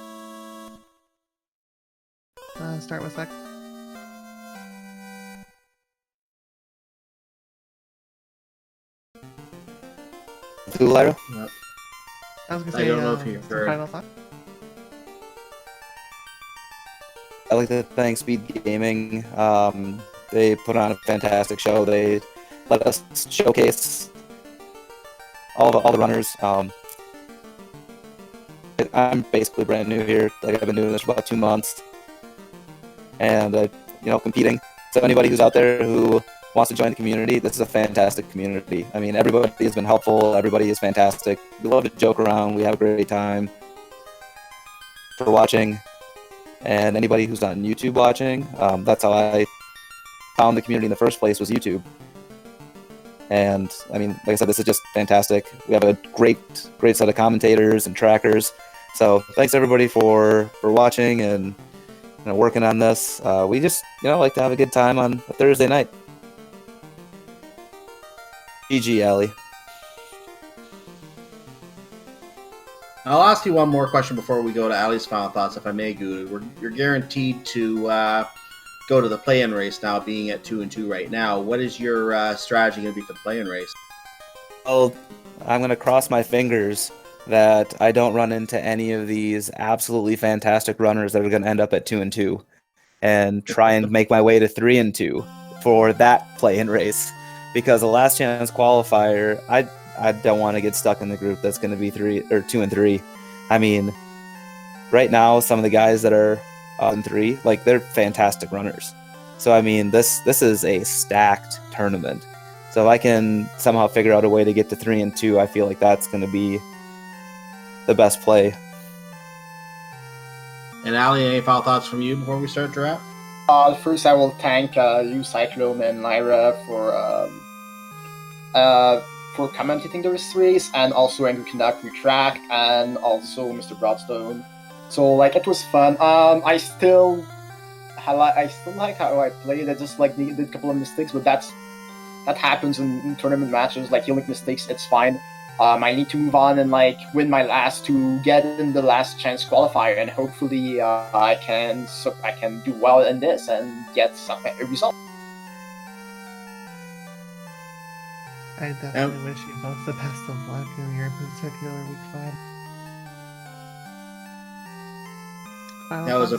Start with Zach. Lyra? Yep. I was gonna I say, don't know if you some heard. final thoughts. I like to thank Speed Gaming. They put on a fantastic show. They let us showcase all the runners. I'm basically brand new here. Like, I've been doing this for about 2 months, and competing. So anybody who's out there who wants to join the community, this is a fantastic community. I mean, everybody has been helpful. Everybody is fantastic. We love to joke around. We have a great time. For watching, and anybody who's on YouTube watching, that's how I found the community in the first place, was YouTube. And I mean, like I said, this is just fantastic. We have a great set of commentators and trackers. So thanks everybody for watching and working on this. We just like to have a good time on a Thursday night. GG, Ali. I'll ask you one more question before we go to Ali's final thoughts, if I may, Guda. You're guaranteed to go to the play-in race now, being at 2-2 right now. What is your strategy going to be for the play-in race? Well, I'm going to cross my fingers that I don't run into any of these absolutely fantastic runners that are going to end up at 2-2, and try and make my way to 3-2 for that play-in race. Because the last chance qualifier, I don't want to get stuck in the group that's going to be 2-3. I mean, right now, some of the guys that are on 3, like, they're fantastic runners. So I mean, this is a stacked tournament. So if I can somehow figure out a way to get to 3-2, I feel like that's going to be the best play. And Ali, any final thoughts from you before we start to wrap? First, I will thank you, Cyclone and Lyra, for commentating the race, and also Andrew Canuck, track, and also Mr. Broadstone. So like, it was fun. I still like how I played. I just like did a couple of mistakes, but that happens in tournament matches. Like, you'll make mistakes, it's fine. I need to move on and like win my last to get in the last chance qualifier, and hopefully I can do well in this and get a result. I definitely wish you both the best of luck in your particular week 5. I was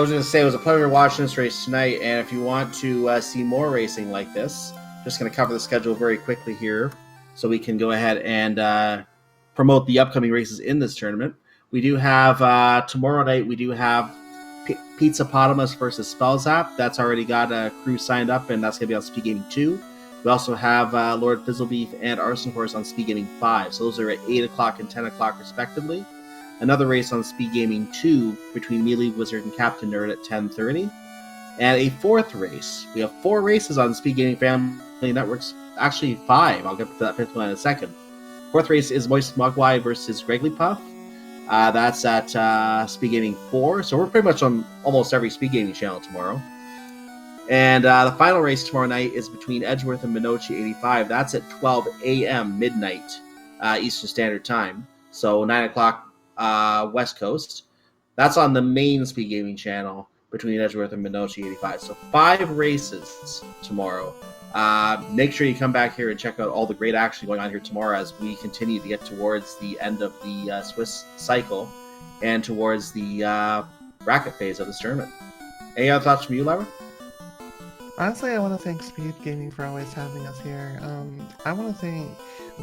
going to say, it was a pleasure watching this race tonight, and if you want to see more racing like this, just going to cover the schedule very quickly here, so we can go ahead and promote the upcoming races in this tournament. We do have, tomorrow night, we do have Pizzapotamus versus Spellzap. That's already got a crew signed up, and that's going to be on Speed Gaming 2. We also have Lord Fizzlebeef and Arson Horse on Speed Gaming 5. So those are at 8 o'clock and 10 o'clock respectively. Another race on Speed Gaming 2 between Melee Wizard and Captain Nerd at 10:30. And a fourth race. We have 4 races on Speed Gaming Family Networks. Actually 5. I'll get to that fifth one in a second. Fourth race is Moist Mogwai versus Gregglypuff. That's at Speed Gaming 4. So we're pretty much on almost every Speed Gaming channel tomorrow. And the final race tomorrow night is between Edgeworth and Minochi 85. That's at 12 a.m. midnight Eastern Standard Time. So 9 o'clock West Coast. That's on the main Speed Gaming channel. between Edgeworth and Minochi 85. So 5 races tomorrow. Make sure you come back here and check out all the great action going on here tomorrow as we continue to get towards the end of the Swiss cycle and towards the bracket phase of this tournament. Any other thoughts from you, Lyra? Honestly, I want to thank Speed Gaming for always having us here. I want to thank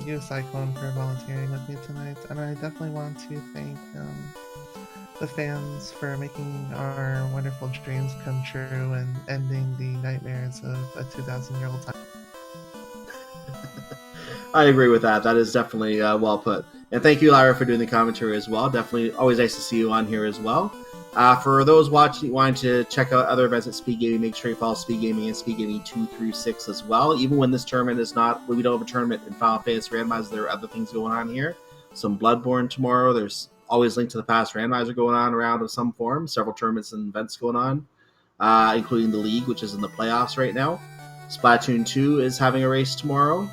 you, Cyclone, for volunteering with me tonight, and I definitely want to thank the fans for making our wonderful dreams come true and ending the nightmares of a 2,000-year-old time. I agree with that. That is definitely well put. And thank you, Lyra, for doing the commentary as well. Definitely always nice to see you on here as well. For those watching, wanting to check out other events at Speed Gaming, make sure you follow Speed Gaming and Speed Gaming 2 through 6 as well. Even when this tournament is not, when we don't have a tournament in Final Fantasy Randomizer, there are other things going on here. Some Bloodborne tomorrow. There's always linked to the past Randomizer going on around of some form. Several tournaments and events going on, including the League, which is in the playoffs right now. Splatoon 2 is having a race tomorrow.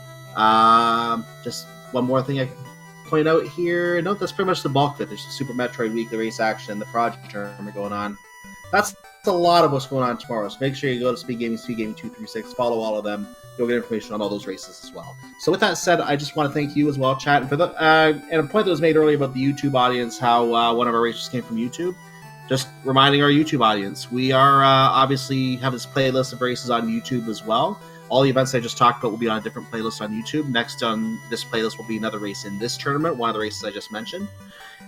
Just one more thing I can point out here. No, that's pretty much the bulk of it. There's the Super Metroid Weekly Race Action, the Project Tournament going on. That's a lot of what's going on tomorrow. So make sure you go to Speed Gaming 2 through 6, follow all of them. You'll get information on all those races as well. So with that said, I just want to thank you as well, chat. And for the and a point that was made earlier about the YouTube audience, how one of our races came from YouTube. Just reminding our YouTube audience, we are obviously have this playlist of races on YouTube as well. All the events I just talked about will be on a different playlist on YouTube. Next on this playlist will be another race in this tournament, one of the races I just mentioned.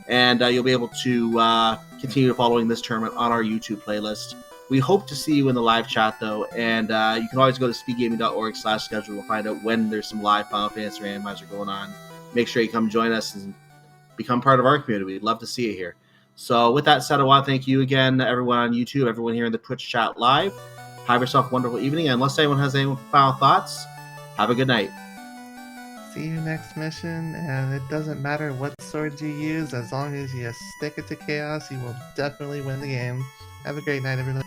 And you'll be able to continue following this tournament on our YouTube playlist. We hope to see you in the live chat, though. And you can always go to speedgaming.org/schedule to find out when there's some live Final Fantasy Randomizer going on. Make sure you come join us and become part of our community. We'd love to see you here. So with that said, I want to thank you again, everyone on YouTube, everyone here in the Twitch chat live. Have yourself a wonderful evening. And unless anyone has any final thoughts, have a good night. See you next mission, and it doesn't matter what sword you use, as long as you stick it to chaos, you will definitely win the game. Have a great night, everyone.